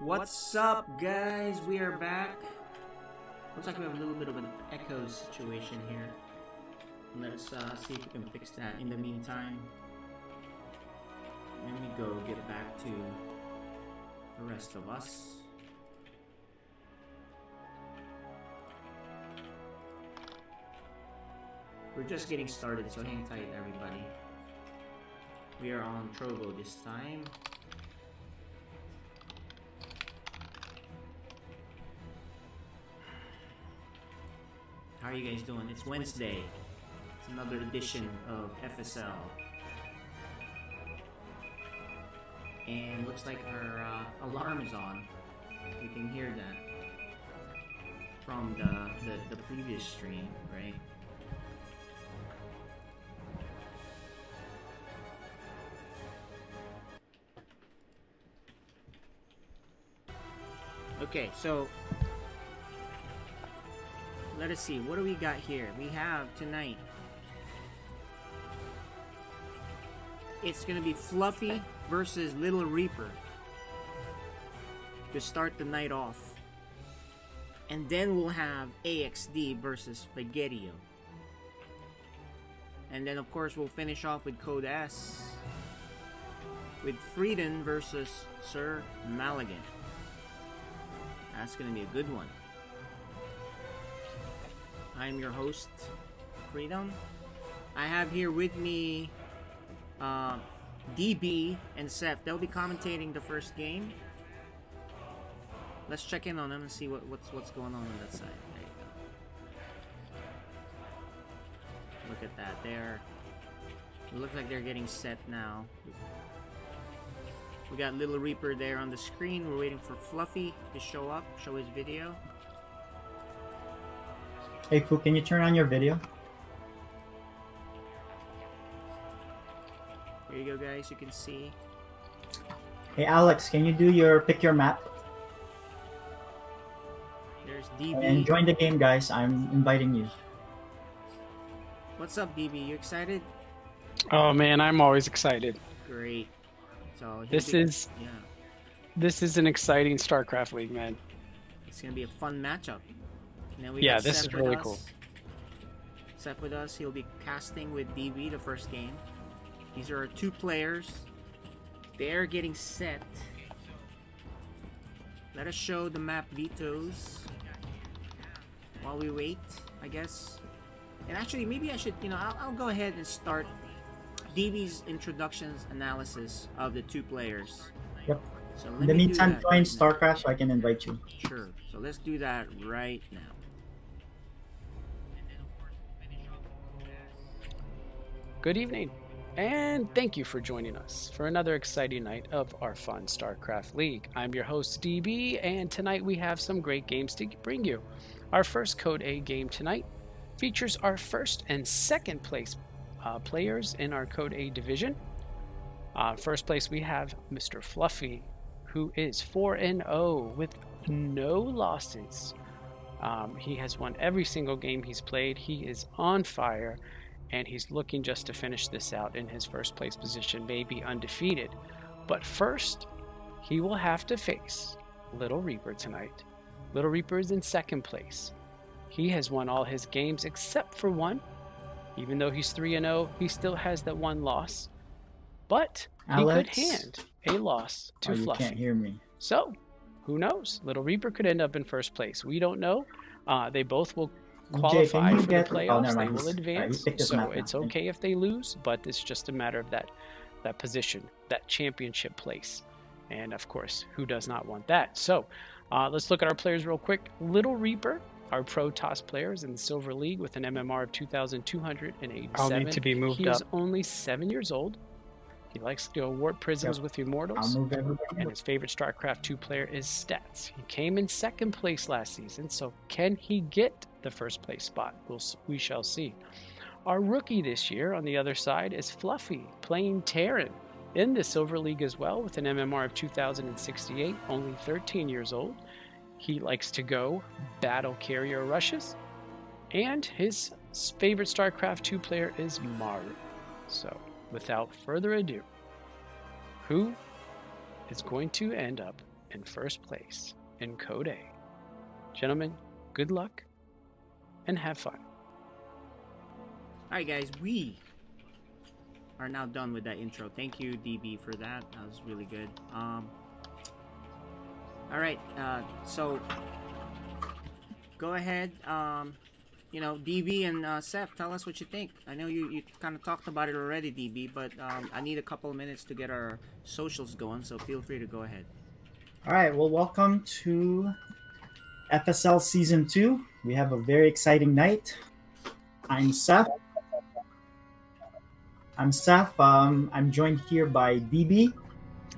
What's up, guys? We are back. Looks like we have a little bit of an echo situation here. Let's see if we can fix that. In the meantime, let me go get back to the rest of us. We're just getting started, so hang tight, everybody. We are on Trovo this time. How are you guys doing? It's Wednesday. It's another edition of FSL. And looks like our alarm is on. You can hear that from the previous stream, right? Okay, so let us see, what do we got here? We have tonight, it's gonna be Fluffy versus LittleReaper to start the night off. And then we'll have AXD versus Spaghettio. And then of course we'll finish off with Code S with Freeden versus SirMalagant. That's gonna be a good one. I'm your host, Freedom. I have here with me DB and Seth. They'll be commentating the first game. Let's check in on them and see what's going on that side. There you go. Look at that. It looks like they're getting set now. We got LittleReaper there on the screen. We're waiting for Fluffy to show up, show his video. Hey Fu, can you turn on your video? Here you go, guys. You can see. Hey Alex, can you do your pick your map? There's DB. And join the game, guys. I'm inviting you. What's up, DB? You excited? Oh man, I'm always excited. Great. So this is an exciting StarCraft League, man. It's gonna be a fun matchup. And then we yeah, got this Seth is really cool. Seth with us. He'll be casting with DB the first game. These are our two players. They're getting set. Let us show the map vetoes while we wait, I guess. And actually, maybe I should, I'll go ahead and start DB's introductions analysis of the two players. Yep. So in the meantime, join StarCraft so I can invite you. Sure. So let's do that right now. Good evening, and thank you for joining us for another exciting night of our fun StarCraft League. I'm your host, DB, and tonight we have some great games to bring you. Our first Code A game tonight features our first and second place players in our Code A division. First place we have Mr. Fluffy, who is 4-0 with no losses. He has won every single game he's played. He is on fire, and he's looking just to finish this out in his first place position, maybe undefeated. But first, he will have to face LittleReaper tonight. LittleReaper is in second place. He has won all his games except for one. Even though he's 3-0, he still has that one loss. But Alex, he could hand a loss to Fluffy. You can't hear me. So, who knows? LittleReaper could end up in first place. We don't know. They both will qualify for the playoffs. They will advance. So it's okay if they lose, but it's just a matter of that position, that championship place. And of course, who does not want that? So let's look at our players real quick. LittleReaper, our Pro Toss players in the Silver League with an MMR of 2,287. I'll need to be moved up. He is only 7 years old. He likes to go warp prisms with Immortals. And his favorite StarCraft 2 player is Stats. He came in second place last season, so can he get the first place spot? We shall see. Our rookie this year on the other side is Fluffy, playing Terran in the Silver League as well with an MMR of 2,068, only 13 years old. He likes to go battle carrier rushes, and his favorite StarCraft 2 player is Maru. So without further ado, who is going to end up in first place in Code A. Gentlemen, good luck and have fun. Alright guys, we are now done with that intro. Thank you, DB, for that. That was really good. Alright, so go ahead, you know, DB and Seth, tell us what you think. I know you kind of talked about it already, DB, but I need a couple of minutes to get our socials going, so feel free to go ahead. Alright, well, welcome to FSL Season 2. We have a very exciting night. I'm Seth. I'm joined here by DB.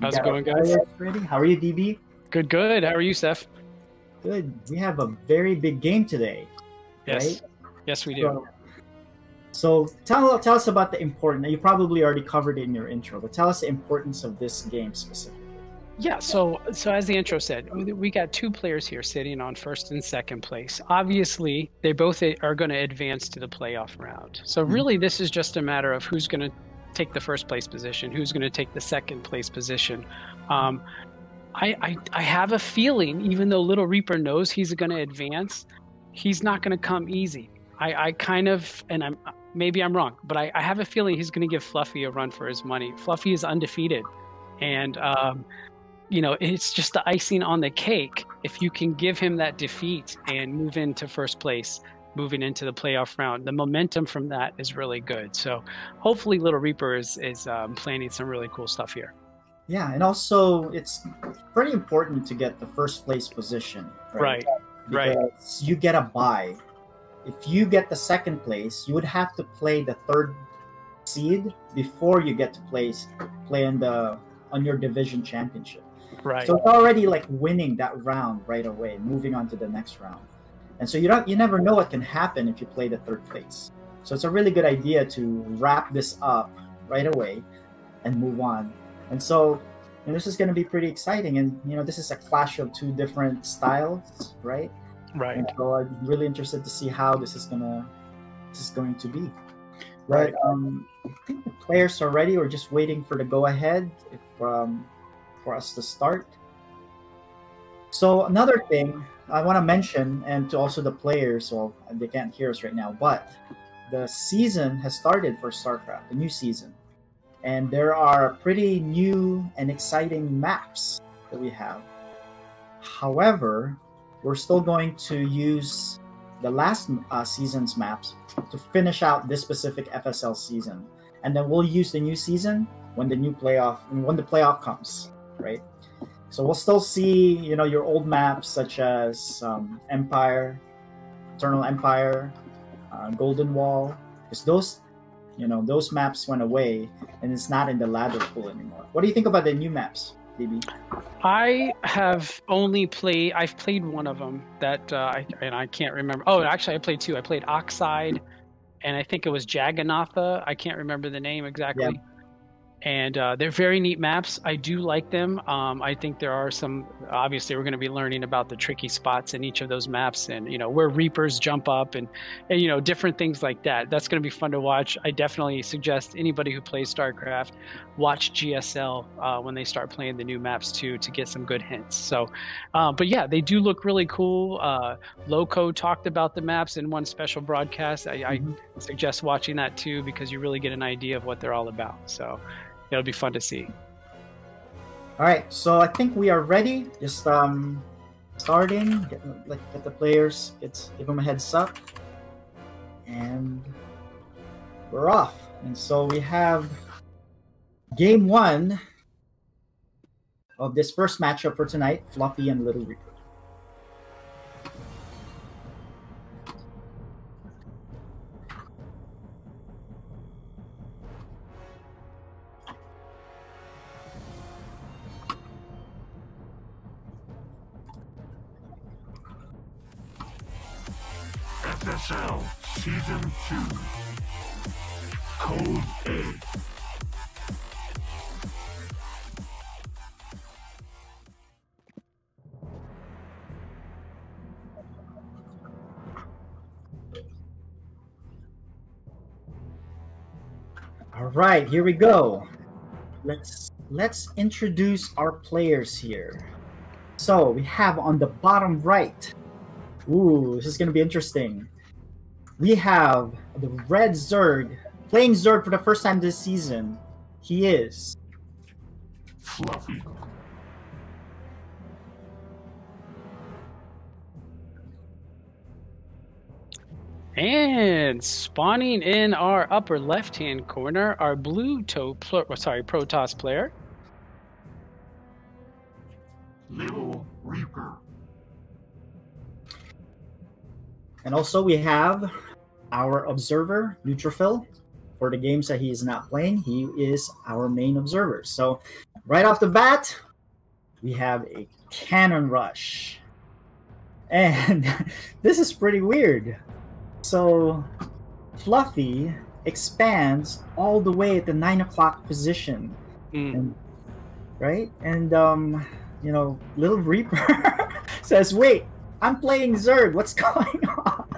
How's it going, guys? Ready? How are you, DB? Good, good. How are you, Seth? Good. We have a very big game today. Yes. Right? Yes, we do. So tell us about the importance. You probably already covered it in your intro, but tell us the importance of this game specifically. Yeah, so as the intro said, we got two players here sitting on first and second place. Obviously, they both are going to advance to the playoff round. So really, this is just a matter of who's going to take the first place position, who's going to take the second place position. I have a feeling, even though LittleReaper knows he's going to advance, he's not going to come easy. I kind of, and maybe I'm wrong, but I have a feeling he's going to give Fluffy a run for his money. Fluffy is undefeated, and you know, it's just the icing on the cake if you can give him that defeat and move into first place, moving into the playoff round. The momentum from that is really good. So hopefully LittleReaper is planning some really cool stuff here. Yeah, and also it's pretty important to get the first place position. Right. Because you get a bye. If you get the second place, you would have to play the third seed before you get to play on your division championship. Right. So it's already like winning that round right away, moving on to the next round. And so you never know what can happen if you play the third place. So it's a really good idea to wrap this up right away and move on. And so, you know, this is going to be pretty exciting. And, you know, this is a clash of two different styles, right? Right. And so I'm really interested to see how this is going to be. Right. But I think the players are ready. We're just waiting for the go-ahead for us to start. So another thing I want to mention, and to also the players, well, they can't hear us right now, but the season has started for StarCraft, the new season. And there are pretty new and exciting maps that we have. However, we're still going to use the last season's maps to finish out this specific FSL season. And then we'll use the new season when the playoff comes, right? So we'll still see, you know, your old maps such as Empire, Eternal Empire, Golden Wall, because those maps went away and it's not in the ladder pool anymore. What do you think about the new maps, DB? I've played one of them that I can't remember. Oh, actually I played two. I played Oxide and I think it was Jagannatha. I can't remember the name exactly. Yeah. And they're very neat maps. I do like them. I think there are some, obviously we're going to be learning about the tricky spots in each of those maps and, you know, where Reapers jump up and you know, different things like that. That's going to be fun to watch. I definitely suggest anybody who plays StarCraft watch GSL when they start playing the new maps too, to get some good hints. So, but yeah, they do look really cool. Loco talked about the maps in one special broadcast. I suggest watching that too, because you really get an idea of what they're all about. So it'll be fun to see. All right, so I think we are ready. Just starting, get the players, give them a heads up, and we're off. And so we have game one of this first matchup for tonight: Fluffy and LittleReaper. FSL Season 2 Code A. All right, here we go. Let's introduce our players here. So we have on the bottom right. Ooh, this is gonna be interesting. We have the red Zerg playing Zerg for the first time this season. He is Fluffy. And spawning in our upper left-hand corner, our Protoss player. LittleReaper. And also we have our observer, Neutrophil. For the games that he is not playing, he is our main observer. So right off the bat, we have a cannon rush. And this is pretty weird. So Fluffy expands all the way at the 9 o'clock position. And, right? And you know, LittleReaper says, wait, I'm playing Zerg. What's going on?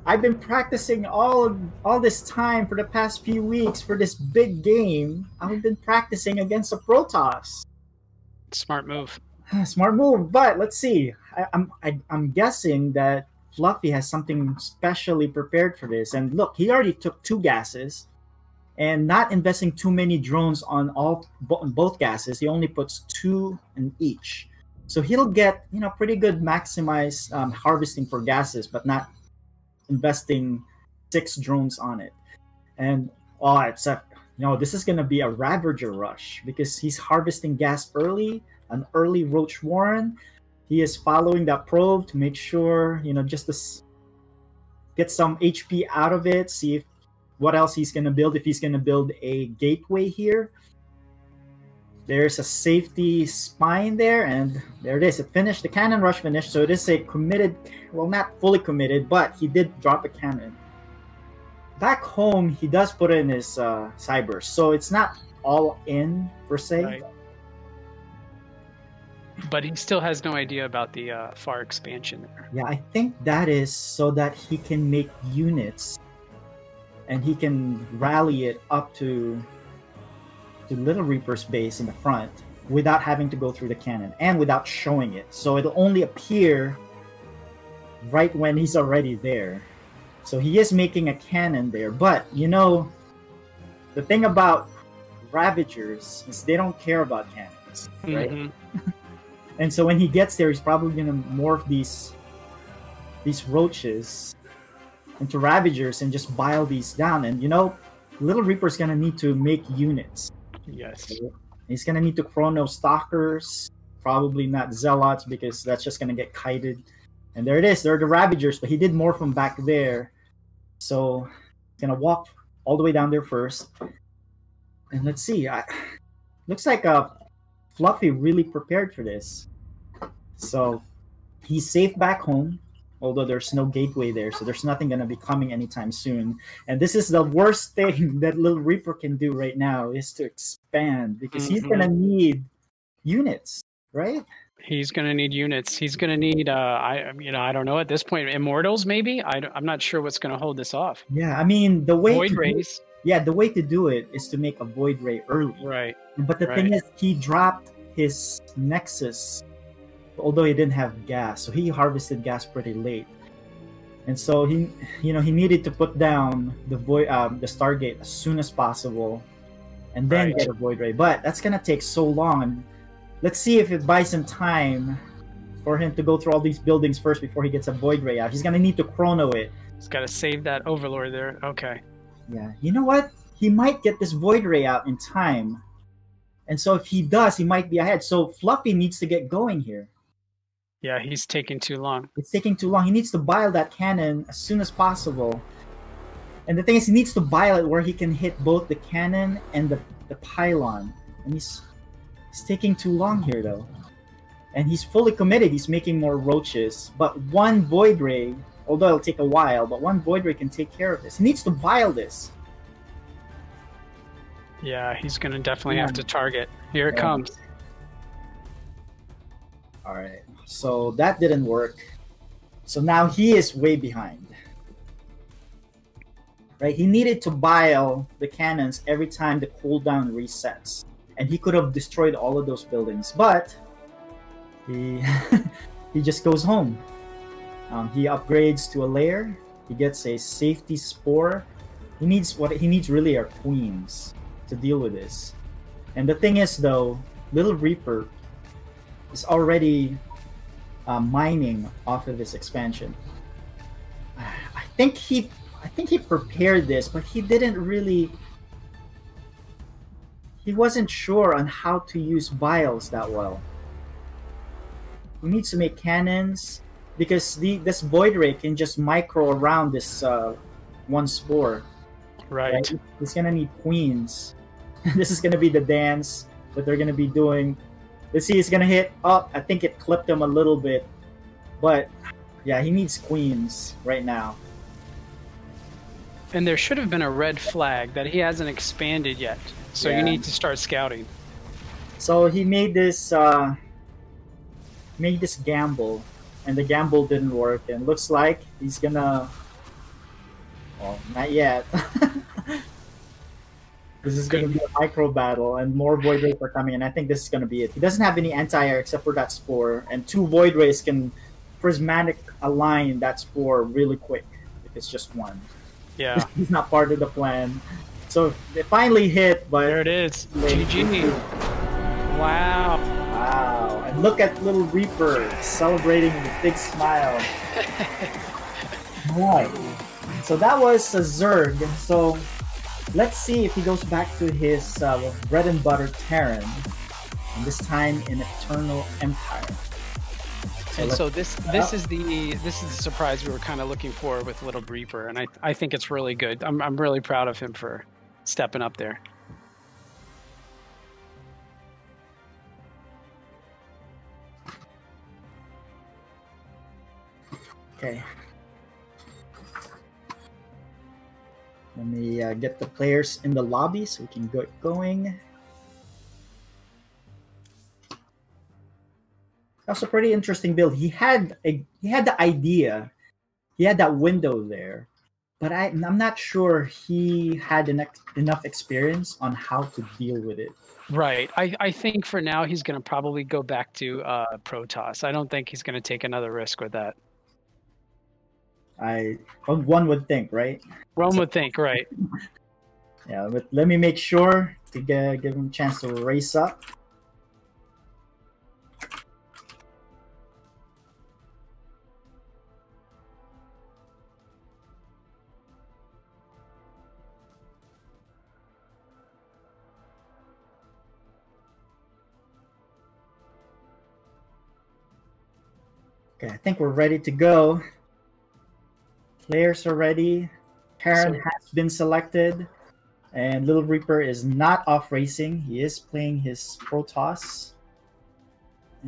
I've been practicing all this time for the past few weeks for this big game. I've been practicing against a Protoss. Smart move. Smart move, but let's see. I'm guessing that Fluffy has something specially prepared for this. And look, he already took 2 gases, and not investing too many drones on both gases. He only puts 2 in each, so he'll get, you know, pretty good maximized harvesting for gases, but not investing 6 drones on it. And this is gonna be a Ravager rush because he's harvesting gas early, an early Roach Warren. He is following that probe to make sure, you know, just to get some HP out of it, see if what else he's gonna build, if he's gonna build a gateway here. There's a safety spine there, and there it is. It finished. The cannon rush finished, so it is a committed, well, not fully committed, but he did drop a cannon. Back home, he does put in his cybers, so it's not all in, per se. Right. But he still has no idea about the far expansion there. Yeah, I think that is so that he can make units, and he can rally it up to LittleReaper's base in the front without having to go through the cannon and without showing it. So it'll only appear right when he's already there. So he is making a cannon there. But, you know, the thing about Ravagers is they don't care about cannons, right? Mm-hmm. And so when he gets there, he's probably going to morph these roaches into Ravagers and just bile these down. And, you know, LittleReaper's going to need to make units. Yes. He's going to need to chrono stalkers, probably not zealots because that's just going to get kited. And there it is. There are the Ravagers, but he did morph them back there. So he's going to walk all the way down there first. And let's see. Looks like Fluffy really prepared for this. So he's safe back home, although there's no gateway there, so there's nothing going to be coming anytime soon. And this is the worst thing that LittleReaper can do right now, is to expand, because he's going to need units, right? He's going to need units. He's going to need, I don't know at this point, Immortals maybe? I'm not sure what's going to hold this off. Yeah, I mean, the way Void Rays. The way to do it is to make a Void Ray early. Right. But the thing is, he dropped his Nexus, although he didn't have gas, so he harvested gas pretty late, and so he needed to put down the Stargate as soon as possible, and then get a Void Ray. But that's gonna take so long, and let's see if it buys him time for him to go through all these buildings first before he gets a Void Ray out. He's gonna need to chrono it. He's got to save that Overlord there. Okay. Yeah, you know what? He might get this Void Ray out in time, and so if he does, he might be ahead. So Fluffy needs to get going here. Yeah, he's taking too long. It's taking too long. He needs to bile that cannon as soon as possible. And the thing is, he needs to bile it where he can hit both the cannon and the pylon. And he's taking too long here, though. And he's fully committed. He's making more roaches. But one Void Ray, although it'll take a while, but one Void Ray can take care of this. He needs to bile this. Yeah, he's going to definitely have to target. Here it comes. All right. So that didn't work. So now he is way behind. Right? He needed to bile the cannons every time the cooldown resets. and he could have destroyed all of those buildings, but he he just goes home. He upgrades to a lair. He gets a safety spore. He needs really are queens to deal with this. And the thing is, though, LittleReaper is already mining off of this expansion. I think he prepared this, but he didn't really. He wasn't sure on how to use vials that well. He needs to make cannons because this Void Ray can just micro around this one spore. Right. He's gonna need queens. This is gonna be the dance that they're gonna be doing. Let's see, it's gonna hit. Oh, I think it clipped him a little bit, but yeah, he needs queens right now. And there should have been a red flag that he hasn't expanded yet. So you need to start scouting. So he made this gamble, and the gamble didn't work. And looks like he's gonna. Well, not yet. This is gonna be a micro battle, and more Void Rays are coming. And I think this is gonna be it. He doesn't have any anti-air except for that spore, and 2 Void Rays can prismatic align that spore really quick if it's just one. Yeah, he's not part of the plan. So it finally hit, but there it is. GG. Wow. Wow. And look at LittleReaper celebrating with a big smile. Alright. So that was a Zerg. So let's see if he goes back to his bread and butter Terran. And this time in Eternal Empire. So this is the surprise we were kind of looking for with LittleReaper, and I think it's really good. I'm really proud of him for stepping up there. Okay. Let me get the players in the lobby so we can get going. That's a pretty interesting build. He had the idea, he had that window there, but I'm not sure he had enough experience on how to deal with it. Right. I think for now he's going to probably go back to Protoss. I don't think he's going to take another risk with that. One would think, right? One would think, right? Yeah, but let me make sure to give him a chance to race up. Okay, I think we're ready to go. Players are ready. Terran has been selected. And LittleReaper is not off racing. He is playing his Protoss.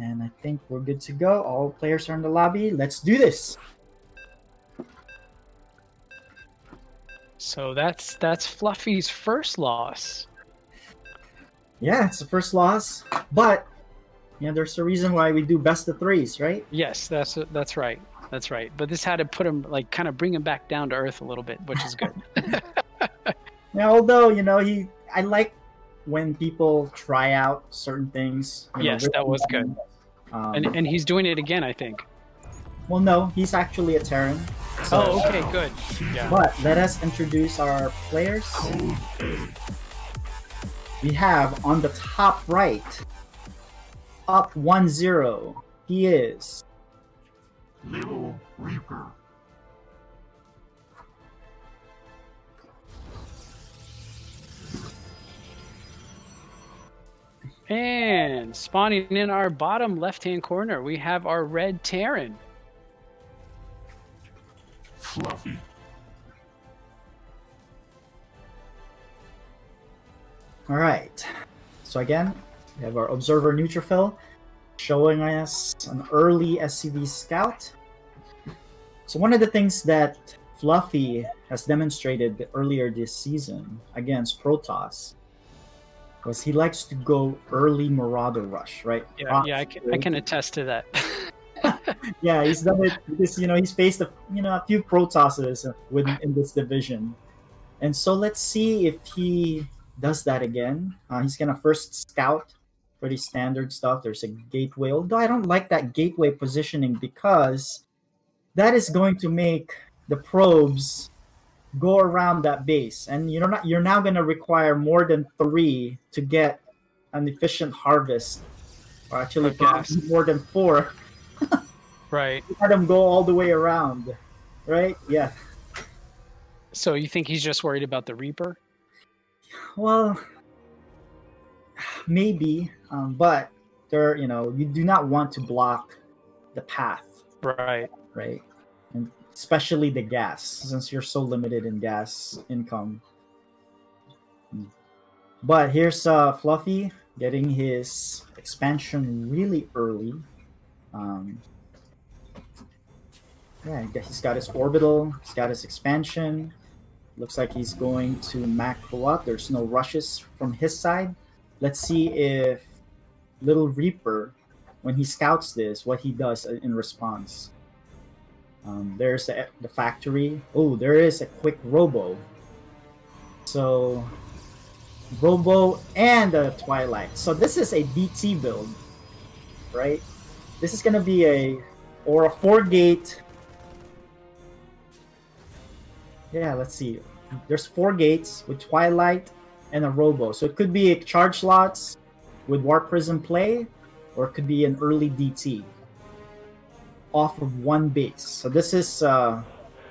And I think we're good to go. All players are in the lobby. Let's do this. So that's Fluffy's first loss. Yeah, it's the first loss. But yeah, there's a reason why we do best of threes, right? Yes, that's right. That's right. But this had to put him, like, kind of bring him back down to earth a little bit, which is good. Yeah, although, I like when people try out certain things. Yes, that was good. And he's doing it again, I think. Well, no, he's actually a Terran. So, oh, okay, good. Yeah. But let us introduce our players. We have on the top right, up 1-0. He is LittleReaper. And spawning in our bottom left-hand corner, we have our red Terran. Fluffy. All right. So again, we have our Observer Neutrophil showing us an early SCV scout. So one of the things that Fluffy has demonstrated earlier this season against Protoss was he likes to go early Marauder rush, right? Yeah, I can attest to that. Yeah, he's done it because he's faced a few Protosses in this division, and so let's see if he does that again. He's gonna first scout. Pretty standard stuff. There's a gateway, although I don't like that gateway positioning because that is going to make the probes go around that base, and you're now going to require more than 3 to get an efficient harvest, or actually probably more than 4. Right. Let them go all the way around, right? Yeah. So you think he's just worried about the Reaper? Well, maybe, but you do not want to block the path. Right. Right. And especially the gas, since you're so limited in gas income. But here's Fluffy getting his expansion really early. Yeah, he's got his orbital, he's got his expansion. Looks like he's going to macro up. There's no rushes from his side. Let's see if LittleReaper, when he scouts this, what he does in response. There's the factory. Oh, there is a quick robo. So, robo and a twilight. So this is a DT build, right? This is gonna be a 4-gate. Yeah, let's see. There's 4 gates with twilight and a robo. So it could be a charge slots with Warp Prism play, or it could be an early DT off of 1 base. So this is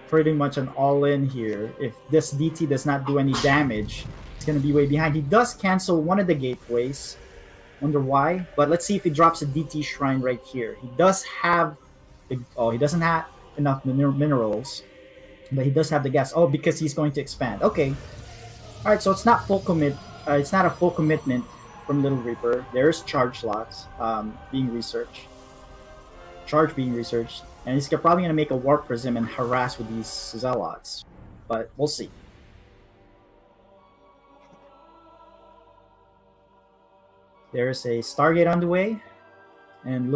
pretty much an all-in here. If this DT does not do any damage, it's going to be way behind. He does cancel one of the gateways. Wonder why? But let's see if he drops a DT shrine right here. He does have he doesn't have enough minerals, but he does have the gas. Oh, because he's going to expand. Okay. All right, so it's not full commit. It's not a full commitment from LittleReaper. There's charge slots being researched. Charge being researched, and he's probably going to make a Warp Prism and harass with these Zealots, but we'll see. There's a Stargate on the way, and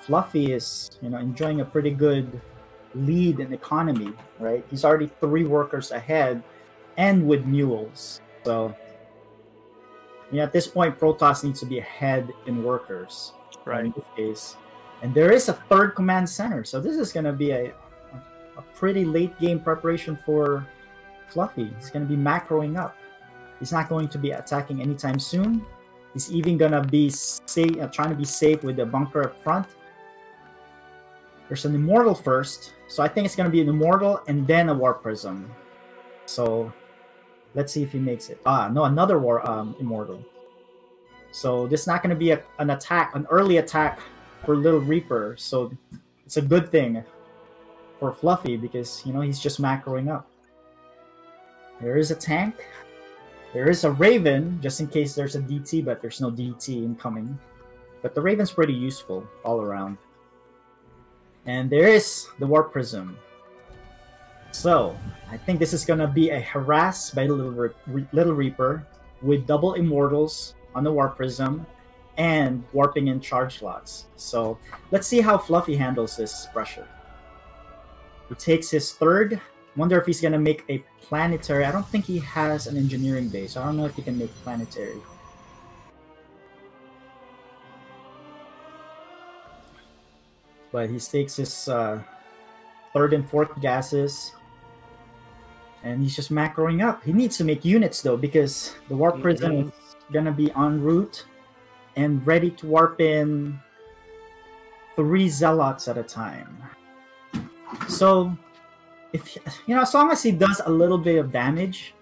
Fluffy is enjoying a pretty good lead in economy, right? He's already 3 workers ahead, and with mules. So at this point, Protoss needs to be ahead in workers, right? In this case. And there is a 3rd command center, so this is going to be a pretty late game preparation for Fluffy. He's going to be macroing up. He's not going to be attacking anytime soon. He's even going to be trying to be safe with the bunker up front. There's an Immortal first, so I think it's going to be an Immortal and then a Warp Prism. So let's see if he makes it. No, another Immortal. So this is not going to be an early attack for LittleReaper, so it's a good thing for Fluffy because he's just macroing up. There is a tank. There is a Raven, just in case there's a DT, but there's no DT incoming. But the Raven's pretty useful all around. And there is the Warp Prism. So I think this is gonna be a harass by LittleReaper with double Immortals on the Warp Prism and warping in charge slots. So let's see how Fluffy handles this pressure. He takes his 3rd. Wonder if he's gonna make a planetary. I don't think he has an engineering base. I don't know if he can make planetary. But he takes his 3rd and 4th gases. And he's just macroing up. He needs to make units though, because the Warp Prism is gonna be en route and ready to warp in 3 Zealots at a time. So, as long as he does a little bit of damage,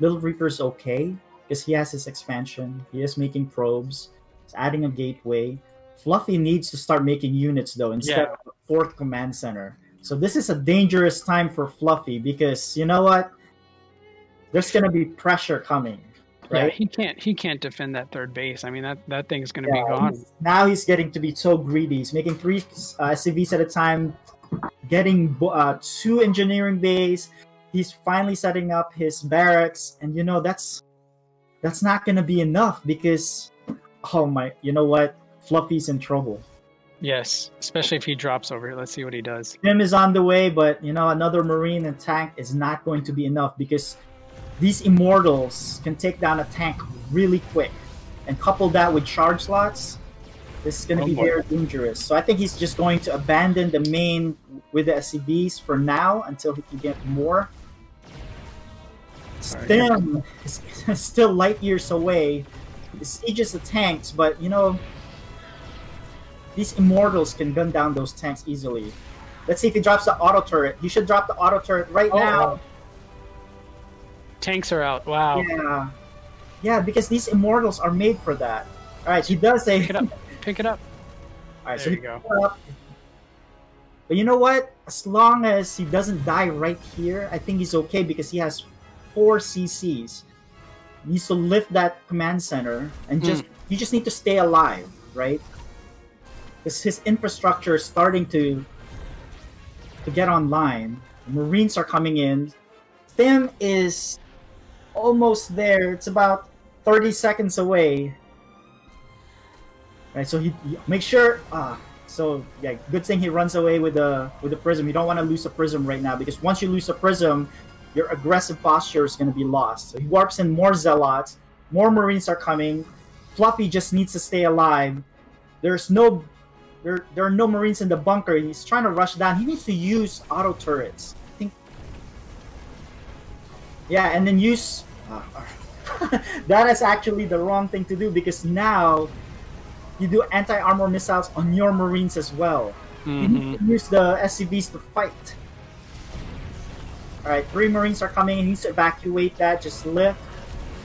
LittleReaper's okay, because he has his expansion, he is making probes, he's adding a gateway. Fluffy needs to start making units though, instead of a 4th command center. So this is a dangerous time for Fluffy, because you know what? There's gonna be pressure coming. Right? Yeah, he can't defend that 3rd base. I mean, that thing's going to be gone. Now he's getting to be so greedy. He's making 3 SCVs at a time, getting 2 engineering bays. He's finally setting up his barracks, and that's not going to be enough because you know what? Fluffy's in trouble. Yes, especially if he drops over here. Let's see what he does. Him is on the way, but another Marine and tank is not going to be enough because these immortals can take down a tank really quick, and couple that with charge slots, this is going to be very dangerous. So I think he's just going to abandon the main with the SCVs for now until he can get more. Stim is still light years away. He sieges the tanks, but you know, these immortals can gun down those tanks easily. Let's see if he drops the auto turret. He should drop the auto turret right now. Tanks are out. Wow. Yeah. Yeah, because these immortals are made for that. Alright, he does say... Pick it up. Pick it up. Alright, so you go. But you know what? As long as he doesn't die right here, I think he's okay because he has 4 CCs. He needs to lift that command center and you just need to stay alive, right? Because his infrastructure is starting to get online. The Marines are coming in. Stim is almost there. It's about 30 seconds away. Right, so he make sure. So yeah, good thing he runs away with the prism. You don't want to lose a prism right now because once you lose a prism, your aggressive posture is going to be lost. So he warps in more zealots. More Marines are coming. Fluffy just needs to stay alive. There are no Marines in the bunker. He's trying to rush down. He needs to use auto turrets. I think. Yeah, and then use. That is actually the wrong thing to do because now you do anti-armor missiles on your Marines as well. You need to use the SCVs to fight. Alright, 3 Marines are coming. He needs to evacuate that. Just lift.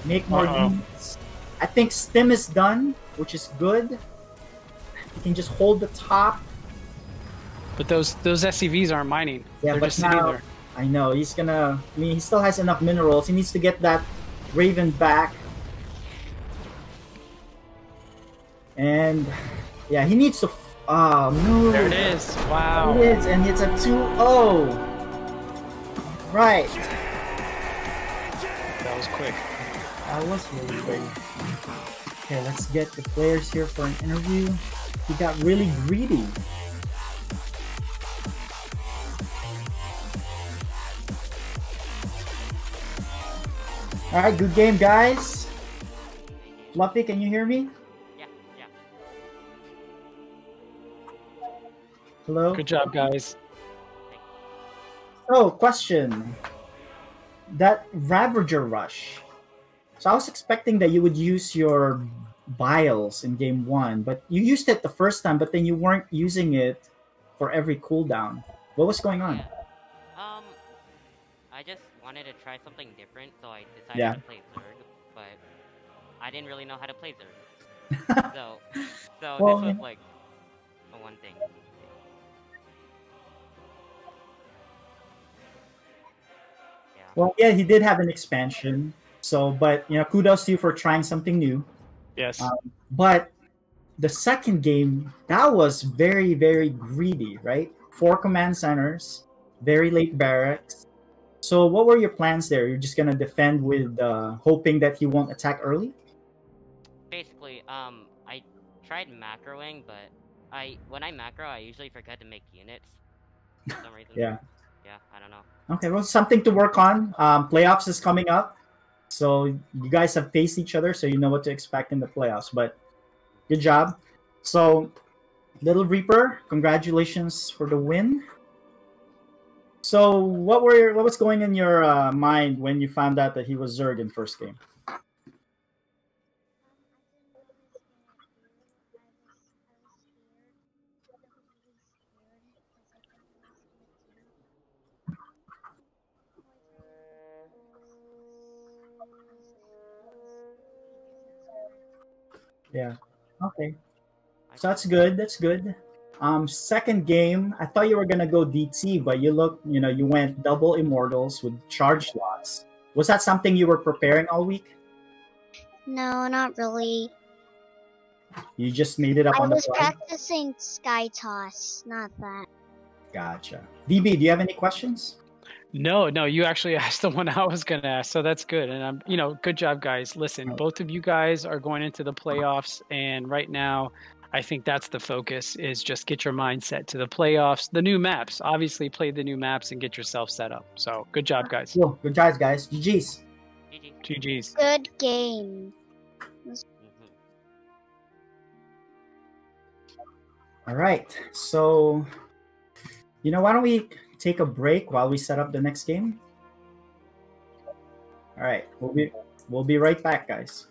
Make more units. I think Stim is done, which is good. You can just hold the top. But those SCVs aren't mining. Yeah, they're but just sitting now, there. I know, he's gonna... I mean, he still has enough minerals. He needs to get that Raven back. And... yeah, he needs to... oh, no. There it is. Wow. There it is, and it's a 2-0. Right. That was quick. That was really quick. Okay, let's get the players here for an interview. He got really greedy. Alright, good game, guys. Fluffy, can you hear me? Yeah. Hello? Good job, guys. So, question. That Ravager Rush. So I was expecting that you would use your Biles in game 1, but you used it the first time, but then you weren't using it for every cooldown. What was going on? Yeah. I just wanted to try something different, so I decided to play Zerg, but I didn't really know how to play Zerg. so well, this was like a one thing. Yeah. Well, yeah, he did have an expansion. So, but, you know, kudos to you for trying something new. Yes. But the second game, that was very, very greedy, right? 4 command centers, very late barracks. So what were your plans there? You're just going to defend with hoping that he won't attack early? Basically, I tried macroing, but when I macro, I usually forget to make units for some reason. Yeah, I don't know. Okay, well, something to work on. Playoffs is coming up. So you guys have faced each other, so you know what to expect in the playoffs. But good job. So, LittleReaper, congratulations for the win. So what was going in your mind when you found out that he was Zerg in first game? Yeah. Okay. So that's good. That's good. Second game, I thought you were gonna go DT, but you went double immortals with charge slots. Was that something you were preparing all week? No, not really. You just made it up on the fly? I was practicing Sky Toss, not that. Gotcha. DB, do you have any questions? No, you actually asked the one I was going to ask, so that's good. And good job, guys. Listen, both of you guys are going into the playoffs, and right now, I think that's the focus: is just get your mindset to the playoffs, the new maps. Obviously, play the new maps and get yourself set up. So, good job, guys. Cool. Good job, guys. GG's. GG's. Good game. All right. So, why don't we take a break while we set up the next game? All right. We'll be right back, guys.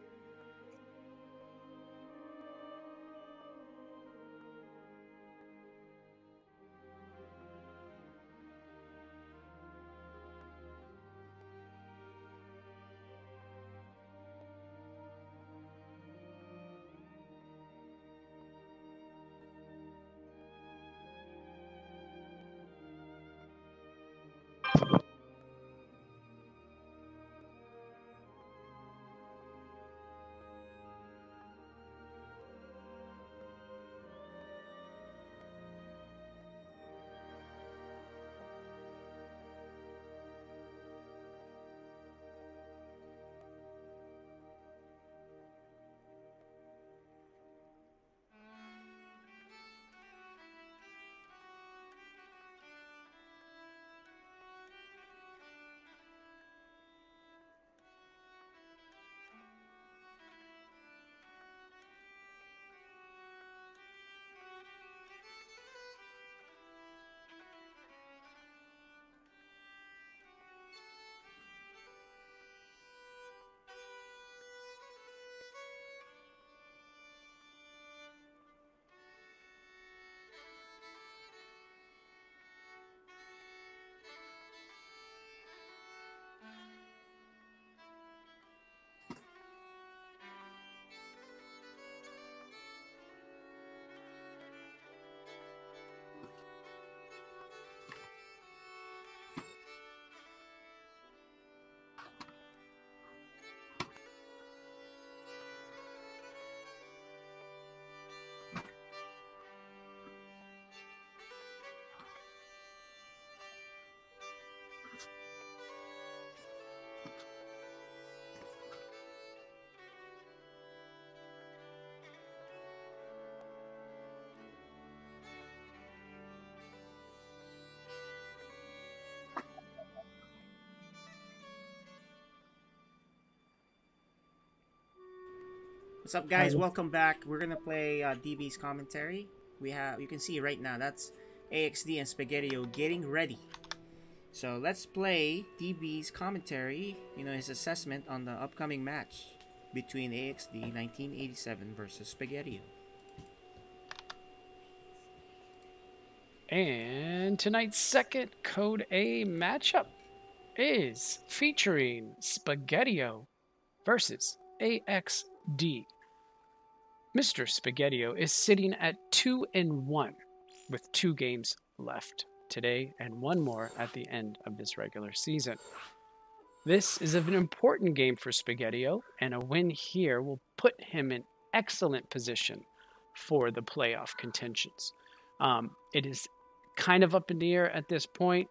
What's up, guys? Welcome back. We're gonna play DB's commentary. You can see right now that's AXD and Spaghettio getting ready. So let's play DB's commentary. His assessment on the upcoming match between AXD 1987 versus Spaghettio. And tonight's second Code A matchup is featuring Spaghettio versus AXD. Mr. Spaghettio is sitting at 2-1 with 2 games left today and 1 more at the end of this regular season. This is an important game for Spaghettio, and a win here will put him in excellent position for the playoff contentions. It is kind of up in the air at this point.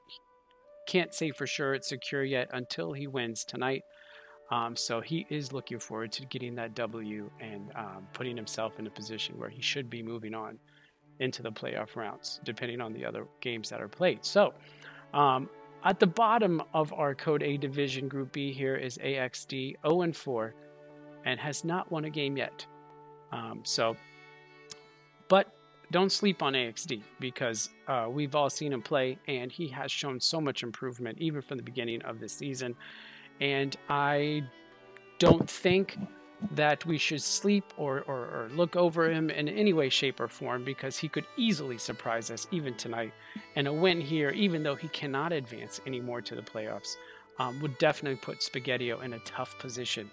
Can't say for sure it's secure yet until he wins tonight. So he is looking forward to getting that W and putting himself in a position where he should be moving on into the playoff rounds, depending on the other games that are played. So at the bottom of our Code A division, Group B here is AXD 0-4 and has not won a game yet. But don't sleep on AXD because we've all seen him play and he has shown so much improvement even from the beginning of the season. And I don't think that we should sleep or look over him in any way, shape, or form because he could easily surprise us even tonight. And a win here, even though he cannot advance anymore to the playoffs, would definitely put Spaghettio in a tough position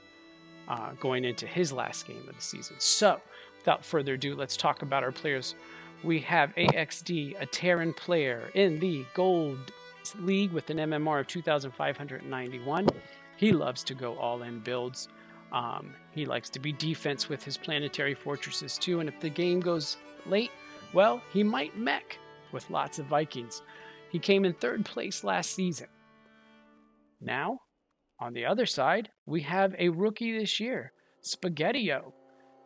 going into his last game of the season. So, without further ado, let's talk about our players. We have AXD, a Terran player in the Gold League with an MMR of 2,591. He loves to go all-in builds. He likes to be defense with his planetary fortresses too, and if the game goes late, well, he might mech with lots of Vikings. He came in 3rd place last season. Now, on the other side, we have a rookie this year, Spaghettio.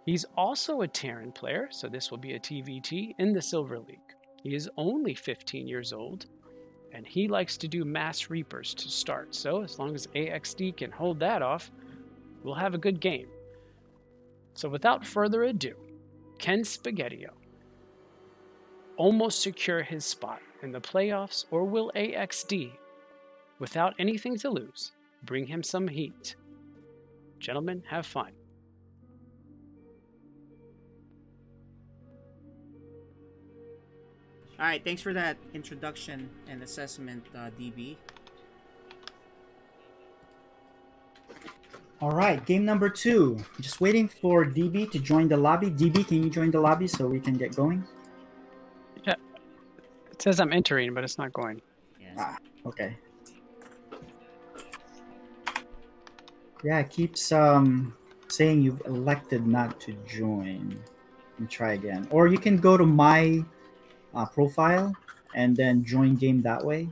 He's also a Terran player, so this will be a TVT in the Silver League. He is only 15 years old, and he likes to do mass reapers to start. So as long as AXD can hold that off, we'll have a good game. So without further ado, can Spaghettio almost secure his spot in the playoffs, or will AXD, without anything to lose, bring him some heat? Gentlemen, have fun. All right, thanks for that introduction and assessment, DB. All right, game number 2. Just waiting for DB to join the lobby. DB, can you join the lobby so we can get going? Yeah, it says I'm entering, but it's not going. Yes. Ah, okay. Yeah, it keeps saying you've elected not to join. Let me try again. Or you can go to my profile and then join game that way.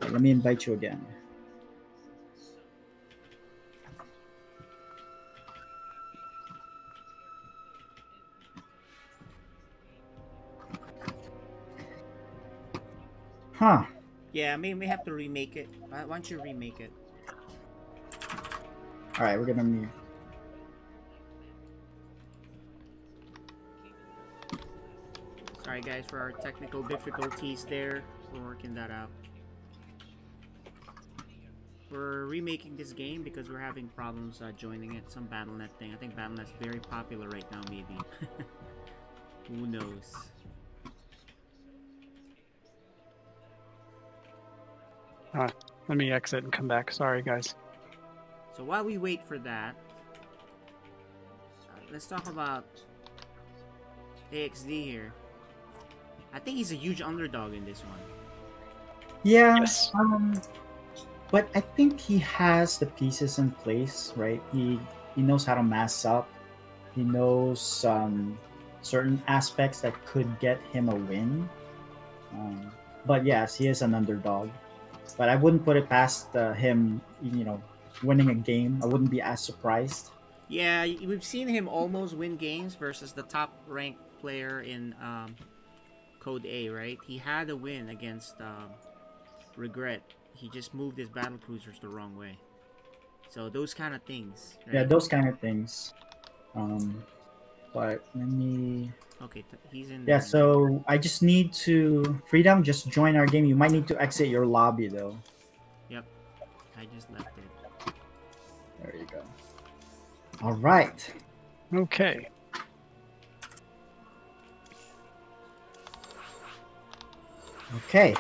Let me invite you again. Huh. Yeah, may have to remake it. Why don't you remake it? All right, we're gonna mute. Sorry guys for our technical difficulties there. We're working that out. We're remaking this game because we're having problems joining it. Some Battle.net thing. I think Battle.net's very popular right now, maybe. Who knows? Let me exit and come back. Sorry, guys. So while we wait for that, let's talk about AXD here. I think he's a huge underdog in this one. Yeah, Yes. but I think he has the pieces in place, right? He knows how to mass up. He knows certain aspects that could get him a win. But yes, he is an underdog. But I wouldn't put it past him, winning a game. I wouldn't be as surprised. Yeah, we've seen him almost win games versus the top ranked player in Code A, right? He had a win against Regret. He just moved his battle cruisers the wrong way. So those kind of things. Right? Yeah, those kind of things. But let me... Okay, he's in. Yeah, so I just need to... Freedom, just join our game. You might need to exit your lobby, though. Yep, I just left it. There you go. All right. Okay. Okay.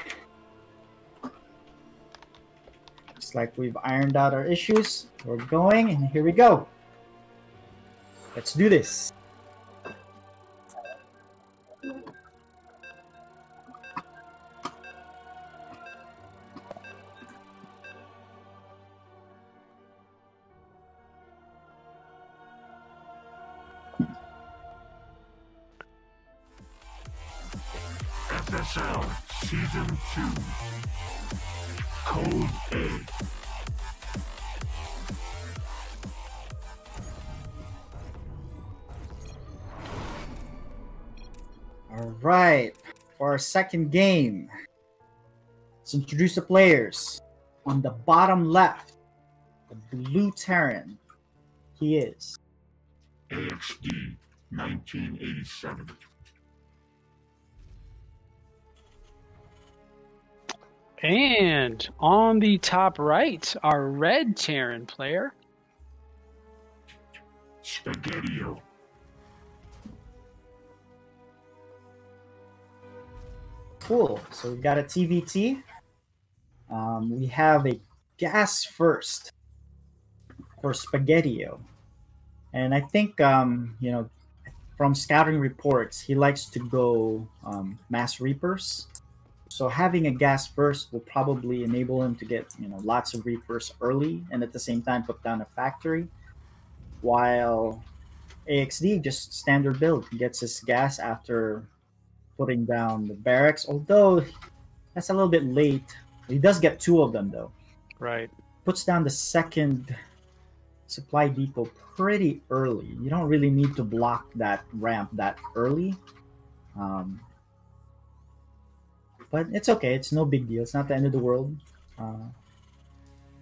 Looks like we've ironed out our issues. We're going, and here we go. Let's do this. FSL Season 2 Code A. All right. For our second game, let's introduce the players. On the bottom left, the blue Terran. He is AXD 1987. And on the top right, our red Terran player. Spaghettio. cool. So we've got a TVT. We have a gas first for Spaghettio. And I think, from scouting reports, he likes to go mass reapers. So having a gas first will probably enable him to get, lots of reapers early and at the same time put down a factory. While AXD just standard build, gets his gas after putting down the barracks. Although that's a little bit late. He does get 2 of them though. Right. Puts down the second supply depot pretty early. You don't really need to block that ramp that early. But it's okay. It's no big deal. It's not the end of the world.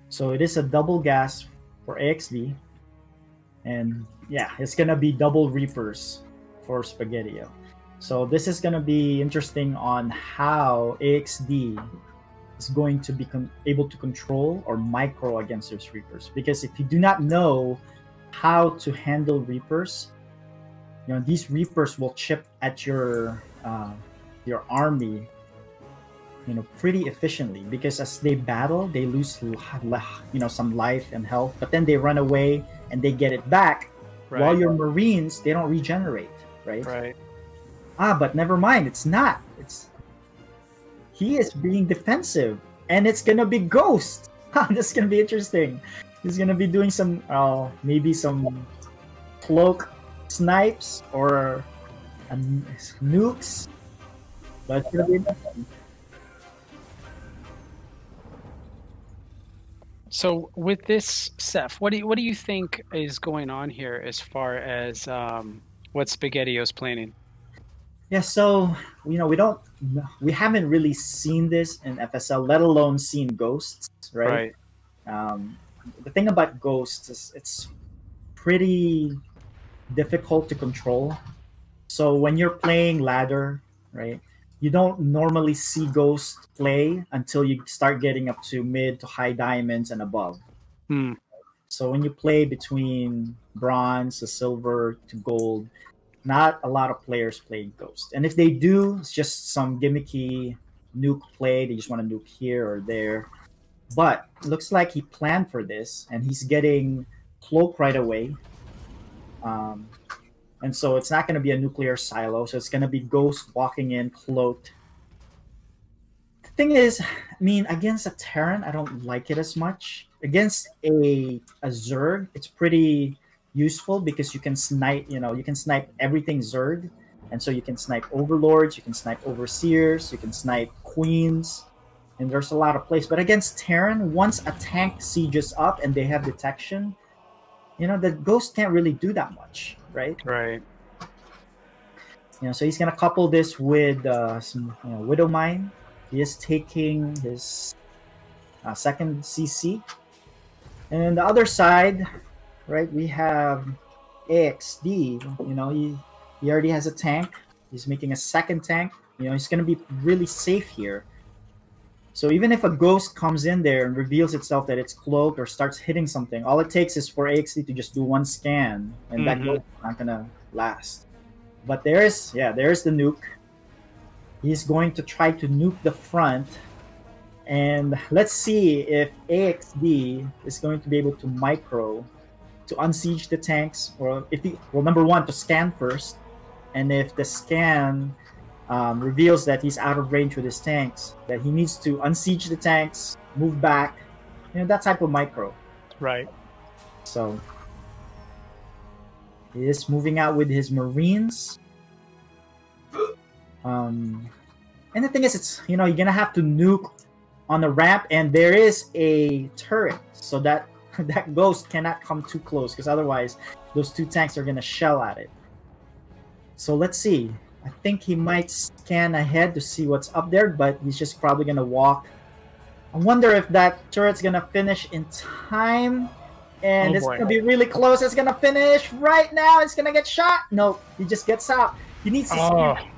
So it is a double gas for AXD. And yeah, it's gonna be double Reapers for Spaghettio. So this is gonna be interesting on how AXD is going to be able to control or micro against those Reapers. Because if you do not know how to handle Reapers, you know, these Reapers will chip at your army, you know, pretty efficiently, because as they battle, they lose, you know, some life and health, but then they run away and they get it back. Right. While your Marines, they don't regenerate, right? Right. But never mind. It's not. He is being defensive, and it's gonna be Ghost. This is gonna be interesting. He's gonna be doing some, maybe some cloak snipes or nukes, but it's gonna be interesting. So with this, Seth, what do you think is going on here as far as what Spaghettio's planning? Yeah, so you know, we haven't really seen this in FSL, let alone seen Ghosts, right? The thing about Ghosts is it's pretty difficult to control. So when you're playing ladder, right, you don't normally see Ghost play until you start getting up to mid to high diamonds and above. So when you play between bronze to silver to gold, not a lot of players play Ghost. And if they do, it's just some gimmicky nuke play. They just want to nuke here or there. But it looks like he planned for this, and he's getting cloak right away. And so it's not going to be a nuclear silo. So it's going to be Ghost walking in cloaked. The thing is, I mean, against a Terran, I don't like it as much. Against a Zerg, it's pretty useful because you can snipe, you know, you can snipe everything Zerg. And so you can snipe Overlords, you can snipe Overseers, you can snipe Queens. And there's a lot of plays. But against Terran, once a tank sieges up and they have detection, you know, the Ghost can't really do that much, right? Right. You know, so he's gonna couple this with some Widow Mine. He is taking his second CC, and on the other side, right, we have AXD. You know, he already has a tank. He's making a second tank. You know, he's gonna be really safe here. So even if a Ghost comes in there and reveals itself that it's cloaked or starts hitting something, all it takes is for AXD to just do one scan, and that Ghost is not gonna last. But there's the nuke. He's going to try to nuke the front, and let's see if AXD is going to be able to micro to unsiege the tanks, or if number one, to scan first, and if the scan reveals that he's out of range with his tanks, that he needs to unsiege the tanks, move back, you know, that type of micro. Right. So he is moving out with his Marines. And the thing is, it's, you know, you're gonna have to nuke on the ramp, and there is a turret, so that that Ghost cannot come too close, because otherwise those two tanks are gonna shell at it. So let's see. I think he might scan ahead to see what's up there, but he's just probably gonna walk. I wonder if that turret's gonna finish in time, and it's gonna be really close. It's gonna finish right now. It's gonna get shot. No, he just gets out. He needs to scan.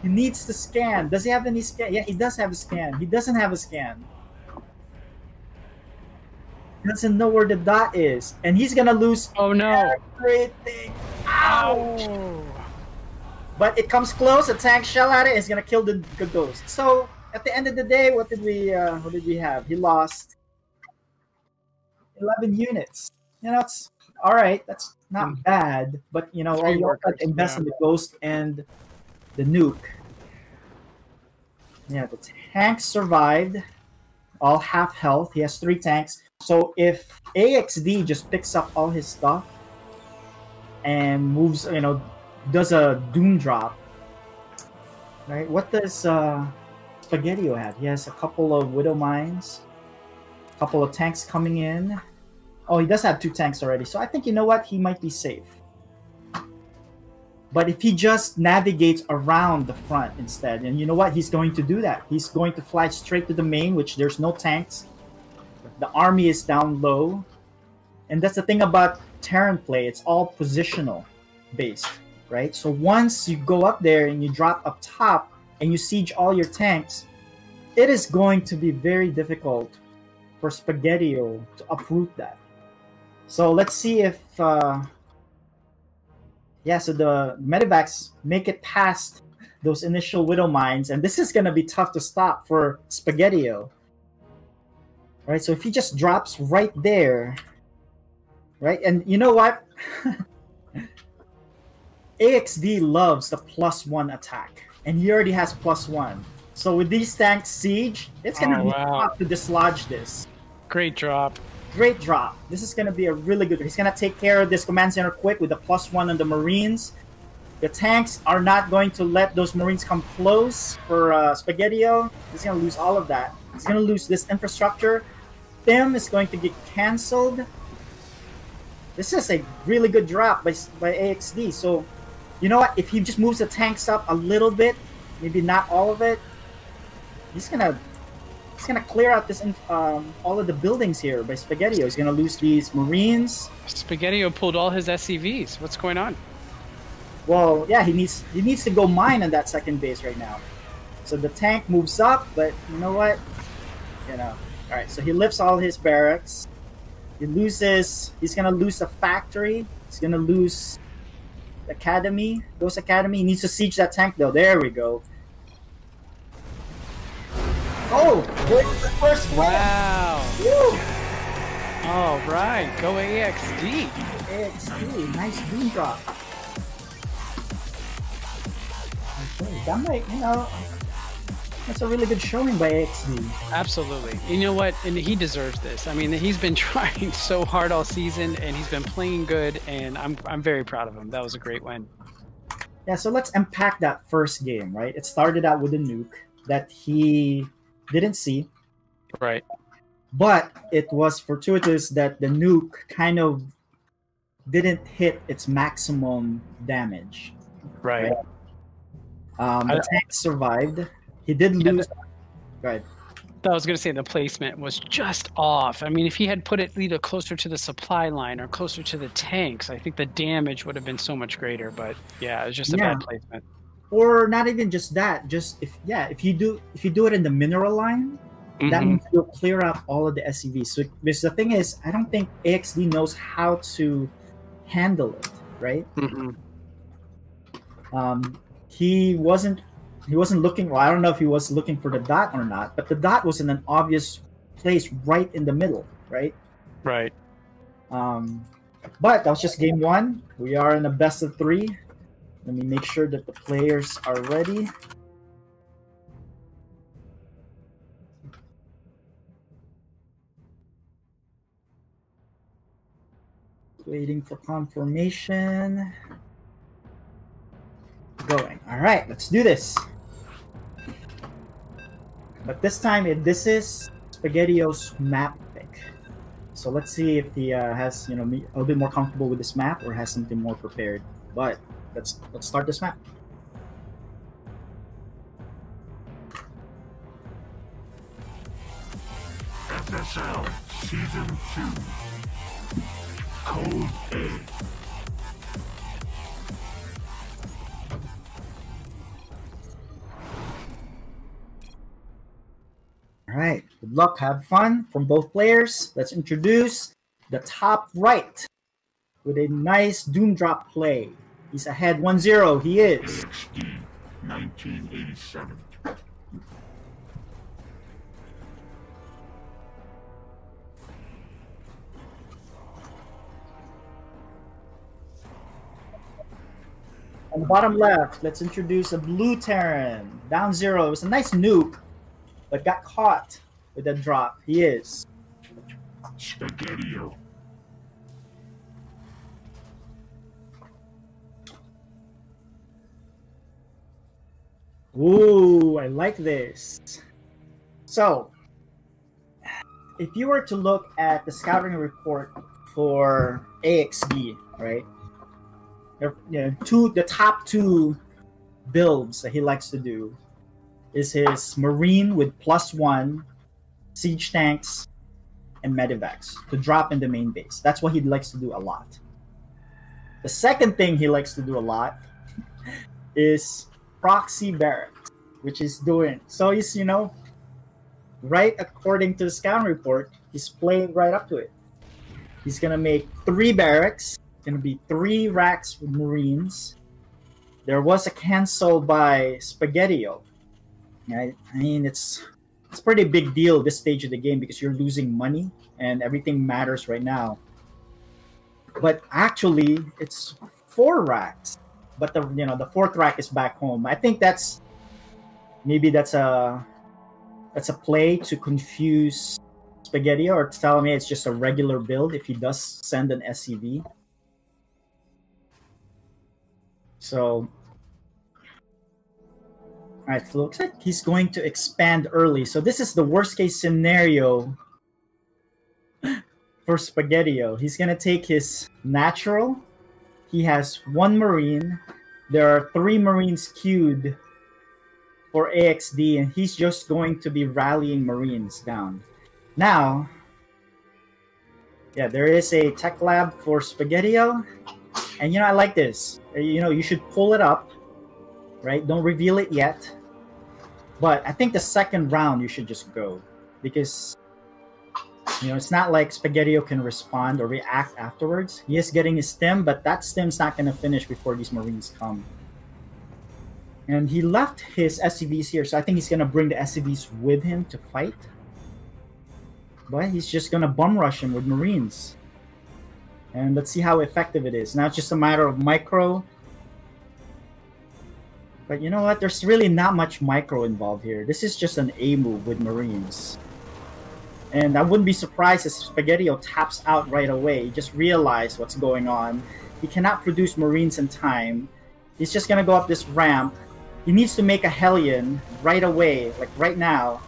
He needs to scan. Does he have any scan? Yeah, he does have a scan. He doesn't have a scan. He doesn't know where the dot is, and he's gonna lose everything. Ouch! Oh. But it comes close. A tank shell at it. It's gonna kill the Ghost. So at the end of the day, what did we have? He lost 11 units. You know, it's all right. That's not bad. But you know, all you have to invest in the Ghost and the nuke. Yeah, the tanks survived. All half health. He has 3 tanks. So if AXD just picks up all his stuff and moves, you know, does a doom drop, right? What does Spaghettio have? He has a couple of Widow Mines, a couple of tanks coming in. Oh, he does have 2 tanks already. So I think, you know what, he might be safe. But if he just navigates around the front instead, and you know what, he's going to do that. He's going to fly straight to the main, which there's no tanks. The army is down low. And that's the thing about Terran play. It's all positional based, right? So once you go up there and you drop up top and you siege all your tanks, it is going to be very difficult for Spaghettio to uproot that. So let's see if... yeah, so the medevacs make it past those initial Widow Mines, and this is going to be tough to stop for Spaghettio. Right, so if he just drops right there, right, and you know what? AXD loves the +1 attack, and he already has +1. So with these tanks siege, it's going to be tough to dislodge this. Great drop. Great drop. This is going to be a really good... He's going to take care of this command center quick with the +1 on the Marines. The tanks are not going to let those Marines come close for Spaghettio. He's going to lose all of that. He's going to lose this infrastructure. Them is going to get cancelled. This is a really good drop by AXD. So, you know what? If he just moves the tanks up a little bit, maybe not all of it, he's gonna clear out this all of the buildings here by Spaghettio. He's gonna lose these Marines. Spaghettio pulled all his SCVs. What's going on? Well, yeah, he needs to go mine on that second base right now. So the tank moves up, but you know what? You know. All right, so he lifts all his barracks. He loses. He's gonna lose the factory. He's gonna lose the academy. Ghost Academy. He needs to siege that tank though. There we go. Oh, the first win. Wow. Woo. All right, go AXD. AXD, nice boom drop. Okay, that might, you know, that's a really good showing by AXD. Absolutely. You know what? And he deserves this. I mean, he's been trying so hard all season, and he's been playing good, and I'm very proud of him. That was a great win. Yeah, so let's unpack that first game, right? It started out with a nuke that he didn't see. Right. But it was fortuitous that the nuke kind of didn't hit its maximum damage. Right. The tank survived. He did lose. Right. I was going to say the placement was just off. I mean, if he had put it either closer to the supply line or closer to the tanks, I think the damage would have been so much greater. But yeah, it was just a bad placement. Or not even just that. Just if you do it in the mineral line, that means you'll clear out all of the SCVs. So because the thing is, I don't think AXD knows how to handle it, right? He wasn't looking. Well, I don't know if he was looking for the dot or not, but the dot was in an obvious place right in the middle, right? Right. But that was just game one. We are in a best of 3. Let me make sure that the players are ready. Waiting for confirmation. Going. All right, let's do this. But this time, this is Spaghettio's map pick. So let's see if he has, a little bit more comfortable with this map or has something more prepared. But let's start this map. FSL Season 2 Code A. All right, good luck, have fun from both players. Let's introduce the top right with a nice Doom Drop play. He's ahead 1-0, he is. AXD 1987. On the bottom left, let's introduce a blue Terran. Down 0, it was a nice nuke, but got caught with that drop. He is. Spaghettio. Ooh, I like this. So, if you were to look at the scouting report for AXD, right? The top 2 builds that he likes to do is his Marine with +1, siege tanks, and medevacs to drop in the main base. That's what he likes to do a lot. The second thing he likes to do a lot is proxy barracks, which he's doing. So he's, you know, right according to the scout report, he's playing right up to it. He's gonna make 3 barracks. Gonna be 3 racks with Marines. There was a cancel by Spaghettio. Right? I mean, it's a pretty big deal this stage of the game because you're losing money and everything matters right now. But actually, it's 4 racks. But the 4th rack is back home. I think that's a play to confuse Spaghettio or to tell me it's just a regular build if he does send an SCV. So, alright, so looks like he's going to expand early. So this is the worst case scenario for Spaghettio. He's gonna take his natural. He has 1 Marine. There are 3 Marines queued for AXD, and he's just going to be rallying Marines down. Now, yeah, there is a tech lab for Spaghettio, and I like this. You should pull it up, right? Don't reveal it yet. But I think the second round you should just go, because it's not like Spaghettio can respond or react afterwards. He is getting his stim, but that stim's not going to finish before these Marines come. And he left his SCVs here, so I think he's going to bring the SCVs with him to fight. But he's just going to bum rush him with Marines. And let's see how effective it is. Now it's just a matter of micro. But you know what? There's really not much micro involved here. This is just an A move with Marines. And I wouldn't be surprised if Spaghettio taps out right away. He just realized what's going on. He cannot produce Marines in time. He's just going to go up this ramp. He needs to make a Hellion right away, like right now.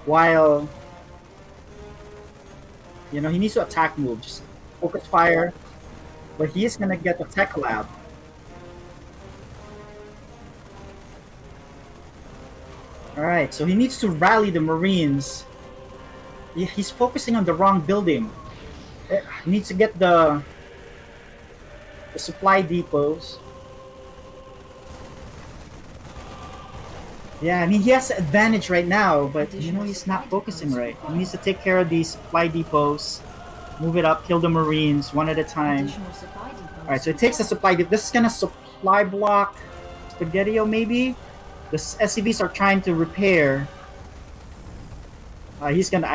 While, he needs to attack move. Just focus fire. But he is going to get the tech lab. Alright, so he needs to rally the Marines. He's focusing on the wrong building. He needs to get the supply depots. Yeah, I mean, he has the advantage right now, but he's not focusing right. He needs to take care of these supply depots, move it up, kill the Marines one at a time. Alright, so it takes a supply depot. This is gonna supply block Spaghettio, maybe? The SCVs are trying to repair. He's gonna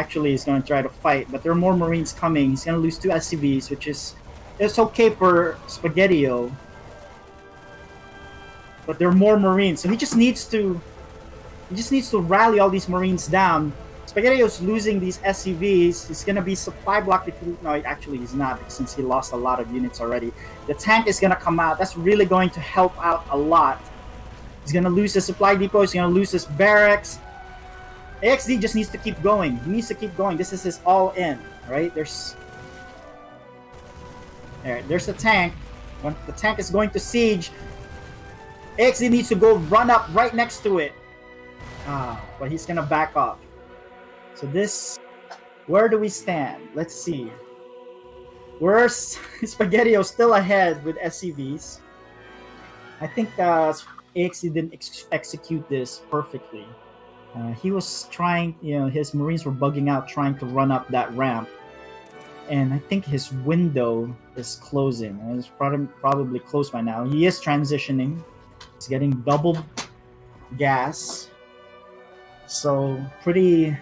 try to fight, but there are more Marines coming. He's gonna lose 2 SCVs, which is okay for Spaghettio. But there are more Marines, so he just needs to rally all these Marines down. Spaghettio's losing these SCVs. He's gonna be supply blocked if he, no, actually he's not, since he lost a lot of units already. The tank is gonna come out. That's really going to help out a lot. He's gonna lose his supply depot. He's gonna lose his barracks. AXD just needs to keep going. He needs to keep going. This is his all-in, right? There's the tank. When the tank is going to siege, AXD needs to go run up right next to it. But he's gonna back off. So where do we stand? Let's see. Where's Spaghettio still ahead with SCVs? I think AXD didn't execute this perfectly. He was trying, his Marines were bugging out trying to run up that ramp. And I think his window is closing. It's probably closed by now. He is transitioning. He's getting double gas. So, pretty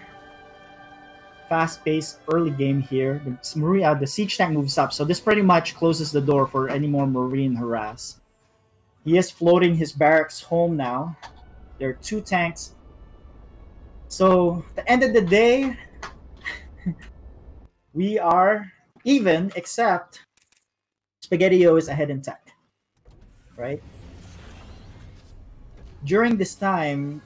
fast-paced early game here. The siege tank moves up, so this pretty much closes the door for any more Marine harass. He is floating his barracks home now. There are 2 tanks. So, at the end of the day, we are even, except Spaghettio is ahead in tech, right? During this time,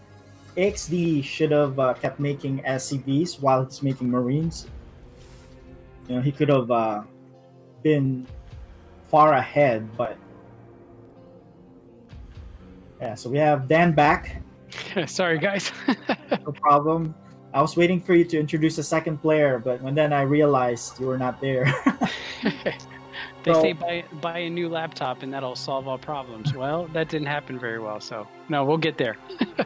AXD should have kept making SCVs while he's making Marines. He could have been far ahead, but yeah. So we have Dan back. Sorry, guys. No problem. I was waiting for you to introduce a second player, but then I realized you were not there. They say buy a new laptop and that'll solve all problems. Well, that didn't happen very well, so no, we'll get there. All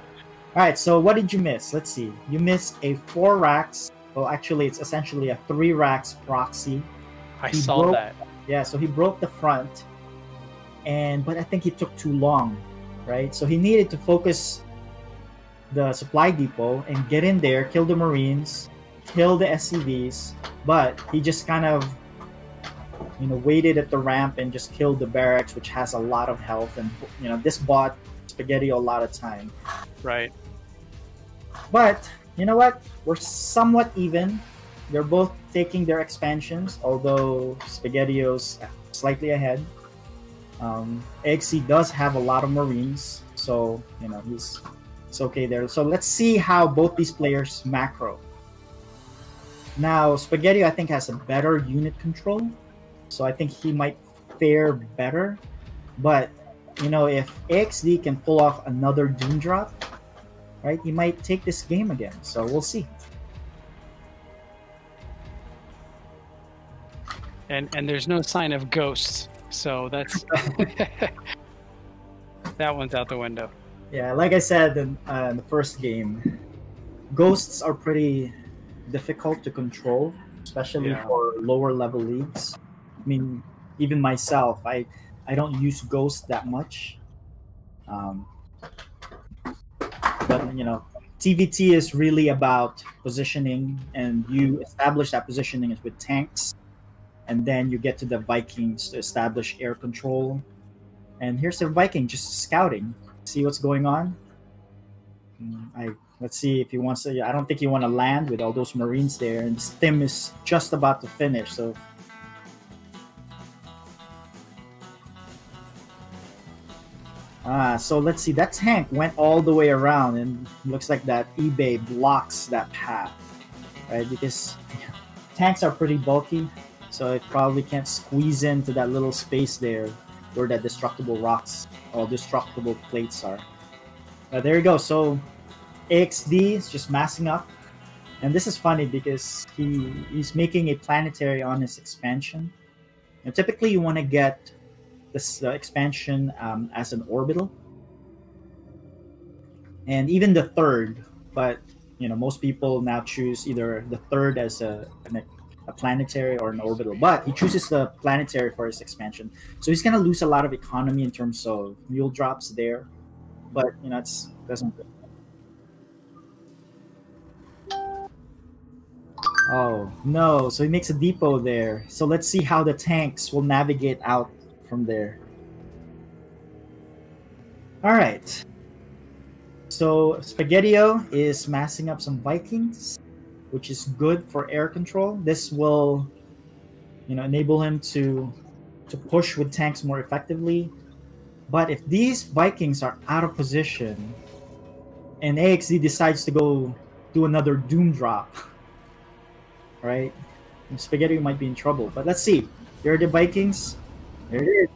right, so what did you miss? Let's see. You missed a 4 racks. Well, actually, it's essentially a 3 racks proxy. I saw that. Yeah, so he broke the front, but I think he took too long, right? So he needed to focus the supply depot and get in there, kill the Marines, kill the SCVs, but he just kind of, waited at the ramp and just killed the barracks, which has a lot of health, and this bought Spaghettio a lot of time. Right. But you know what? We're somewhat even. They're both taking their expansions, although Spaghettio's slightly ahead. AXC does have a lot of Marines, so it's okay there. So let's see how both these players macro. Now, Spaghettio, I think, has a better unit control, so I think he might fare better. But, if AXD can pull off another Doom Drop, right, he might take this game again. So we'll see. And there's no sign of ghosts, so that's that one's out the window. Yeah, like I said in the first game, ghosts are pretty difficult to control, especially for lower level leagues. I mean, even myself, I don't use ghosts that much. But TVT is really about positioning, and you establish that positioning is with tanks, and then you get to the Vikings to establish air control. And here's the Viking just scouting, see what's going on. Let's see if he wants to. I don't think he want to land with all those Marines there, and this Tim is just about to finish. So so let's see. That tank went all the way around, and looks like that eBay blocks that path, right? Because tanks are pretty bulky, so it probably can't squeeze into that little space there where that destructible rocks or destructible plates are. There you go. So AXD is just massing up, and this is funny because he's making a planetary on his expansion. And typically, you want to get this expansion as an orbital, and even the third. But most people now choose either the third as a planetary or an orbital. But he chooses the planetary for his expansion, so he's gonna lose a lot of economy in terms of mule drops there. But it doesn't. Oh no! So he makes a depot there. So let's see how the tanks will navigate out from there. All right. So Spaghettio is massing up some Vikings, which is good for air control. This will, enable him to push with tanks more effectively. But if these Vikings are out of position, and AXD decides to go do another Doom Drop, right? Spaghettio might be in trouble. But let's see. Here are the Vikings. There it is.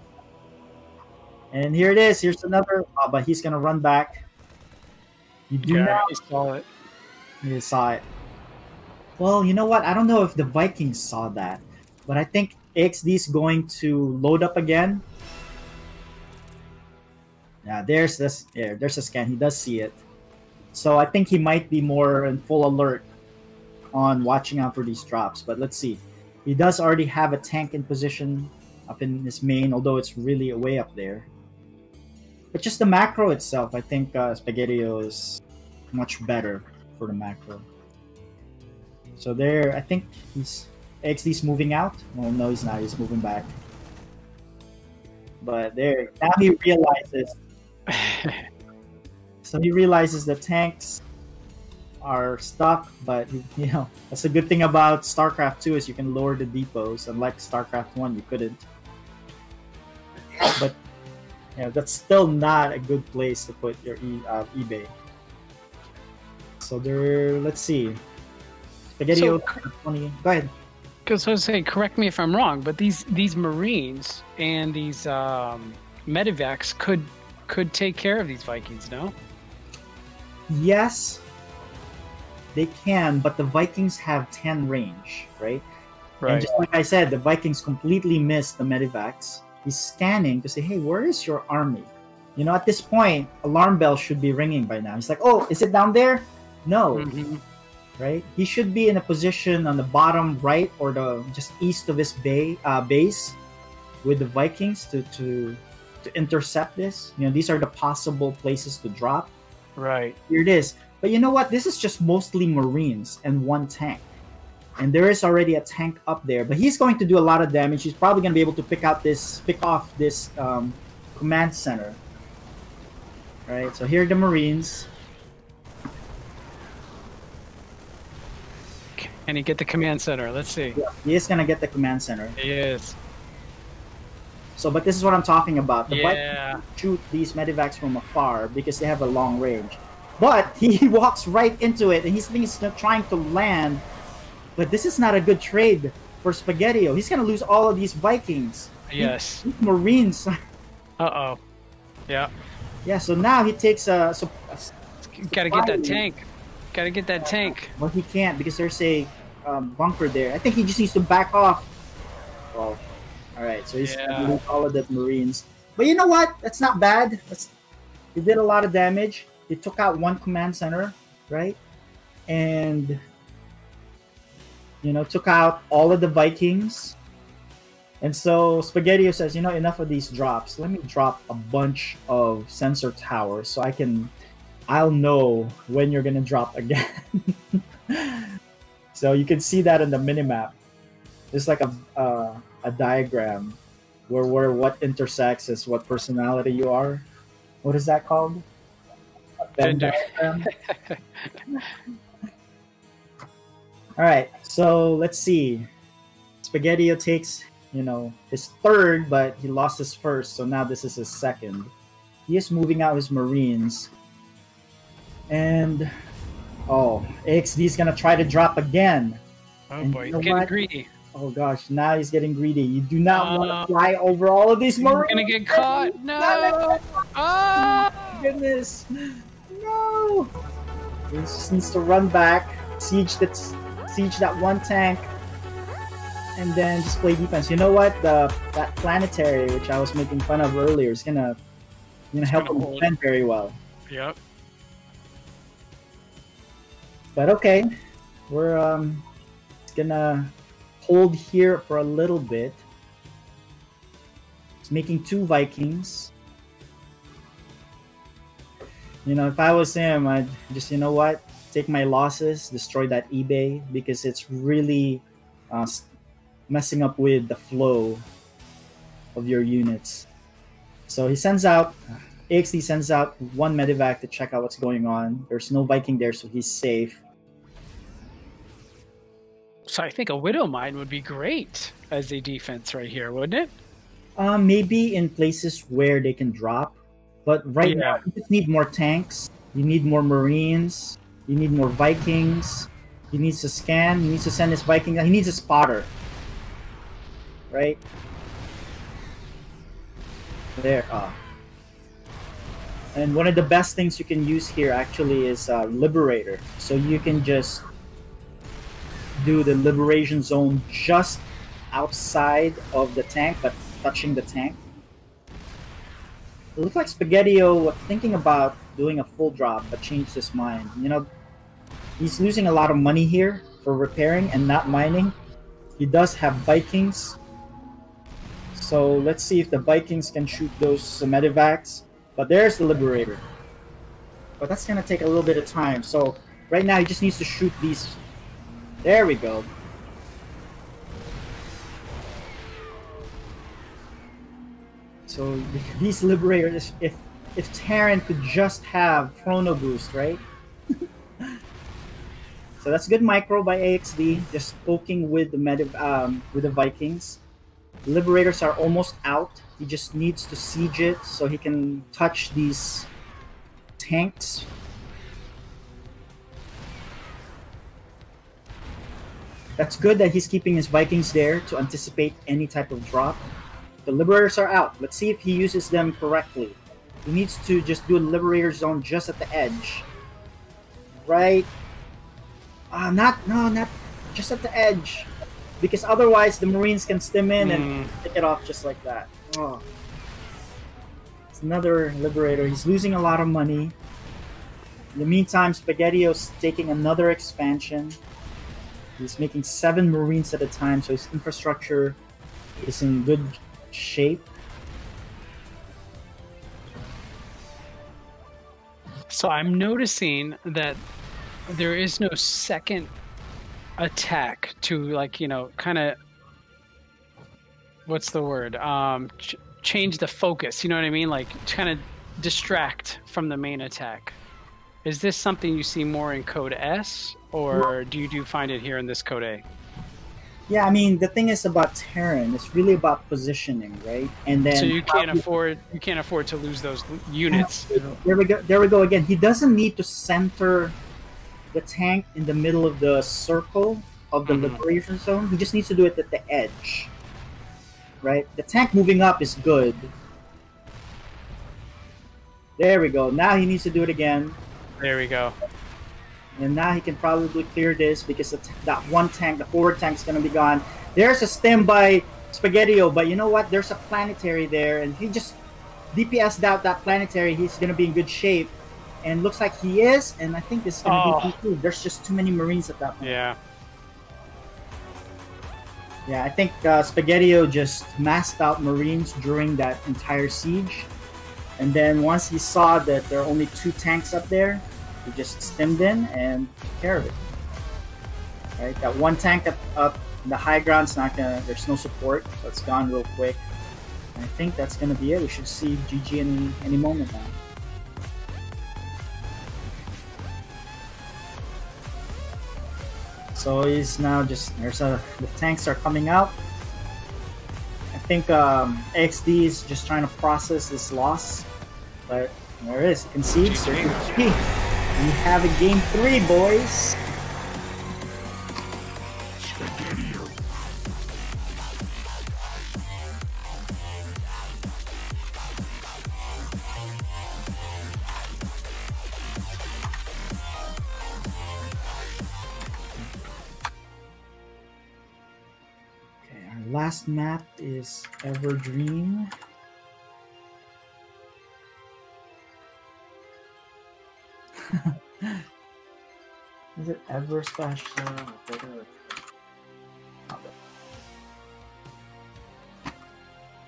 And here it is. Here's another. But he's gonna run back. You do not. He saw it. You saw it. Well, you know what? I don't know if the Vikings saw that, but I think AXD is going to load up again. Yeah, there's this. Yeah, there's a scan. He does see it. So I think he might be more in full alert on watching out for these drops. But let's see. He does already have a tank in position up in his main, although it's really way up there. But just the macro itself, I think Spaghettio is much better for the macro. So there, I think AXD's moving out. Well, no, he's not. He's moving back. But there, now he realizes. So he realizes the tanks are stuck, but that's a good thing about StarCraft 2 is you can lower the depots. Unlike StarCraft 1, you couldn't. But that's still not a good place to put your eBay. So there, let's see. Spaghettio, 20. Go ahead. Because I was saying, correct me if I'm wrong, but these Marines and these medevacs could take care of these Vikings, no? Yes, they can, but the Vikings have 10 range, right? Right. And just like I said, the Vikings completely missed the medivacs. He's scanning to say, hey, where is your army? You know, at this point, alarm bell should be ringing by now. He's like, oh, is it down there? No. Mm-hmm. Right? He should be in a position on the bottom right or the just east of his base with the Vikings to intercept this. You know, these are the possible places to drop. Right. Here it is. But you know what? This is just mostly Marines and one tank. And there is already a tank up there, but he's going to do a lot of damage. He's probably going to be able to pick off this command center. Right, so here are the Marines. Can he get the command center? Let's see. Yeah, he is going to get the command center. He is. So, but this is what I'm talking about. The Vikings shoot these medivacs from afar because they have a long range. But he walks right into it, and he's trying to land. But this is not a good trade for Spaghettio. He's going to lose all of these Vikings. Yes. These Marines. Uh-oh. Yeah. Yeah, so now he takes a Gotta get that tank. Gotta get that tank. Well, he can't because there's a bunker there. I think he just needs to back off. Oh, all right. So he's going to lose all of the Marines. But you know what? That's not bad. He did a lot of damage. He took out one command center, right? And... you know, took out all of the Vikings. And so Spaghettio says, you know, enough of these drops. Let me drop a bunch of sensor towers so I'll know when you're going to drop again. So you can see that in the minimap. There's like a diagram where what intersects is what personality you are. What is that called? A Venn diagram. All right, so let's see. Spaghettio takes, you know, his third, but he lost his first, so now this is his second. He is moving out his Marines. And, oh, AXD's gonna try to drop again. Oh and boy, you know he's getting what? greedy. Oh gosh, now he's getting greedy. You do not want to fly over all of these Marines. He's gonna get caught. No! Oh! Goodness. No! He just needs to run back, siege that one tank, and then just play defense. You know what? That planetary, which I was making fun of earlier, is gonna help him defend very well. Yep. But okay, we're gonna hold here for a little bit. It's making 2 Vikings. You know, if I was him, I'd just, you know what? Take my losses, destroy that eBay, because it's really messing up with the flow of your units. So he sends out, AXD sends out 1 medevac to check out what's going on. There's no Viking there, so he's safe. So I think a Widow Mine would be great as a defense right here, wouldn't it? Maybe in places where they can drop. But right now, you just need more tanks. You need more Marines. You need more Vikings. He needs to scan. He needs to send his Viking. He needs a spotter. Right? There. And one of the best things you can use here actually is Liberator. So you can just do the liberation zone just outside of the tank, but touching the tank. It looks like Spaghettio was thinking about doing a full drop, but changed his mind. You know, he's losing a lot of money here for repairing and not mining. He does have Vikings. So let's see if the Vikings can shoot those medevacs. But there's the Liberator. But that's going to take a little bit of time. So right now he just needs to shoot these. There we go. So these Liberators, if Terran could just have Chrono Boost, right? So that's good micro by AXD, just poking with the Vikings. The Liberators are almost out. He just needs to siege it so he can touch these tanks. That's good that he's keeping his Vikings there to anticipate any type of drop. The Liberators are out. Let's see if he uses them correctly. He needs to just do a Liberator zone just at the edge. Right Not just at the edge, because otherwise the Marines can stim in and pick it off just like that. Oh, it's another Liberator. He's losing a lot of money. In the meantime, Spaghettio's taking another expansion. He's making 7 Marines at a time, so his infrastructure is in good shape. So I'm noticing that there is no second attack to, like, you know, kind of, what's the word? Change the focus, you know what I mean? Like, kind of distract from the main attack. Is this something you see more in Code S, or do you find it here in this Code A? Yeah, I mean, the thing is about Terran, it's really about positioning, right? And then so you can't afford to lose those units. There we go again. He doesn't need to center the tank in the middle of the circle of the liberation zone. He just needs to do it at the edge, right? The tank moving up is good. There we go. Now he needs to do it again. There we go. And now he can probably clear this because that one tank, the forward tank, is going to be gone. There's a stem by Spaghettio, but you know what? There's a planetary there, and he just DPS'd out that planetary. He's going to be in good shape. And looks like he is, and I think this is going to be P2. There's just too many Marines at that point. Yeah. Yeah, I think Spaghettio just masked out Marines during that entire siege. And then once he saw that there are only 2 tanks up there, he just stemmed in and took care of it. Right, that one tank up the high ground's not gonna. There's no support, so it's gone real quick. And I think that's gonna be it. We should see GG any moment now. So he's now just the tanks are coming out. I think AXD is just trying to process this loss, but there it is. He concedes. We have a game 3, boys. Spaghettio. Okay, our last map is Everdream. Is it ever special?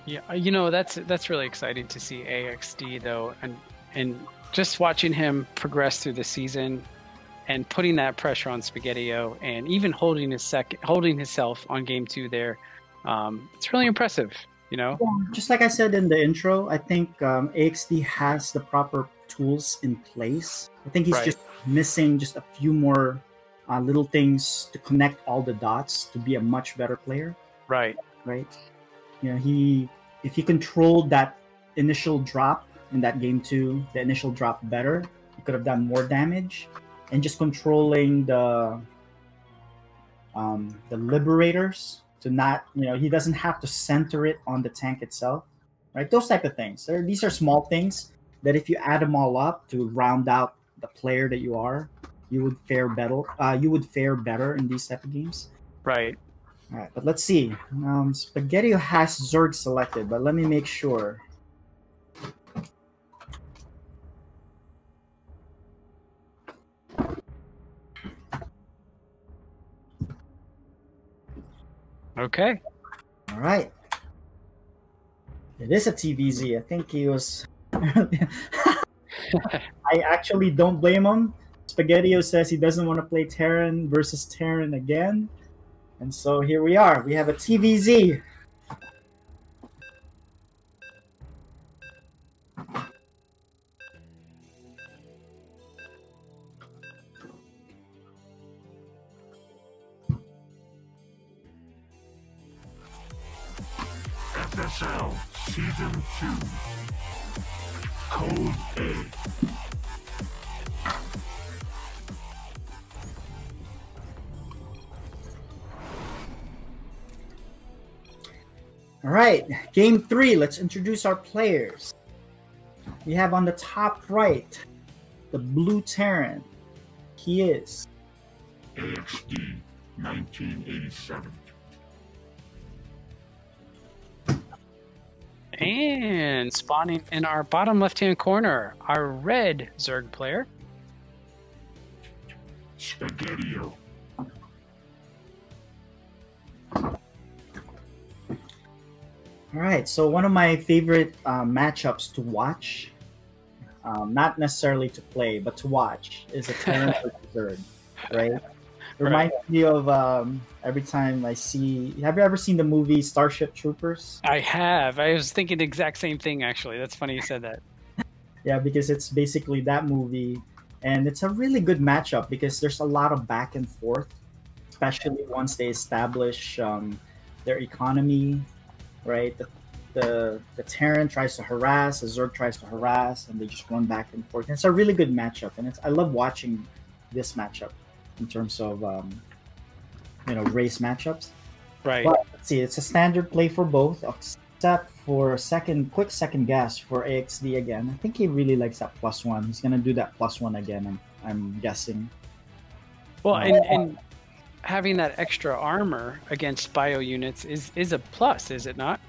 Yeah, you know, that's really exciting to see AXD though, and just watching him progress through the season and putting that pressure on Spaghettio and even holding himself on game 2 there. It's really impressive, you know. Yeah, just like I said in the intro, I think AXD has the proper tools in place. I think he's just missing just a few more little things to connect all the dots to be a much better player. Right. You know, if he controlled that initial drop in that game 2, the initial drop better, he could have done more damage. And just controlling the liberators to not, you know, he doesn't have to center it on the tank itself, right? Those type of things. These are small things that if you add them all up to round out the player that you are, you would fare better. You would fare better in these type of games. Right. All right, but let's see. Spaghettio has Zerg selected, but let me make sure. Okay. All right. It is a TVZ. I think he was. I actually don't blame him. Spaghettio says he doesn't want to play Terran versus Terran again. And so here we are. We have a TVZ. FSL Season 2 Code A. All right, game 3. Let's introduce our players. We have on the top right the blue Terran. He is AXD 1987. And spawning in our bottom left-hand corner, our red Zerg player. Spaghettio. All right, so one of my favorite matchups to watch, not necessarily to play, but to watch, is a Terran versus Zerg, right? It reminds me of every time I see. Have you ever seen the movie Starship Troopers? I have. I was thinking the exact same thing, actually. That's funny you said that. Yeah, because it's basically that movie, and it's a really good matchup because there's a lot of back and forth, especially once they establish their economy, right? The Terran tries to harass, the Zerg tries to harass, and they just run back and forth. And it's a really good matchup, and I love watching this matchup in terms of race matchups. Right. But let's see, it's a standard play for both, except for a quick second guess for AXD again. I think he really likes that +1. He's gonna do that +1 again. I'm guessing. Well, and having that extra armor against bio units is a plus, is it not?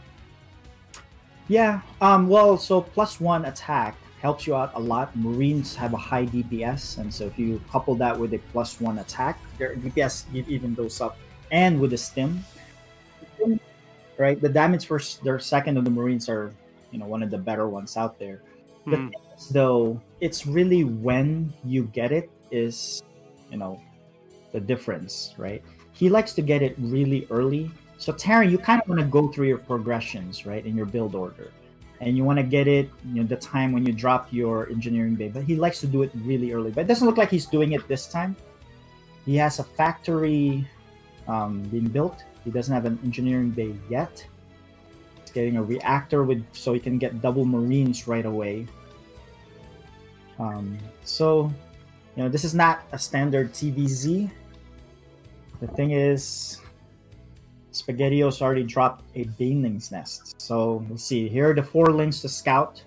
Yeah. Well, so +1 attack helps you out a lot. Marines have a high DPS, and so if you couple that with a +1 attack, their DPS even goes up. And with the stim, right? The damage for their second of the Marines are, one of the better ones out there. The thing is, though, it's really when you get it is, the difference, right? He likes to get it really early. So Terran, you kind of want to go through your progressions, right, in your build order. And you want to get it, the time when you drop your engineering bay. But he likes to do it really early. But it doesn't look like he's doing it this time. He has a factory being built. He doesn't have an engineering bay yet. He's getting a reactor so he can get double Marines right away. So, this is not a standard TVZ. The thing is, Spaghettio's already dropped a Baneling's Nest. So we'll see. Here are the 4 links to scout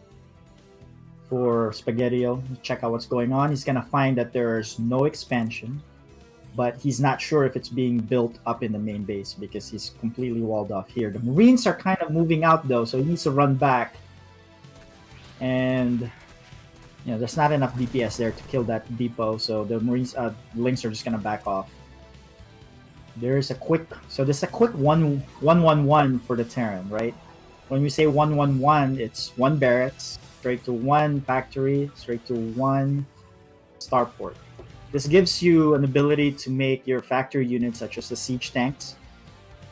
for Spaghettio. Check out what's going on. He's gonna find that there's no expansion, but he's not sure if it's being built up in the main base because he's completely walled off here. The Marines are kind of moving out though, so he needs to run back. And there's not enough DPS there to kill that depot, so the Marines links are just gonna back off. There's a quick 1-1-1 for the Terran, right? When we say 1-1-1, it's 1 barracks, straight to 1 factory, straight to 1 starport. This gives you an ability to make your factory units, such as the siege tanks,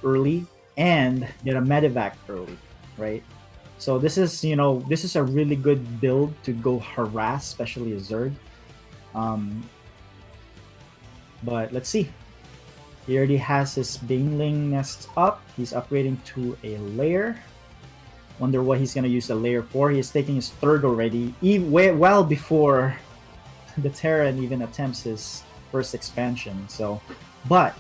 early and get a medevac early, right? So this is a really good build to go harass, especially a Zerg. But let's see. He already has his Baneling Nest up. He's upgrading to a lair. Wonder what he's gonna use the lair for. He is taking his 3rd already, well before the Terran even attempts his first expansion. So, but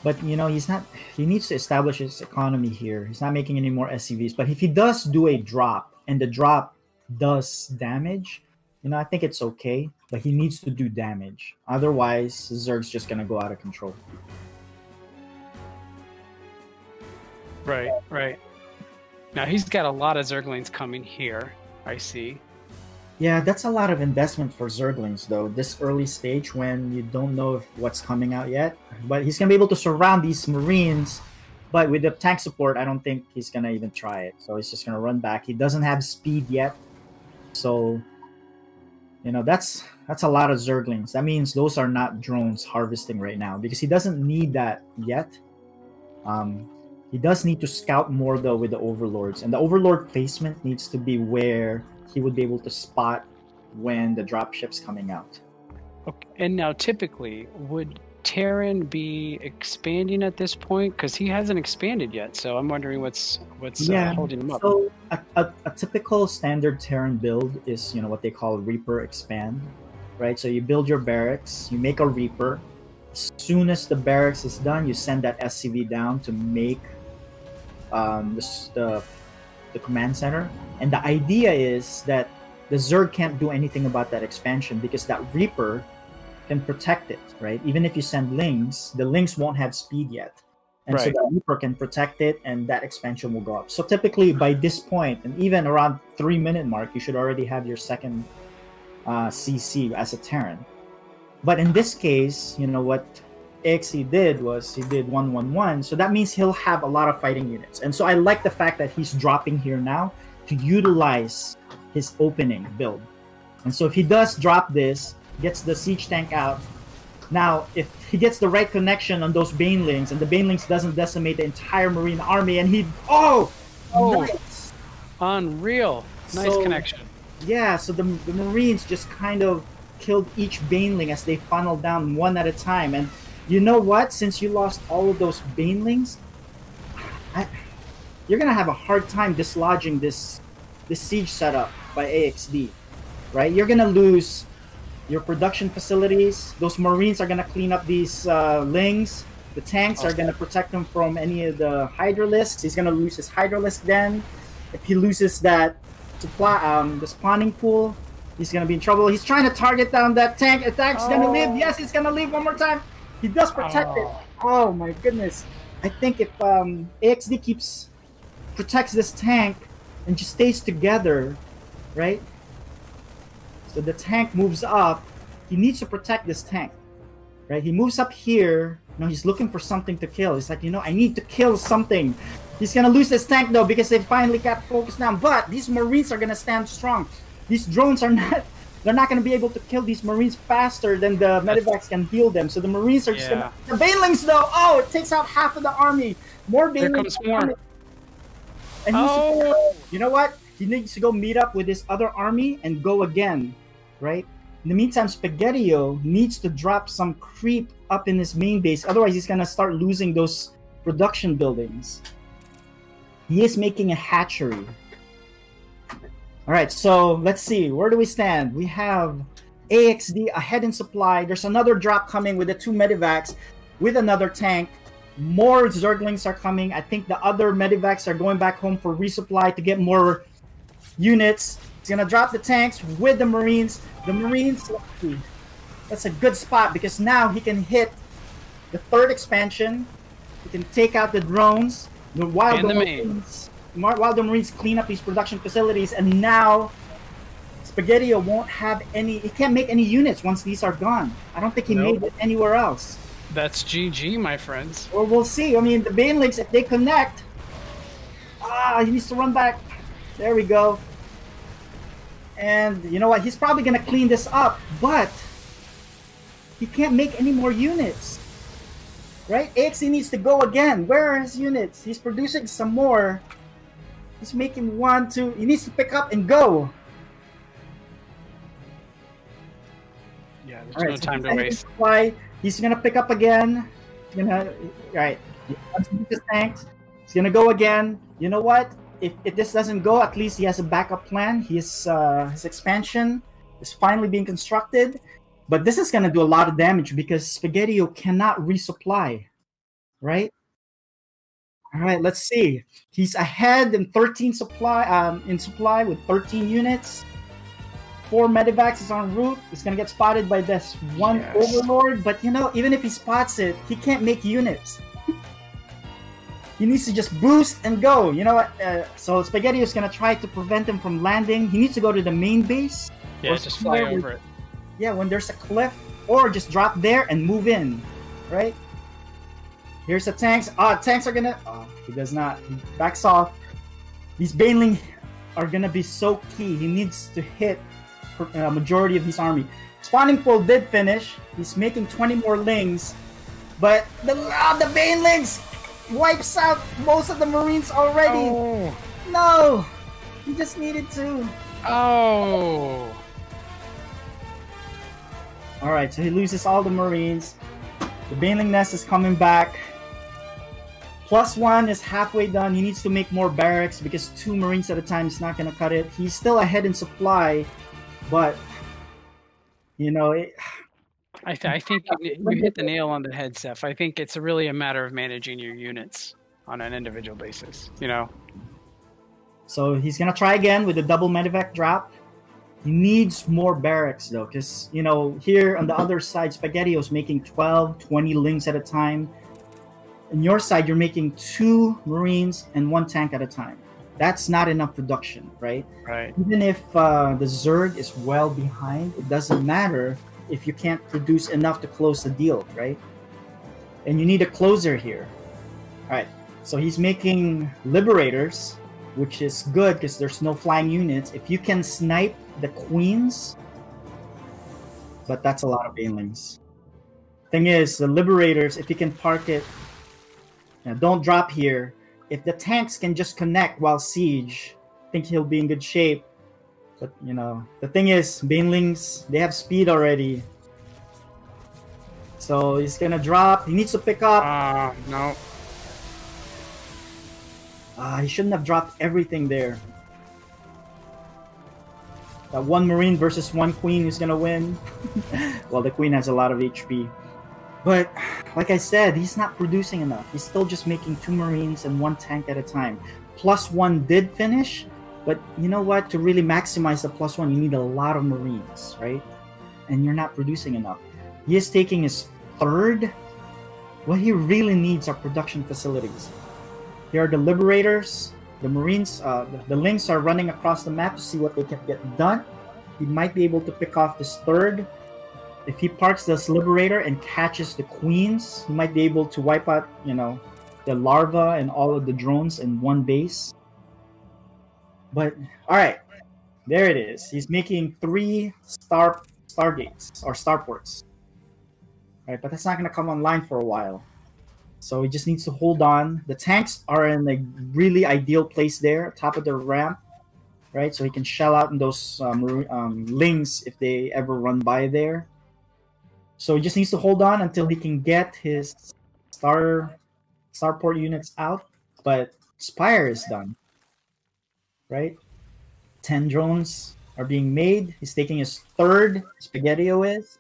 he's not. He needs to establish his economy here. He's not making any more SCVs. But if he does do a drop, and the drop does damage, I think it's okay. But he needs to do damage. Otherwise, Zerg's just gonna go out of control. Right. Now he's got a lot of Zerglings coming here. I see. Yeah, that's a lot of investment for Zerglings, though, this early stage when you don't know what's coming out yet. But he's going to be able to surround these Marines. But with the tank support, I don't think he's going to even try it. So he's just going to run back. He doesn't have speed yet. So, that's a lot of Zerglings. That means those are not drones harvesting right now because he doesn't need that yet. He does need to scout more, though, with the Overlords. And the Overlord placement needs to be where he would be able to spot when the dropship's coming out. Okay. And now, typically, would Terran be expanding at this point? Because he hasn't expanded yet, so I'm wondering what's holding him up. So a typical standard Terran build is what they call Reaper expand, right? So you build your barracks, you make a Reaper. As soon as the barracks is done, you send that SCV down to make the the command center. And the idea is that the Zerg can't do anything about that expansion because that Reaper can protect it, right? Even if you send Lings, the Lings won't have speed yet. And so the Reaper can protect it, and that expansion will go up. So typically by this point, and even around 3-minute mark, you should already have your second CC as a Terran. But in this case, you know, what AXE did was he did 1-1-1, so that means he'll have a lot of fighting units. And so I like the fact that he's dropping here now to utilize his opening build. And so if he does drop this, gets the siege tank out, now if he gets the right connection on those Banelings, and the Banelings doesn't decimate the entire Marine army, and he... Oh! Nice! Unreal. Nice connection. Yeah, so the Marines just kind of killed each Baneling as they funneled down one at a time. And you know what? Since you lost all of those Banelings, you're going to have a hard time dislodging this siege setup by AXD, right? You're going to lose your production facilities. Those Marines are going to clean up these Lings. The tanks are going to protect him from any of the Hydralisks. He's going to lose his Hydralisk then. If he loses that supply, the spawning pool, he's going to be in trouble. He's trying to target down that tank. Attack's going to live. Yes, he's going to leave one more time. He does protect it. Oh my goodness. I think if AXD protects this tank and just stays together, right? So the tank moves up. He needs to protect this tank, right? He moves up here. No, he's looking for something to kill. He's like, you know, I need to kill something. He's going to lose this tank, though, because they finally got focused down. But these Marines are going to stand strong. These drones are not... They're not going to be able to kill these Marines faster than the Medivacs can heal them. So the Marines are just going to... The Banelings, though! Oh, it takes out half of the army. More Banelings. Here comes more. And you know what? He needs to go meet up with his other army and go again, right? In the meantime, Spaghettio needs to drop some creep up in his main base. Otherwise, he's going to start losing those production buildings. He is making a hatchery. All right, so let's see. Where do we stand? We have AXD ahead in supply. There's another drop coming with the 2 Medivacs with another tank. More Zerglings are coming. I think the other Medivacs are going back home for resupply to get more units. He's going to drop the tanks with the Marines. The Marines, that's a good spot because now he can hit the 3rd expansion. He can take out the drones. While the Marines clean up these production facilities, and now Spaghettio won't have any... He can't make any units once these are gone. I don't think he made it anywhere else. That's GG, my friends. Or we'll see. I mean, the Banelings, if they connect... he needs to run back. There we go. And you know what? He's probably going to clean this up, but he can't make any more units. Right? AXE needs to go again. Where are his units? He's producing some more. He's making 1, 2. He needs to pick up and go. Yeah, there's no time to waste. He's gonna pick up again. He's gonna He wants to his tanks. He's gonna go again. You know what? If this doesn't go, at least he has a backup plan. His expansion is finally being constructed. But this is gonna do a lot of damage because Spaghettio cannot resupply, right? All right, let's see. He's ahead in 13 supply with 13 units. 4 Medivacs is en route. He's gonna get spotted by this one Overlord, but you know, even if he spots it, he can't make units. He needs to just boost and go. You know what? So Spaghettio is gonna try to prevent him from landing. He needs to go to the main base. Yeah, just fly over it. Yeah, when there's a cliff, or just drop there and move in, right? Here's the tanks. Tanks are gonna... he does not. He backs off. These Baneling are gonna be so key. He needs to hit a majority of his army. Spawning pool did finish. He's making 20 more Lings. But the Banelings wipes out most of the Marines already. Oh. No! He just needed to. Oh! Alright, so he loses all the Marines. The Baneling nest is coming back. +1 is halfway done. He needs to make more barracks because 2 Marines at a time is not going to cut it. He's still ahead in supply, but, you know... I think you hit the nail on the head, Seth. I think it's really a matter of managing your units on an individual basis, you know? So he's gonna try again with the double medevac drop. He needs more barracks though, because you know here on the other side, Spaghettio's making 12, 20 lings at a time. On your side, you're making 2 Marines and 1 tank at a time. That's not enough production, right? Right. Even if the Zerg is well behind, it doesn't matter if you can't produce enough to close the deal, right? And you need a closer here. All right, so he's making Liberators, which is good because there's no flying units. If you can snipe the Queens, but that's a lot of Banelings. Thing is, the Liberators, if you can park it, now don't drop here. If the tanks can just connect while siege, I think he'll be in good shape. But, you know, the thing is, Banelings, they have speed already. So he's gonna drop. He needs to pick up. No. He shouldn't have dropped everything there. That 1 Marine versus 1 Queen who's gonna win. Well, the Queen has a lot of HP. But, like I said, he's not producing enough. He's still just making 2 Marines and 1 tank at a time. +1 did finish, but you know what? To really maximize the +1, you need a lot of Marines, right? And you're not producing enough. He is taking his 3rd. What he really needs are production facilities. Here are the Liberators. The Marines, the Lynx are running across the map to see what they can get done. He might be able to pick off this 3rd. If he parks this Liberator and catches the Queens, he might be able to wipe out, you know, the larva and all of the drones in 1 base. But, alright. There it is. He's making 3 Stargates, or Starports. Alright, but that's not going to come online for a while. So he just needs to hold on. The tanks are in a really ideal place there, top of the ramp. Right, so he can shell out in those lings if they ever run by there. So he just needs to hold on until he can get his starport units out. But Spire is done. Right? 10 drones are being made. He's taking his 3rd, Spaghettio is.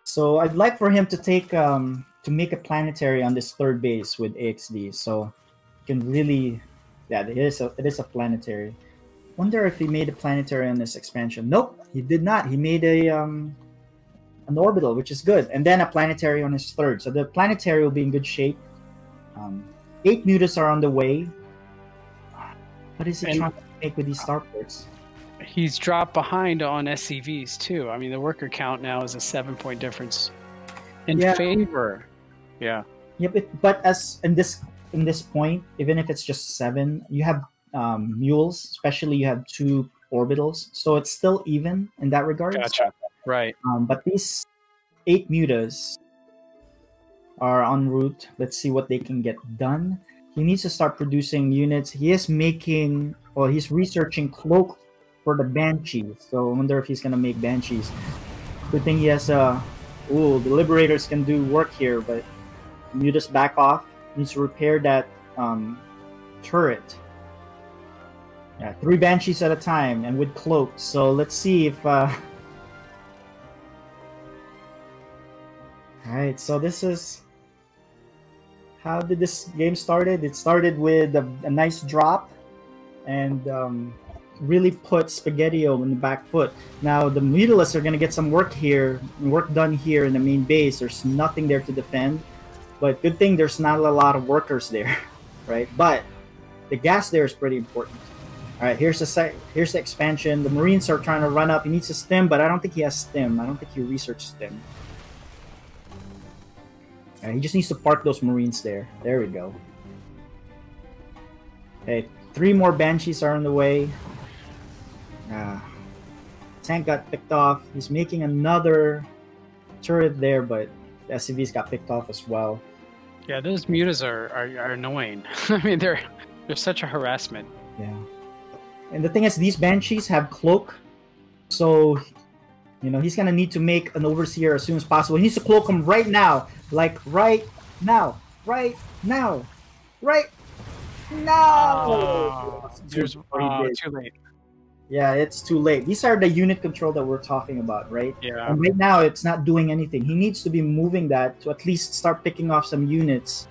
So I'd like for him to take to make a planetary on this 3rd base with AXD. So he can really, yeah, it is a planetary. Wonder if he made a planetary on this expansion. Nope, he did not. He made a an orbital, which is good, and then a planetary on his 3rd. So the planetary will be in good shape. 8 mutas are on the way. What is he trying to make with these starports? He's dropped behind on SCVs too. I mean, the worker count now is a 7-point difference in favor. Yeah. Yep. But as in this point, even if it's just 7, you have mules, especially you have 2 orbitals, so it's still even in that regard. Gotcha. Right. But these 8 mutas are en route. Let's see what they can get done. He needs to start producing units. He is making, well, he's researching cloak for the Banshees. So I wonder if he's gonna make Banshees. Good thing he has ooh, the Liberators can do work here, but mutas back off. He needs to repair that turret. Yeah, 3 Banshees at a time and with cloaks. So let's see if Alright, so this is how did this game started? It started with a nice drop and really put Spaghettio in the back foot. Now the Mutalists are gonna get some work done here in the main base. There's nothing there to defend. But good thing there's not a lot of workers there, right? But the gas there is pretty important. All right, here's the expansion. The Marines are trying to run up. He needs a stim, but I don't think he has stim. I don't think he researched stim. All right, he just needs to park those Marines there. There we go. Okay, 3 more Banshees are on the way. Tank got picked off. He's making another turret there, but the SCVs got picked off as well. Yeah, those mutas are annoying. I mean, they're such a harassment. Yeah. And the thing is, these Banshees have cloak, so, you know, he's gonna need to make an Overseer as soon as possible. He needs to cloak him right now. Like, right now. Right now. Right now! Too late. Yeah, it's too late. These are the unit control that we're talking about, right? Yeah. And right now, it's not doing anything. He needs to be moving that to at least start picking off some units.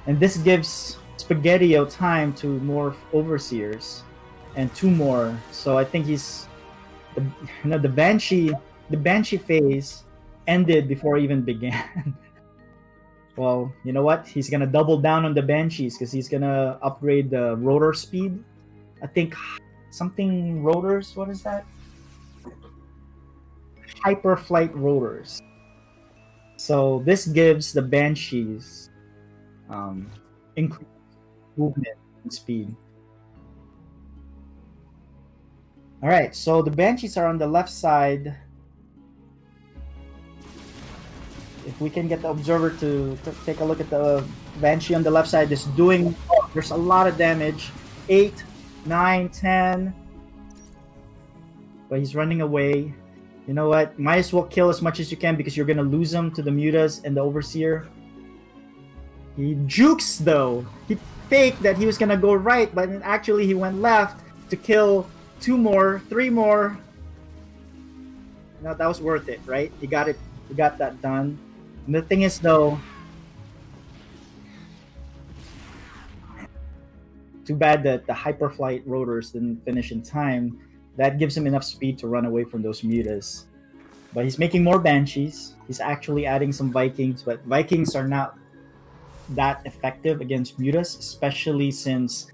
And this gives Spaghettio time to morph Overseers, and 2 more. So I think he's the Banshee phase ended before it even began. Well, you know what? He's gonna double down on the Banshees because he's gonna upgrade the rotor speed. I think something rotors. What is that? Hyperflight rotors. So this gives the Banshees increased movement and speed. All right, so the Banshees are on the left side. If we can get the observer to take a look at the Banshee on the left side, is doing. Oh, there's a lot of damage. 8, 9, 10. But he's running away. You know what? Might as well kill as much as you can because you're gonna lose him to the Mutas and the Overseer. He jukes though. He faked that he was gonna go right, but actually he went left to kill 2 more, 3 more. No, that was worth it, right? He got it. He got that done. And the thing is though, too bad that the Hyperflight rotors didn't finish in time. That gives him enough speed to run away from those Mutas. But he's making more Banshees. He's actually adding some Vikings, but Vikings are not that effective against Mutas, especially since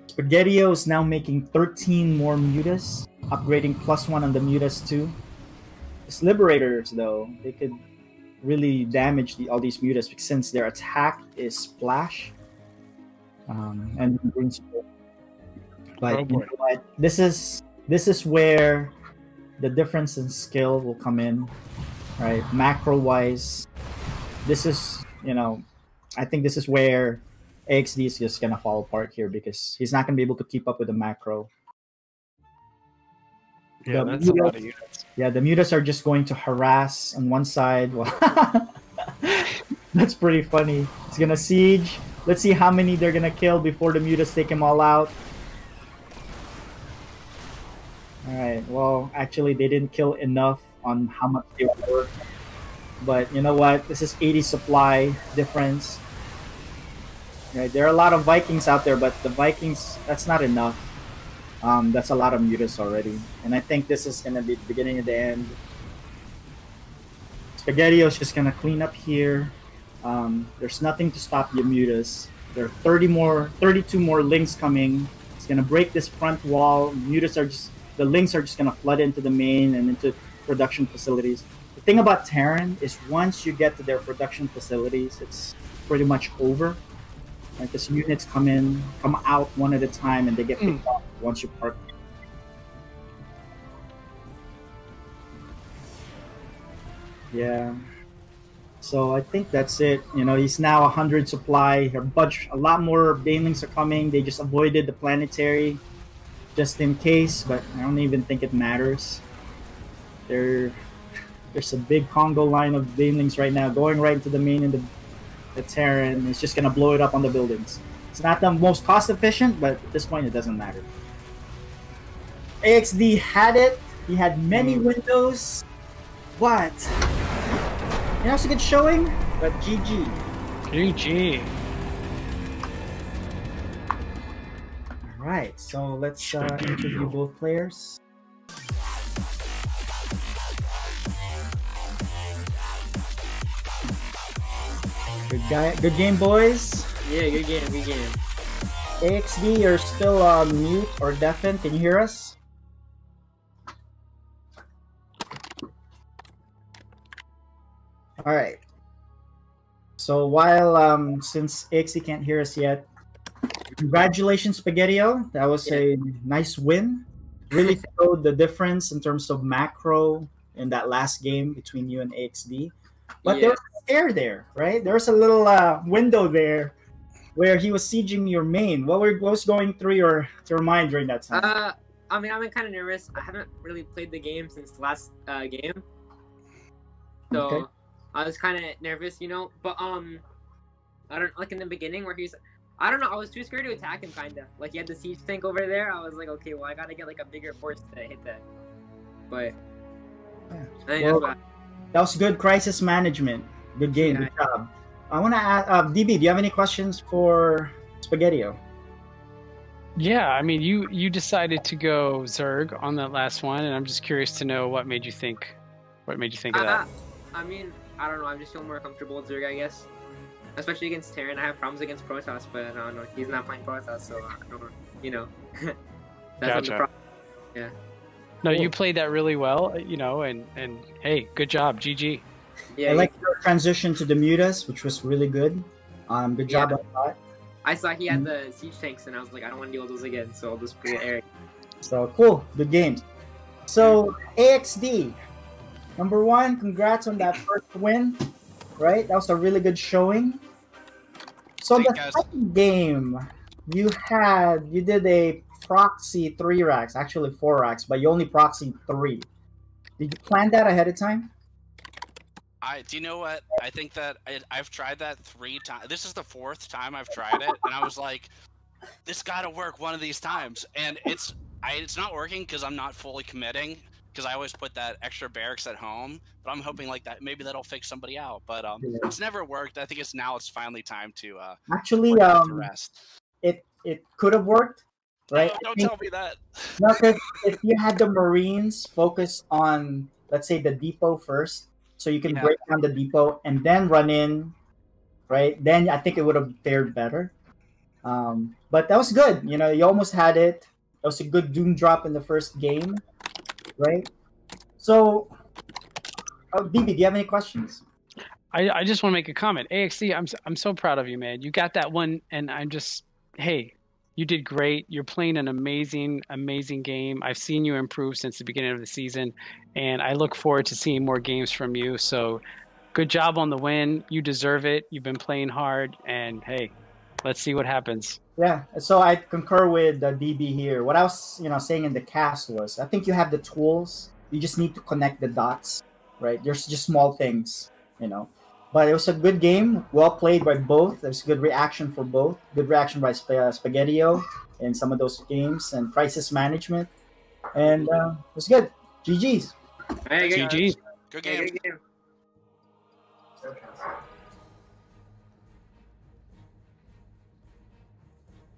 Spaghettio is now making 13 more Mutas, upgrading +1 on the Mutas too. His Liberators, though, they could really damage all these Mutas since their attack is Splash. And but you know what? This is where the difference in skill will come in, right? Macro wise, this is, you know, I think this is where AXD is just gonna fall apart here because he's not gonna be able to keep up with the macro. Yeah, that's a lot of units. Yeah, the Mutas are just going to harass on one side. Well, that's pretty funny. He's gonna siege. Let's see how many they're gonna kill before the Mutas take him all out. Alright, well, actually they didn't kill enough on how much they were worth. But you know what? This is 80 supply difference. Right, there are a lot of Vikings out there, but the Vikings, that's not enough. That's a lot of Mutas already. And I think this is going to be the beginning of the end. Spaghettio is just going to clean up here. There's nothing to stop the Mutas. There are 32 more links coming. It's going to break this front wall. The links are just going to flood into the main and into production facilities. The thing about Terran is once you get to their production facilities, it's pretty much over. Like this units come out one at a time, and they get picked up once you park. Yeah. So I think that's it. You know, he's now 100 supply. A lot more Banelings are coming. They just avoided the planetary just in case, but I don't even think it matters. There's a big Congo line of Banelings right now going right into the main and the Terran. It's just gonna blow it up on the buildings. It's not the most cost efficient, but at this point it doesn't matter. AXD had it. He had many windows, but it was a good showing. But GG. GG. All right, so let's interview both players. Good game, boys. Yeah, good game. AXD, you're still mute or deafened. Can you hear us? All right. So while since AXD can't hear us yet, congratulations, Spaghettio. That was a nice win. Really showed the difference in terms of macro in that last game between you and AXD. But there was a scare there, right? There was a little window there where he was sieging your main. What was going through your mind during that time? I mean, I'm kind of nervous. I haven't really played the game since the last game, so okay. I was kind of nervous, you know. But I don't like in the beginning where I don't know. I was too scared to attack him, kinda. Like he had the siege tank over there. I was like, okay, well, I gotta get like a bigger force to hit that. But that was good crisis management. Good game. Good job. I want to ask, DB, do you have any questions for Spaghettio. Yeah, I mean, you decided to go Zerg on that last one, and I'm just curious to know what made you think of that. I mean, I don't know. I'm just feeling more comfortable with Zerg, I guess. Especially against Terran. I have problems against Protoss, but I don't know. He's not playing Protoss, so I don't know. You know. That's Gotcha. the problem. Yeah. No, Cool. you played that really well, you know, and hey, good job, GG. Yeah. I like your transition to the Mutas, which was really good. Good job on that. I saw he had the siege tanks, and I was like, I don't want to deal with those again, so I'll just pull Eric. So cool, good game. So AXD, number one, congrats on that first win. Right, that was a really good showing. So in the second game, you did a proxy 3 racks, actually 4 racks, but you only proxied 3. Did you plan that ahead of time? Do you know what? I think that I've tried that 3 times. This is the 4th time I've tried it, and I was like, "This got to work one of these times." And it's not working because I'm not fully committing. Because I always put that extra barracks at home, but I'm hoping like that maybe that'll fix somebody out. But it's never worked. I think it's finally time to actually the rest. It could have worked, right? No, don't tell me that. No, because if you had the Marines focus on, let's say, the depot first, so you can break down the depot and then run in, right? Then I think it would have fared better. But that was good. You know, you almost had it. That was a good doom drop in the first game, right? So, BB, do you have any questions? I just want to make a comment. AXC, I'm so proud of you, man. You got that one, and I'm just, hey, you did great. You're playing an amazing game. I've seen you improve since the beginning of the season, and I look forward to seeing more games from you. So, good job on the win. You deserve it. You've been playing hard, and hey, let's see what happens. Yeah, so I concur with DB here. What I was, saying in the cast was, I think you have the tools. You just need to connect the dots, right? There's just small things, But it was a good game, well played by both. There's good reaction for both. Good reaction by Spaghettio in some of those games and crisis management. And it was good. GG's. Hey, GG. Good game. Good game.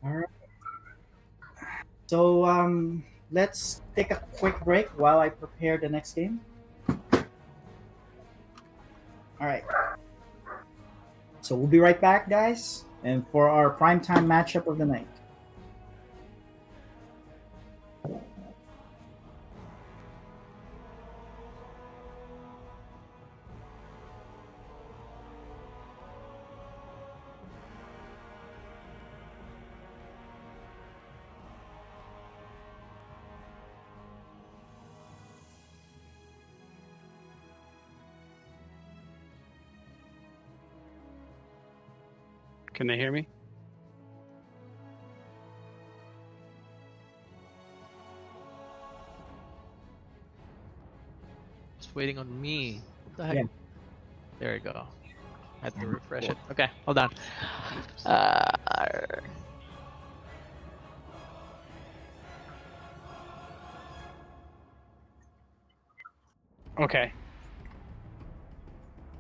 All right. So let's take a quick break while I prepare the next game. All right. So we'll be right back, guys, and for our primetime matchup of the night. Can they hear me? It's waiting on me. What the heck? Yeah. There we go. I had to refresh it. Okay, hold on. Okay.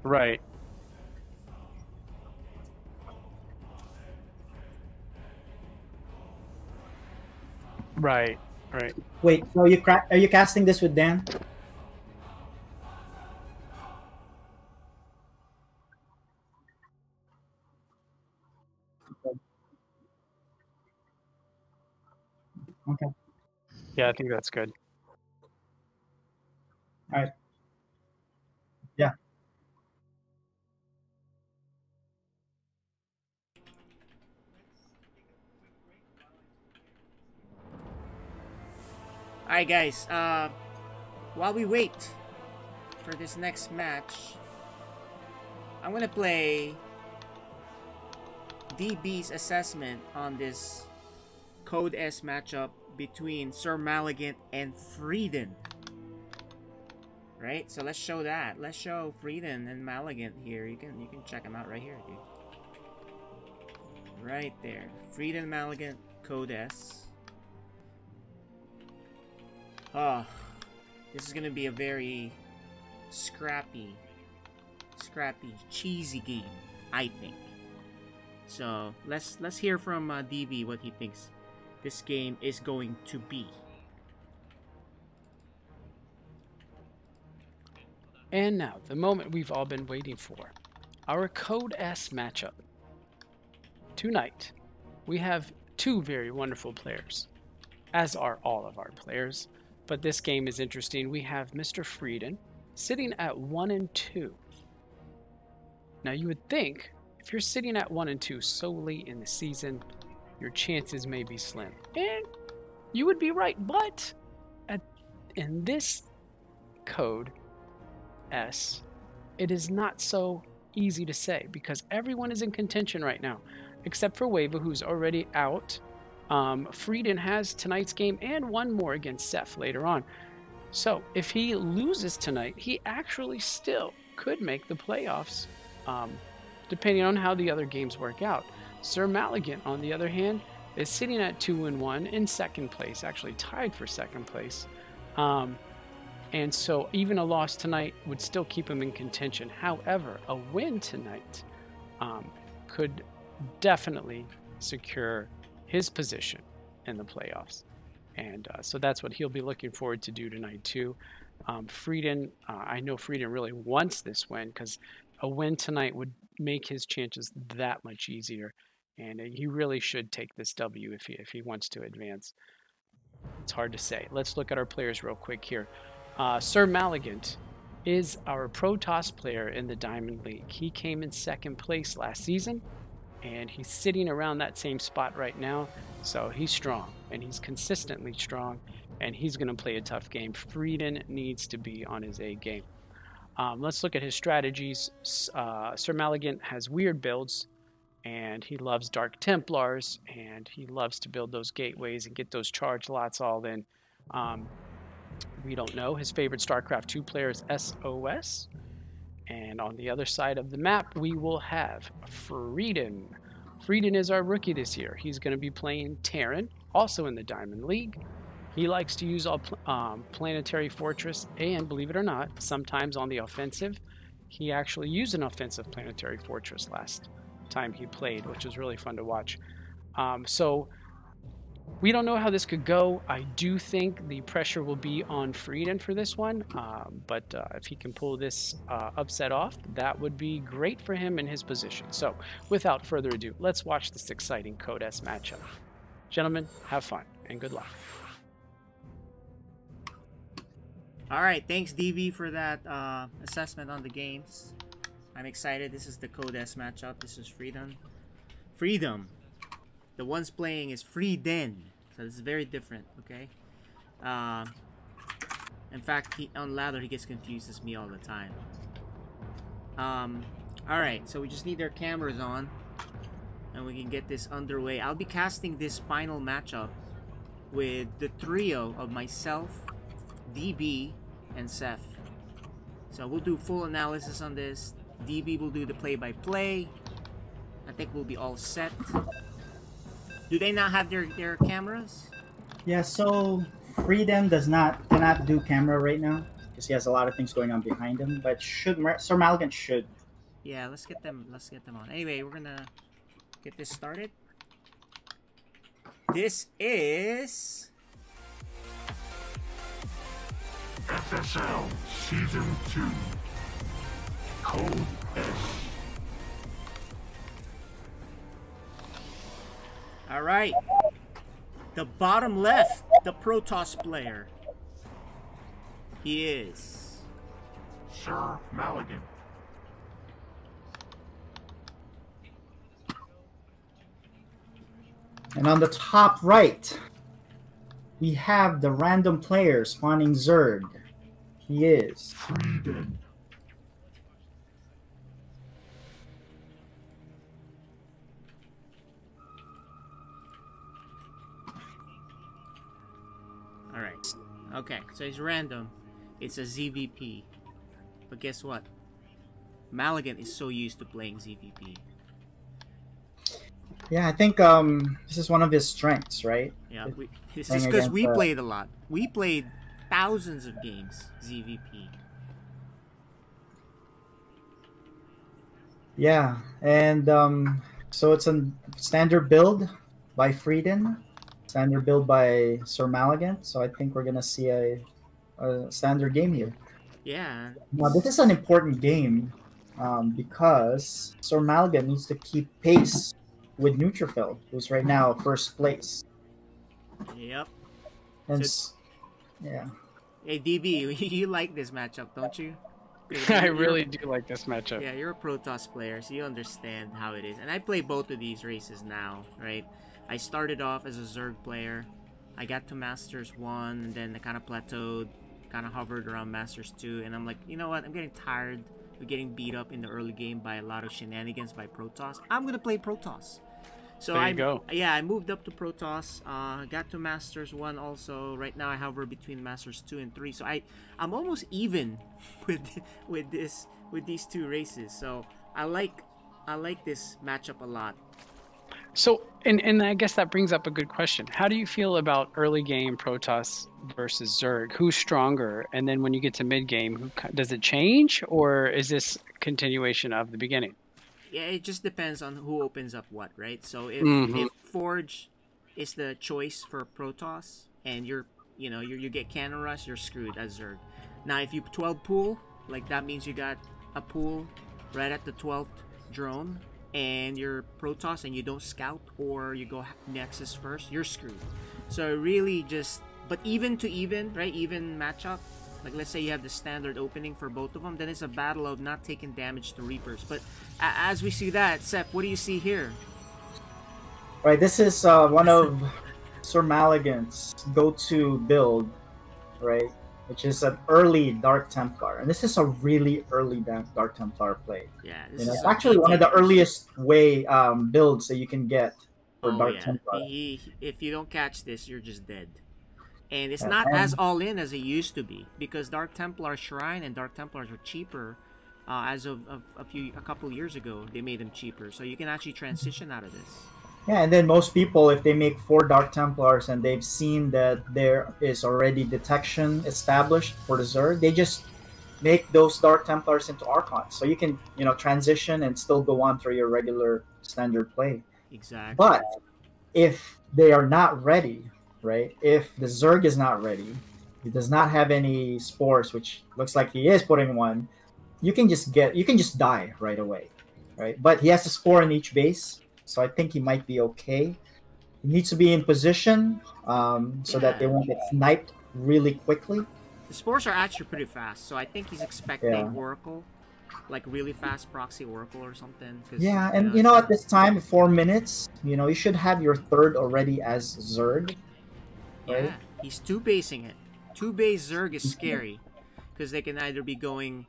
Right. Right. Wait, so are you casting this with Dan? Okay. Yeah, I think that's good. All right. Yeah. Alright guys, while we wait for this next match, I'm gonna play DB's assessment on this Code S matchup between SirMalagant and Freeden. Right? So let's show that. Let's show Freeden and Malagant here. You can check them out right here, dude. Right there. Freeden, Malagant, Code S. Oh, this is gonna be a very scrappy, cheesy game, I think. So let's hear from DB what he thinks this game is going to be. And now, the moment we've all been waiting for. Our Code S matchup. Tonight, we have two very wonderful players, as are all of our players. But this game is interesting. We have Mr. Freeden sitting at 1-2. Now, you would think, if you're sitting at 1-2 so late in the season, your chances may be slim. And you would be right, but in this Code S, it is not so easy to say because everyone is in contention right now, except for Wava, who's already out. Freeden has tonight's game and one more against Seth later on. So if he loses tonight, he actually still could make the playoffs, depending on how the other games work out. SirMalagant, on the other hand, is sitting at 2-1 in second place, actually tied for second place. And so even a loss tonight would still keep him in contention. However, a win tonight could definitely secure his position in the playoffs. And so that's what he'll be looking forward to do tonight too. Freeden, I know Freeden really wants this win because a win tonight would make his chances that much easier. And he really should take this W if he wants to advance. It's hard to say. Let's look at our players real quick here. SirMalagant is our Protoss player in the Diamond League. He came in second place last season, and he's sitting around that same spot right now. So he's strong, and he's consistently strong, and he's going to play a tough game. Freeden needs to be on his A game. Let's look at his strategies. SirMalagant has weird builds, and he loves Dark Templars, and he loves to build those gateways and get those charge lots all in. We don't know. His favorite StarCraft 2 player is SOS. And on the other side of the map, we will have Freeden. Freeden is our rookie this year. He's going to be playing Terran, also in the Diamond League. He likes to use all Planetary Fortress, and believe it or not, sometimes on the offensive. He actually used an offensive Planetary Fortress last time he played, which was really fun to watch. So we don't know how this could go. I do think the pressure will be on Freeden for this one, but if he can pull this upset off, that would be great for him in his position. So without further ado, let's watch this exciting Code S matchup. Gentlemen, have fun and good luck. All right, thanks DV for that assessment on the games. I'm excited. This is the Code S matchup. This is Freedom. The one's playing is Freeden, so this is very different, okay? In fact, on ladder, he gets confused as me all the time. Alright, so we just need our cameras on, and we can get this underway. I'll be casting this final matchup with the trio of myself, DB, and Seth. So we'll do full analysis on this. DB will do the play-by-play. I think we'll be all set. Do they not have their cameras? Yeah, so Freeden cannot do camera right now because he has a lot of things going on behind him. But SirMalagant should. Yeah, let's get them on. Anyway, we're gonna get this started. This is FSL Season 2 Code S. all right. The bottom left, the Protoss player. He is SirMalagant. And on the top right, we have the random player spawning Zerg. He is Freeden. all right. Okay, so he's random. It's a ZVP. But guess what? Malagant is so used to playing ZVP. Yeah, I think this is one of his strengths, right? Yeah, this is because we played a lot. We played thousands of games ZVP. Yeah, and So it's a standard build by Freeden, standard build by SirMalagant. So I think we're gonna see a standard game here. Yeah. Now this is an important game because SirMalagant needs to keep pace with Neutrophil, who's right now first place. Yep. And So yeah. Hey DB, you like this matchup, don't you? I really do like this matchup. Yeah, you're a Protoss player, so you understand how it is. And I play both of these races now, right? I started off as a Zerg player. I got to Masters 1, and then I kind of plateaued, kind of hovered around Masters 2, and I'm like, you know what? I'm getting tired of getting beat up in the early game by a lot of shenanigans by Protoss. I'm going to play Protoss. So there you go. Yeah, I moved up to Protoss. Got to Masters 1 also. Right now I hover between Masters 2 and 3. So I'm almost even with these two races. So I like this matchup a lot. So and I guess that brings up a good question. How do you feel about early game Protoss versus Zerg? Who's stronger? And then when you get to mid game, does it change, or is this continuation of the beginning? Yeah, it just depends on who opens up what, right? So if Forge is the choice for Protoss, and you get Cannon Rush, you're screwed as Zerg. Now if you 12 pool, like that means you got a pool right at the 12th drone, and you're Protoss and you don't scout, or you go Nexus first, you're screwed. So really just, but even to even, right? Even matchup. Like, let's say you have the standard opening for both of them, then it's a battle of not taking damage to Reapers. But as we see that, Sep, what do you see here? Right, this is one of SirMalagant's go-to build, right? Which is an early Dark Templar. And this is a really early Dark Templar play. Yeah, it's actually one of the earliest builds that you can get for Dark Templar. If you don't catch this, you're just dead. And it's not as all-in as it used to be, because Dark Templar Shrine and Dark Templars are cheaper. As of a couple years ago, they made them cheaper, so you can actually transition out of this. Yeah, and then most people, if they make 4 Dark Templars and they've seen that there is already detection established for the Zerg, they just make those Dark Templars into Archons, so you can transition and still go on through your regular standard play. Exactly. But if they are not ready, right? If the Zerg is not ready, he does not have any spores, which looks like he is putting one, you can just die right away, right? But he has a spore in each base, so I think he might be okay. He needs to be in position so that they won't get sniped really quickly. The spores are actually pretty fast, so I think he's expecting Oracle, like really fast proxy Oracle or something. Yeah, and at this time, 4 minutes, you should have your third already as Zerg. Right? Yeah, he's 2-basing it. 2-base Zerg is scary because they can either be going,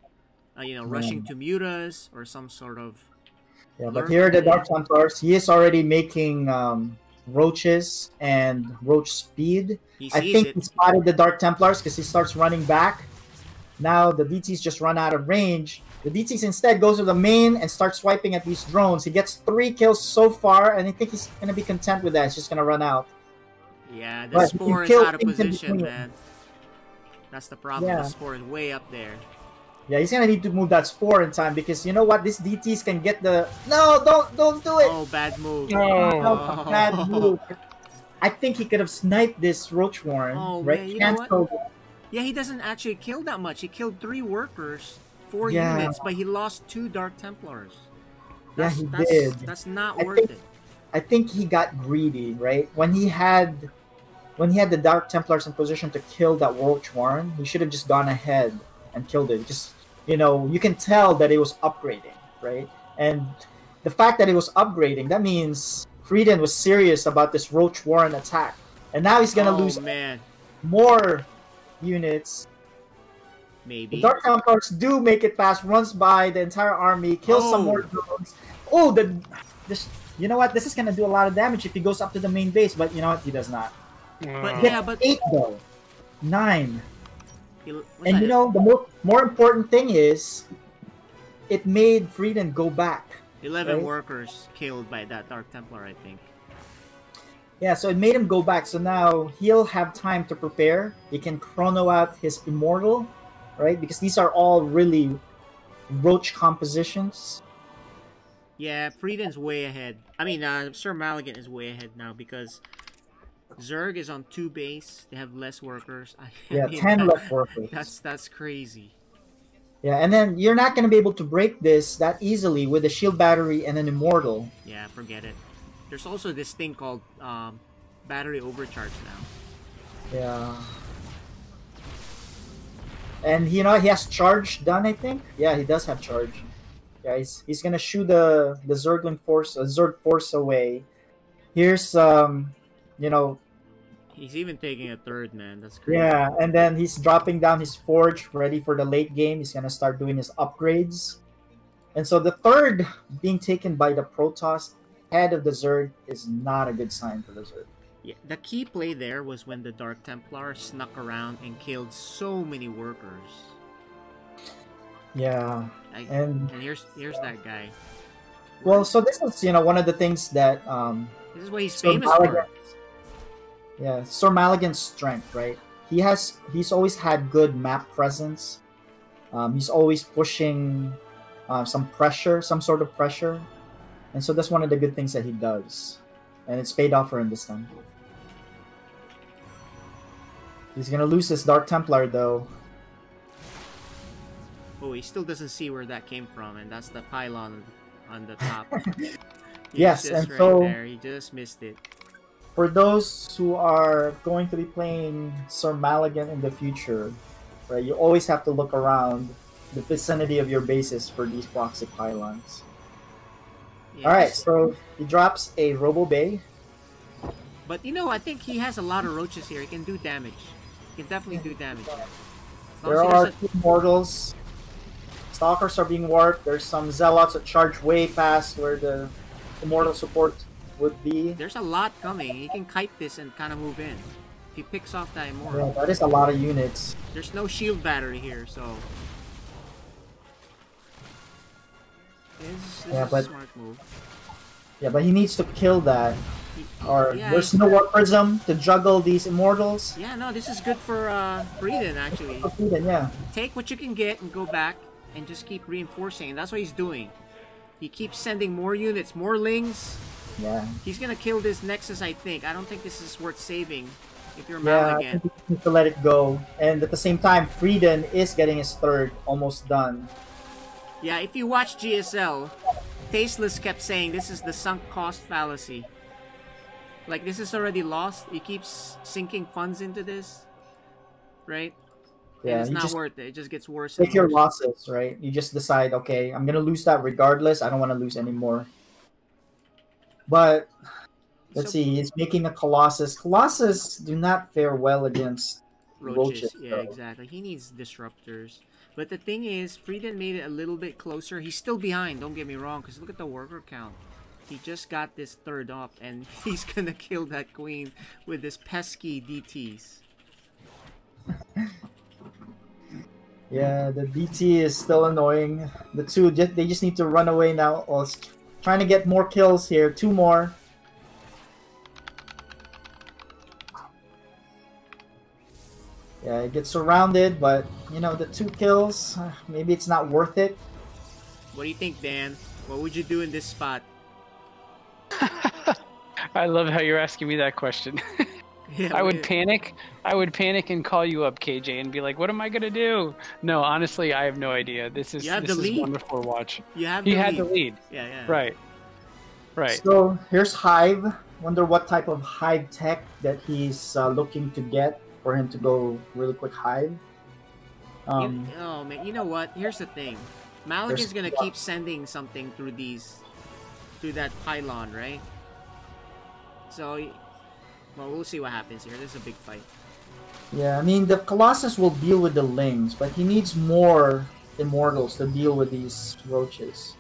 rushing to mutas or some sort of. Yeah, but here are the Dark Templars. He is already making roaches and roach speed. I think he spotted the Dark Templars because he starts running back. Now the DTs just run out of range. The DTs instead goes to the main and starts swiping at these drones. He gets 3 kills so far, and I think he's gonna be content with that. He's just gonna run out. Yeah, the spore is out of position, man. That's the problem. Yeah. The spore is way up there. Yeah, he's gonna need to move that spore in time because you know what? These DTs can get the. No, don't do it. Oh, bad move. No, bad move. I think he could have sniped this Roach Warren. Oh, right? Man, you know what? Yeah, he doesn't actually kill that much. He killed 3 workers, 4 units, but he lost 2 Dark Templars. He did. That's not worth it. I think he got greedy, right? When he had the Dark Templars in position to kill that Roach Warren, he should have just gone ahead and killed it. Just you can tell that it was upgrading, right? And the fact that it was upgrading, that means Freeden was serious about this Roach Warren attack. And now he's gonna lose more units. Maybe. The Dark Templars do make it past, runs by the entire army, kills some more drones. Oh, you know what? This is gonna do a lot of damage if he goes up to the main base, but you know what? He does not. But 8 though. 9. And the more important thing is, it made Freeden go back. 11 workers killed by that Dark Templar, I think. Yeah, so it made him go back. So now he'll have time to prepare. He can chrono out his Immortal, right? Because these are all really roach compositions. Yeah, Freeden's way ahead. I mean, SirMalagant is way ahead now because Zerg is on 2 base. They have less workers. Yeah, 10 less workers. That's crazy. Yeah, and then you're not going to be able to break this that easily with a shield battery and an immortal. Yeah, forget it. There's also this thing called battery overcharge now. Yeah. And you know he has charge done, I think. Yeah, he does have charge. Yeah, he's gonna shoot the Zergling force, Zerg force away. Here's you know. He's even taking a third, man. That's crazy. Yeah, and then he's dropping down his forge, ready for the late game. He's gonna start doing his upgrades. And so the third being taken by the Protoss head of the Zerg is not a good sign for the Zerg. Yeah, the key play there was when the Dark Templar snuck around and killed so many workers. Yeah, and here's that guy. Well, so this is one of the things that this is what he's famous for. Yeah, SirMalagant's strength, right? He's always had good map presence. He's always pushing some sort of pressure, and so that's one of the good things that he does, and it's paid off for him this time. He's gonna lose his Dark Templar though. Oh, he still doesn't see where that came from, and that's the pylon on the top. Yes, and right so there. He just missed it. For those who are going to be playing SirMalagant in the future, right, you always have to look around the vicinity of your bases for these proxy pylons. Yeah, all right, so he drops a Robo Bay. But I think he has a lot of roaches here. He can do damage. He can definitely do damage. There are 2 mortals. Stalkers are being warped. There's some zealots that charge way past where the immortal support would be. There's a lot coming. He can kite this and kind of move in. If he picks off that immortal. Yeah, that is a lot of units. There's no shield battery here, so this is a smart move. Yeah, but he needs to kill that. Or there's no Warp Prism to juggle these immortals. Yeah, no, this is good for Freeden, actually. For Freeden, yeah. Take what you can get and go back and just keep reinforcing. And that's what he's doing. He keeps sending more units, more lings. Yeah. He's gonna kill this Nexus, I think. I don't think this is worth saving if you're Malagant. I think you need to let it go. And at the same time, Freeden is getting his third almost done. Yeah, if you watch GSL, Tasteless kept saying this is the sunk cost fallacy. Like, this is already lost. He keeps sinking funds into this, right? Yeah, and it's not worth it. It just gets worse. Take your losses, right? You just decide, okay, I'm gonna lose that regardless. I don't want to lose anymore. But let's see, he's making a Colossus. Colossus do not fare well against roaches. Yeah, exactly. He needs disruptors. But the thing is, Freeden made it a little bit closer. He's still behind, don't get me wrong, because look at the worker count. He just got this third up, and he's gonna kill that queen with his pesky DTs. Yeah, the DT is still annoying. The two, they just need to run away now. Oh, trying to get more kills here. 2 more. Yeah, it gets surrounded, but, the 2 kills, maybe it's not worth it. What do you think, Dan? What would you do in this spot? I love how you're asking me that question. Yeah, I would panic. I would panic and call you up, KJ, and be like, "What am I gonna do?" No, honestly, I have no idea. This is wonderful to watch. He had the lead. Yeah. Right. So here's Hive. Wonder what type of Hive tech that he's looking to get for him to go really quick Hive. Oh man, you know what? Here's the thing. Malagant's gonna keep sending something through that pylon, right? So, well, we'll see what happens here. This is a big fight. Yeah, I mean, the Colossus will deal with the lings, but he needs more immortals to deal with these roaches.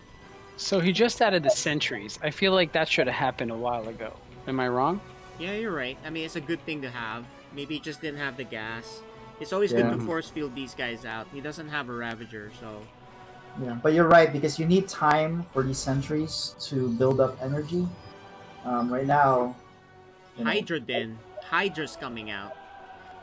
So he just added the sentries. I feel like that should have happened a while ago. Am I wrong? Yeah, you're right. I mean, it's a good thing to have. Maybe he just didn't have the gas. It's always good to force field these guys out. He doesn't have a Ravager, so... Yeah, but you're right, because you need time for these sentries to build up energy. Right now... Hydra then. Hydra's coming out.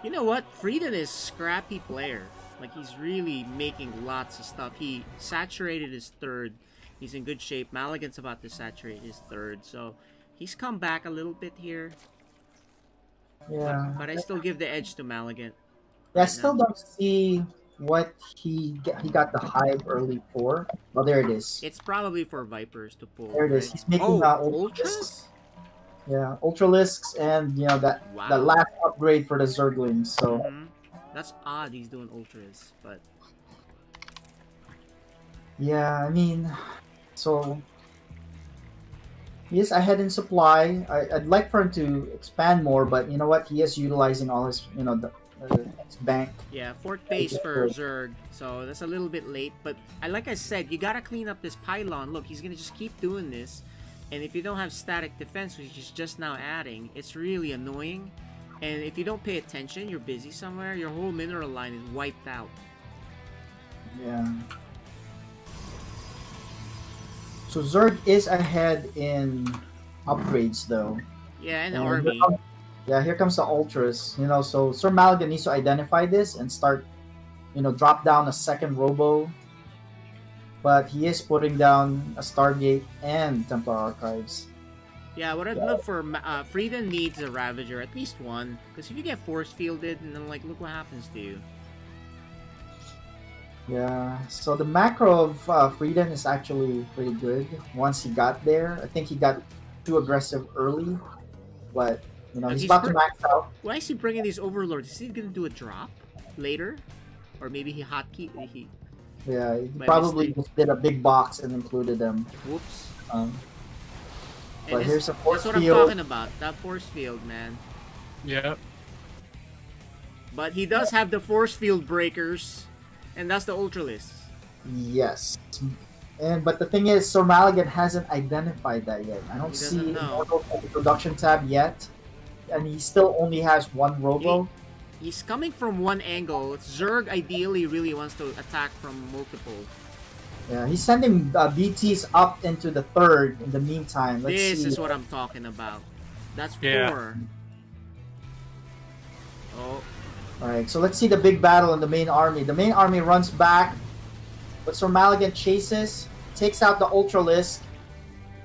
You know what? Freeden is scrappy player. Like, he's really making lots of stuff. He saturated his third. He's in good shape. Malagant's about to saturate his third, so he's come back a little bit here. Yeah. But I still give the edge to Malagant. Yeah, I still don't see what he got the hive early for. Oh, there it is. It's probably for Vipers to pull. There it is. Right? He's making Ultras? Yeah, Ultralisks and that last upgrade for the Zerglings. So that's odd. He's doing Ultras, but yeah, I mean, so he is ahead in supply. I'd like for him to expand more, but you know what? He is utilizing all his his bank. Yeah, fourth base for Zerg, so that's a little bit late. But like I said, you gotta clean up this pylon. Look, he's gonna just keep doing this. And if you don't have static defense, which is just now adding, it's really annoying. And if you don't pay attention, you're busy somewhere, your whole mineral line is wiped out. Yeah. So Zerg is ahead in upgrades though. Yeah, and army. Here comes the Ultras. You know, so SirMalagant needs to identify this and start, drop down a second Robo. But he is putting down a Stargate and Templar Archives. Yeah, what I'd love for Freeden needs a Ravager, at least one. Because if you get force fielded, and then look what happens to you. Yeah, so the macro of Freeden is actually pretty good. Once he got there, I think he got too aggressive early, but he's about to max out. Why is he bringing these Overlords? Is he gonna do a drop later, or maybe he hotkey? Yeah, he probably just did a big box and included them. Whoops. But here's a force field. That's what I'm talking about. That force field, man. Yeah. But he does have the force field breakers, and that's the Ultralists. Yes. But the thing is, SirMalagant hasn't identified that yet. I don't see the production tab yet, and he still only has one Robo. He's coming from one angle. Zerg ideally really wants to attack from multiple. Yeah, he's sending BTs up into the third in the meantime. This is what I'm talking about. That's 4. Oh. Alright, so let's see the big battle in the main army. The main army runs back, but SirMalagant chases, takes out the Ultralisk.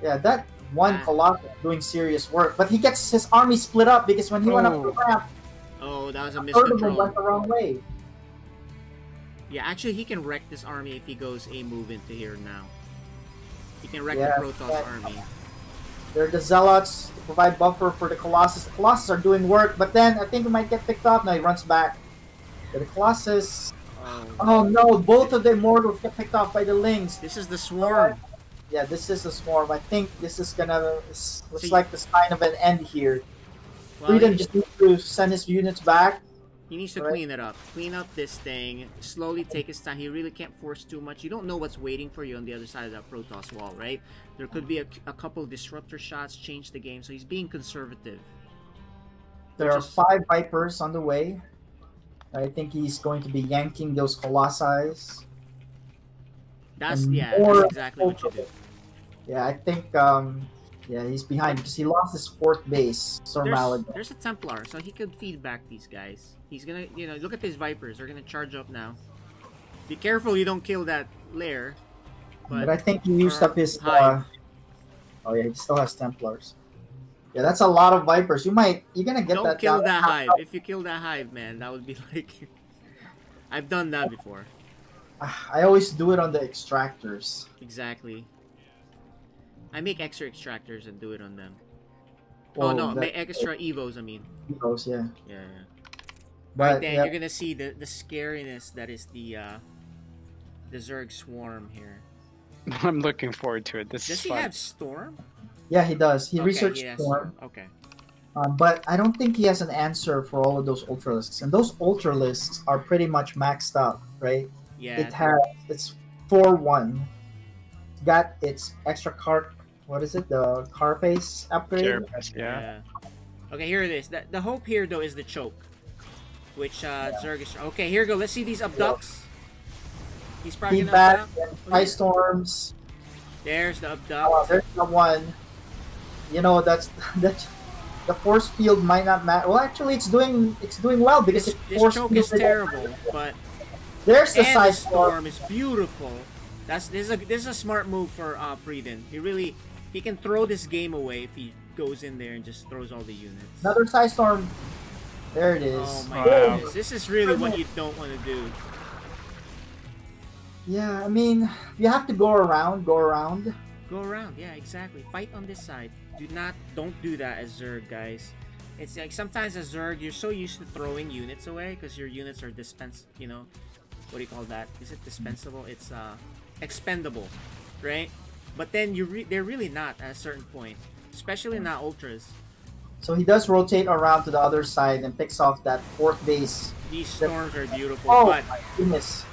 Yeah, that one Colossus is doing serious work. But he gets his army split up because when he went up the ramp, that was a third of them miscontrol. went the wrong way. Yeah, actually, he can wreck this army if he goes a move into here now. He can wreck the Protoss army. They're the Zealots to provide buffer for the Colossus. The Colossus are doing work, but then I think he might get picked off. Now he runs back. But the Colossus... Oh no, both of the Immortals get picked off by the Lings. This is the Swarm. Yeah, this is the Swarm. I think this is gonna... Looks like the sign of an end here. Freeden just needs to send his units back. He needs to clean it up. Clean up this thing. Slowly take his time. He really can't force too much. You don't know what's waiting for you on the other side of that Protoss wall, right? There could be a couple disruptor shots, change the game. So he's being conservative. There are 5 Vipers on the way. I think he's going to be yanking those Colossi. That's exactly what you do. Yeah, I think... he's behind because he lost his 4th base, SirMalagant. There's a Templar, so he could feed back these guys. He's gonna, look at these Vipers. They're gonna charge up now. Be careful you don't kill that lair. But I think he used up his... oh yeah, he still has Templars. Yeah, that's a lot of Vipers. You're gonna get that... Don't kill that hive. If you kill that hive, man, that would be like... I've done that before. I always do it on the extractors. Exactly. I make extra extractors and do it on them. Well, make extra evos, I mean. Evos, yeah. Yeah. But, right then, you're gonna see the scariness that is the Zerg Swarm here. I'm looking forward to it. Does he have Storm? Yeah, he does. He researched Storm. Okay. But I don't think he has an answer for all of those Ultralisks. And those Ultralisks are pretty much maxed out, right? Yeah. It's 4-1. Got its extra what is it? The Carapace upgrade? Carapace, yeah. Okay, here it is. The hope here, though, is the choke. Which, Zerg is... Okay, here we go. Let's see these abducts. He's probably Feedback, Ice Storms. There's the abduct. Oh, there's the one. That's the force field might not matter. Well, actually, it's doing well because this choke is terrible, but there's the Side Storm is beautiful. This is a smart move for Freeden. He can throw this game away if he goes in there and just throws all the units. Another Side Storm. There it is. Oh my goodness. This is really what you don't want to do. Yeah, I mean, you have to go around. Go around, yeah, exactly. Fight on this side. Don't do that as Zerg, guys. It's like sometimes as Zerg, you're so used to throwing units away because your units are you know, what do you call that? Is it dispensable? It's expendable, right? But then they're really not at a certain point, especially not ultras. So he does rotate around to the other side and picks off that 4th base. These storms are beautiful. Oh but my goodness.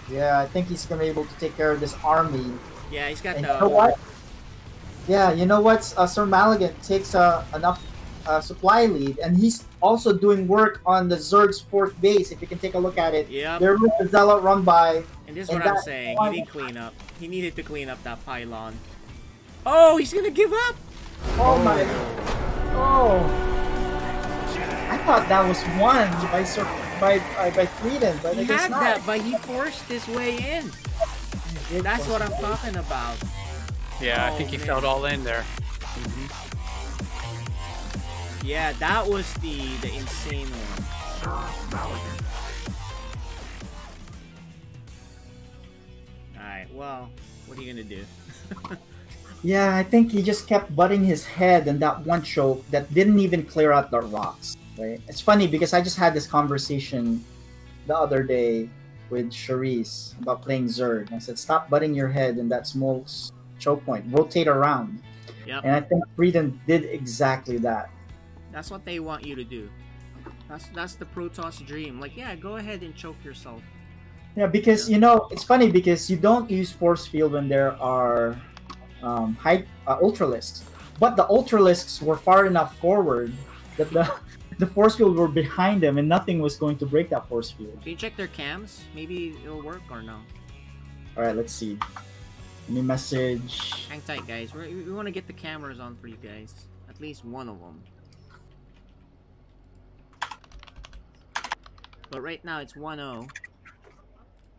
Yeah, I think he's gonna be able to take care of this army. Yeah, he's got and the. You know what? Yeah, you know what? SirMalagant takes enough supply lead, and he's also doing work on the Zerg's 4th base. If you can take a look at it, yeah. There was a Zealot run by. And this is what I'm saying. He didn't clean up. He needed to clean up that pylon. Oh, he's gonna give up. Oh my! Oh! I thought that was won by Freeden, but he had that, but he forced his way in. That's what I'm talking about. Yeah, I think he felt all in there. Yeah, that was the insane one. Alright, well, what are you gonna do? Yeah, I think he just kept butting his head in that one choke that didn't even clear out the rocks. Right? It's funny because I just had this conversation the other day with Charisse about playing Zerg. I said, stop butting your head in that small choke point. Rotate around. Yep. And I think Freeden did exactly that. That's what they want you to do. That's the Protoss dream. Like, yeah, go ahead and choke yourself. Yeah, because, you know, it's funny because you don't use Force Field when there are Ultralisks. But the Ultralisks were far enough forward that the Force Field were behind them and nothing was going to break that Force Field. Can you check their cams? Maybe it'll work or no? Alright, let's see. Let me message. Hang tight, guys. We want to get the cameras on for you guys. At least one of them. But right now it's 1-0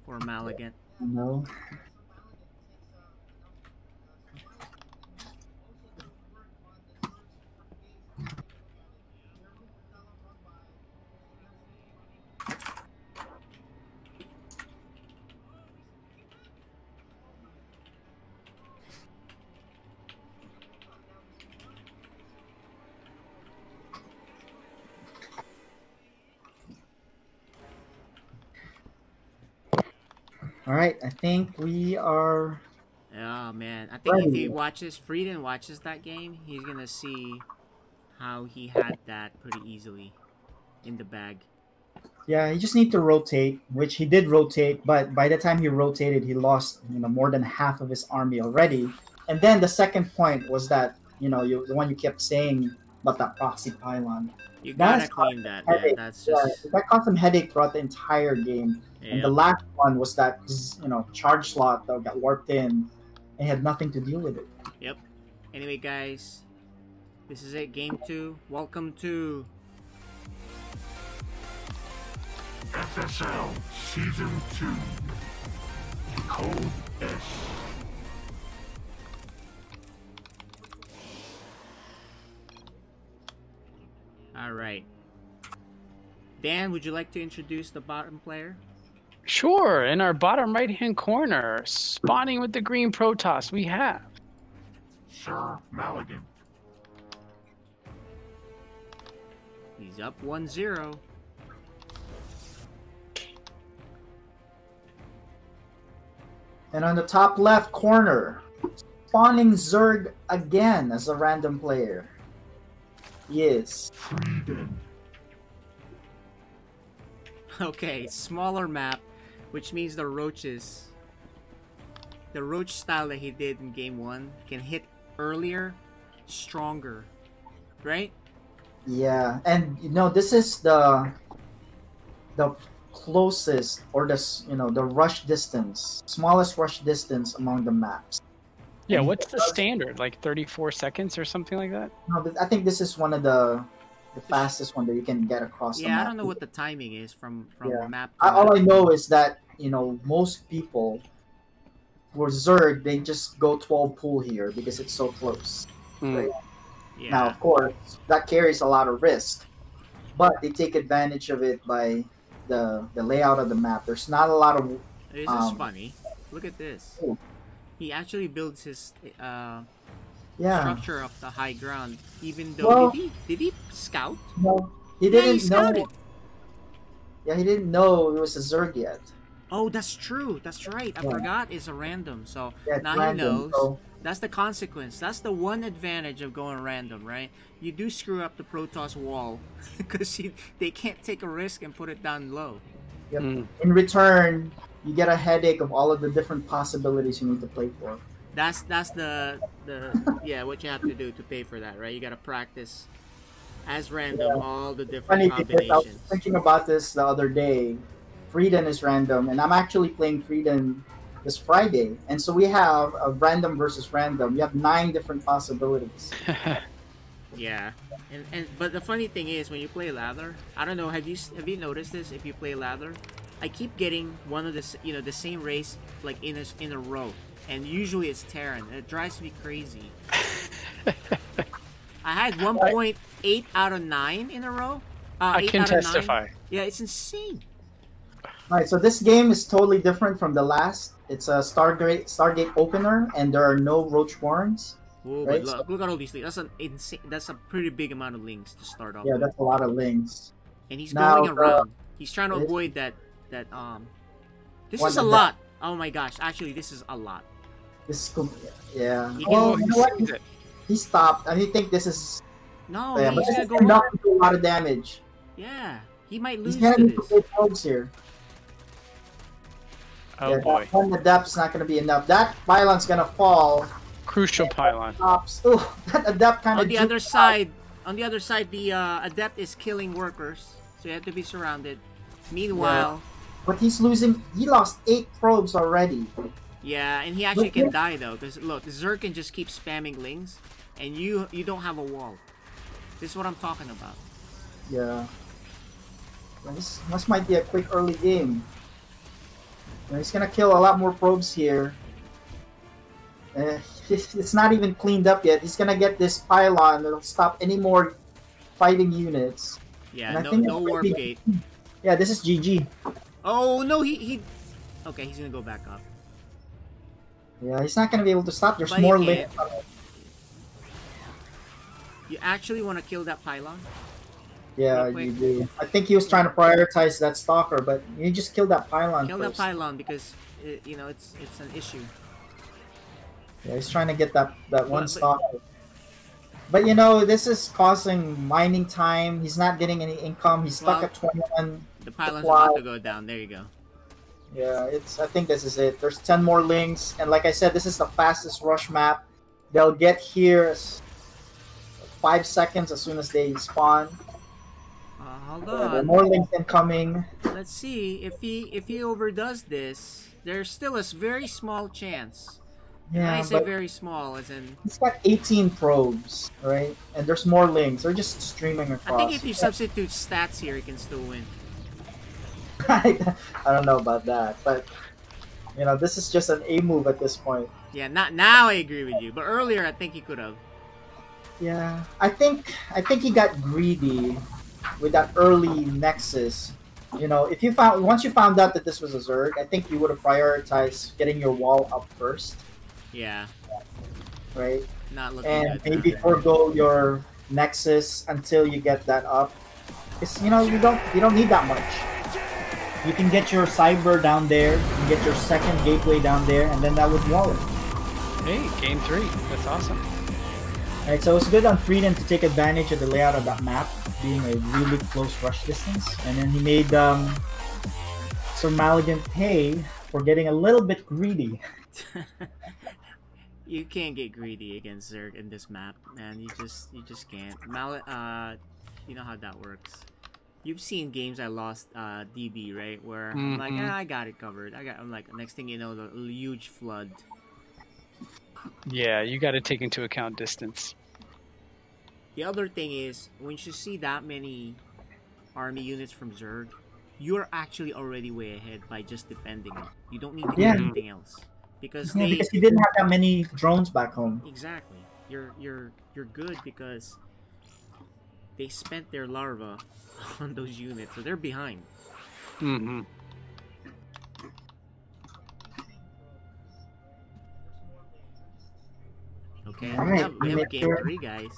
for Malagant. No. Alright, I think we are... Oh man, I think if he watches, Freeden watches that game, he's gonna see how he had that pretty easily in the bag. Yeah, he just need to rotate, which he did rotate, but by the time he rotated, he lost, you know, more than half of his army already. And then the second point was that, you know, the one you kept saying about that proxy pylon. You gotta clean that, man. That's just... that caused him headache throughout the entire game. Yep. And the last one was that, you know, charge slot that got warped in and had nothing to deal with it. Yep. Anyway, guys, this is it. Game 2. Welcome to FSL Season 2 Code S. Alright. Dan, would you like to introduce the bottom player? Sure. In our bottom right-hand corner, spawning with the green Protoss, we have SirMalagant. He's up 1-0. And on the top left corner, spawning Zerg again as a random player. Yes. Freeden. Okay, smaller map, which means the roaches, the roach style that he did in game 1 can hit earlier, stronger, right? Yeah, and you know, this is the closest, or the rush distance, smallest rush distance among the maps. Yeah, what's the standard? Like 34 seconds or something like that? No, I think this is one of the the fastest one that you can get across the map. Yeah, I don't know what the timing is from map to All map. I know is that, you know, most people for Zerg, they just go 12 pool here because it's so close. Right? Yeah. Now, of course, that carries a lot of risk, but they take advantage of it by the layout of the map. There's not a lot of. This is funny. Look at this. Oh. He actually builds his structure up the high ground, even though did he scout? No, he didn't know. Yeah, he didn't know it was a Zerg yet. Oh, that's true. That's right. I forgot it's a random. So now random, he knows. so... That's the consequence. That's the one advantage of going random, right? You do screw up the Protoss wall because they can't take a risk and put it down low. Yep. In return, you get a headache of all of the different possibilities you need to play for. That's the what you have to do to pay for that, right? You got to practice as random all the different combinations. I was thinking about this the other day. Freeden is random, and I'm actually playing Freeden this Friday, and so we have a random versus random. You have 9 different possibilities. Yeah, but the funny thing is when you play ladder, I don't know. Have you noticed this? If you play ladder, I keep getting one of the same race like in a row, and usually it's Terran. And it drives me crazy. I had 1.8 out of 9 in a row. I can testify. Yeah, it's insane. Alright, so this game is totally different from the last. It's a Stargate opener, and there are no Roach Warrens. Whoa, right? But look at all these things. That's a pretty big amount of links to start off. Yeah, with. that's a lot of links. And he's going around. He's trying to avoid that. This is a lot. Oh my gosh! Actually, this is a lot. This is yeah. You know what? He stopped. I think this is. No, but this is enough to do a lot of damage. Yeah, he might lose. He's gonna need to play probes here. Oh boy. One adept is not going to be enough. That pylon's going to fall. Crucial pylon. Oh, that adept kind of. On the other side, the adept is killing workers, so you have to be surrounded. Meanwhile, but he's losing. He lost 8 probes already. Yeah, and he actually can die though, because look, Zerg can just keep spamming lings, and you don't have a wall. This is what I'm talking about. Yeah. Well, this might be a quick early game. He's gonna kill a lot more probes here. It's not even cleaned up yet. He's gonna get this pylon that'll stop any more fighting units. Yeah, no warp gate. Yeah, this is GG. Oh no, he. Okay, he's gonna go back up. Yeah, he's not gonna be able to stop. There's more links. You actually want to kill that pylon? Yeah, you do. I think he was trying to prioritize that stalker, but you just killed that pylon. Kill that pylon because it's an issue. Yeah, he's trying to get that one stalker. But you know, this is causing mining time. He's not getting any income. He's stuck at 21. The pylon's about to go down. There you go. Yeah, I think this is it. There's 10 more links, and like I said, this is the fastest rush map. They'll get here 5 seconds as soon as they spawn. Hold on. There are more links incoming. Let's see if he overdoes this. There's still a very small chance. Yeah, I say very small, as in he's got 18 probes, right? And there's more links. They're just streaming across. I think if you substitute stats here, he can still win. I don't know about that, but you know, this is just an A move at this point. Yeah, not now. I agree with you, but earlier I think he could have. Yeah, I think he got greedy with that early Nexus. You know, once you found out that this was a Zerg, I think you would have prioritized getting your wall up first. Yeah. Right. Not looking and good. maybe forego your Nexus until you get that up. Because you know you don't need that much. You can get your cyber down there, you can get your second gateway down there, and then that would wall it. Hey, game 3. That's awesome. Alright, so it's good on Freeden to take advantage of the layout of that map, being a really close rush distance. And then he made SirMalagant pay for getting a little bit greedy. You can't get greedy against Zerg in this map, man. You just can't. You know how that works. You've seen games I lost DB, right? Where I'm like, I got it covered. I'm like, next thing you know, the huge flood. Yeah, you got to take into account distance. The other thing is, when you see that many army units from Zerg, you're actually already way ahead by just defending it. You don't need to do anything else. Because because you didn't have that many drones back home. Exactly. You're good because they spent their larva on those units, so they're behind. Mm-hmm. Okay, Alright, we have game 3, guys.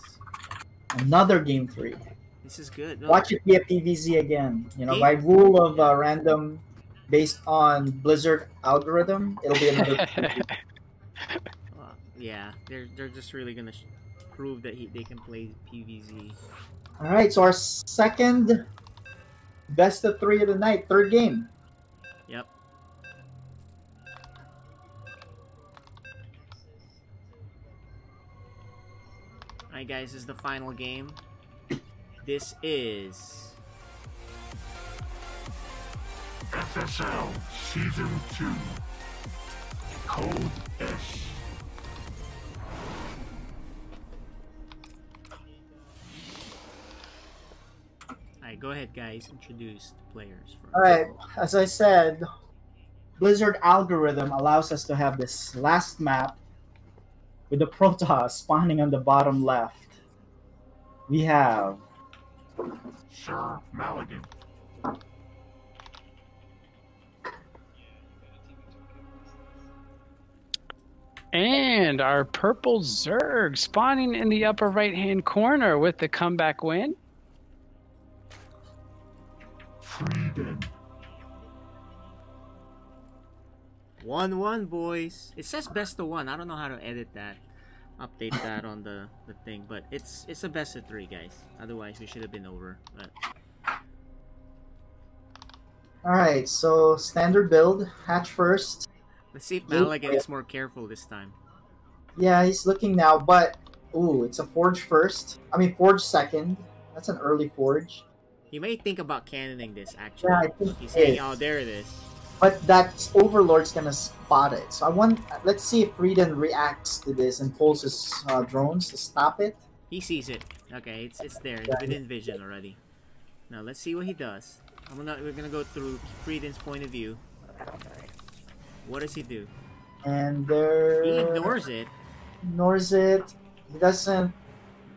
Another game 3. This is good. No, Watch it be a PVZ again. You know, by rule of random, based on Blizzard algorithm, it'll be another. Yeah, they're just really gonna prove that they can play PVZ. All right, so our second best of 3 of the night, third game. Yep. Alright guys, this is the final game. This is FSL Season 2 Code S. Alright, go ahead guys, introduce the players first. Alright, as I said, Blizzard algorithm allows us to have this last map with the Protoss spawning on the bottom left. We have SirMalagant. And our purple Zerg spawning in the upper right-hand corner with the comeback win. Freeden. 1-1, boys. It says best of 1. I don't know how to edit that, update that on the thing, but it's a best of 3, guys. Otherwise, we should have been over. But all right, so standard build, hatch first. let's see if Malagant is more careful this time. Yeah, he's looking now, but ooh, it's a forge first. I mean, forge second. That's an early forge. He may think about cannoning this, actually. Yeah, I think he's saying, oh, there it is. But that Overlord's gonna spot it. So let's see if Freeden reacts to this and pulls his drones to stop it. He sees it. Okay, it's there. It's within vision already. Now let's see what he does. We're gonna go through Freeden's point of view. What does he do? And there. He ignores it. Ignores it. He doesn't.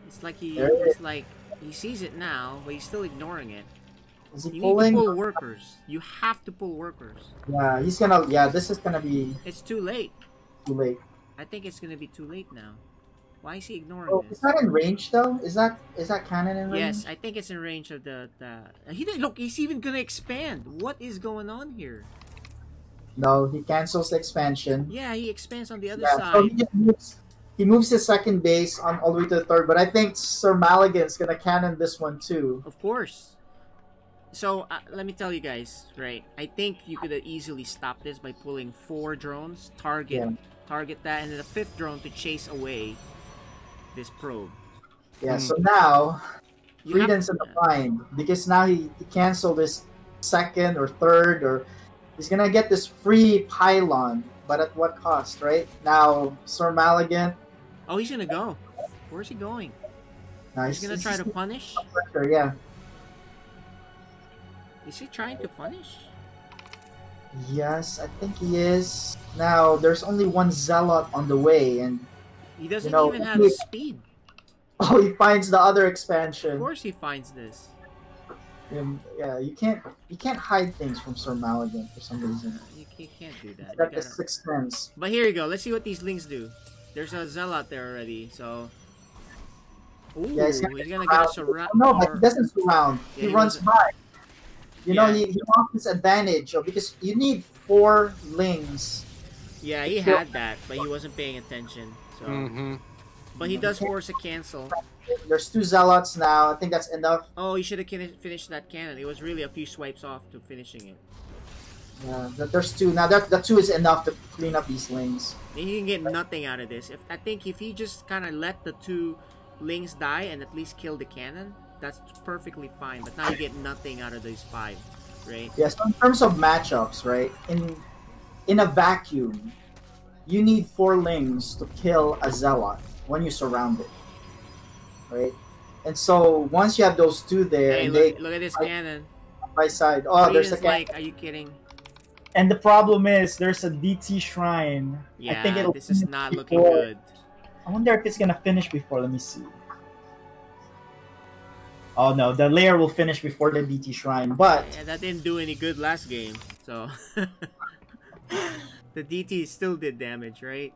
It's like he sees it now, but he's still ignoring it. Is he you pulling? need to pull workers. You have to pull workers. Yeah, he's gonna. Yeah, this is gonna be. It's too late. Too late. I think it's gonna be too late now. Why is he ignoring this? Is that in range though? Is that cannon in range? Yes, I think it's in range of the. He didn't look. He's even gonna expand. What is going on here? No, he cancels the expansion. Yeah, he expands on the other So side. he just moves his second base on all the way to the third. But I think SirMalagant's gonna cannon this one too. Of course. So let me tell you guys, right? I think you could easily stop this by pulling 4 drones, target that, and then a 5th drone to chase away this probe. Yeah. So now Freeden's in the bind because now he canceled his second or third, or he's gonna get this free pylon, but at what cost, right? Now SirMalagant. Oh, he's gonna go. Where's he going? Nice. He's gonna try to punish. Yeah. Is he trying to punish? Yes, I think he is. Now, there's only one Zealot on the way, and... He doesn't even have speed. Oh, he finds the other expansion. Of course he finds this. Yeah, you can't hide things from SirMalagant for some reason. You can't do that. Got the 6th sense. But here you go. Let's see what these lings do. There's a Zealot there already, so... Ooh, yeah, he's gonna get a surround. No, but he doesn't surround. Yeah, he runs by. You know, he wants this advantage because you need 4 lings. Yeah, he had that, but he wasn't paying attention. So, but he does force a cancel. There's 2 Zealots now. I think that's enough. Oh, he should have finished that cannon. It was really a few swipes off to finishing it. Yeah, there's 2 now. That 2 is enough to clean up these lings. He can get nothing out of this. I think if he just kind of let the 2 lings die and at least kill the cannon, that's perfectly fine. But now you get nothing out of these 5, right? Yes, in terms of matchups, right? In a vacuum, you need 4 lings to kill a Zealot when you surround it, right? And so once you have those two there, Hey, and look at this cannon. by side. Oh, there's a cannon. Like, are you kidding? And the problem is, there's a DT shrine. Yeah, I think this is not looking good. I wonder if it's gonna finish before. Let me see. Oh no, the layer will finish before the DT shrine, but yeah, that didn't do any good last game. So the DT still did damage, right?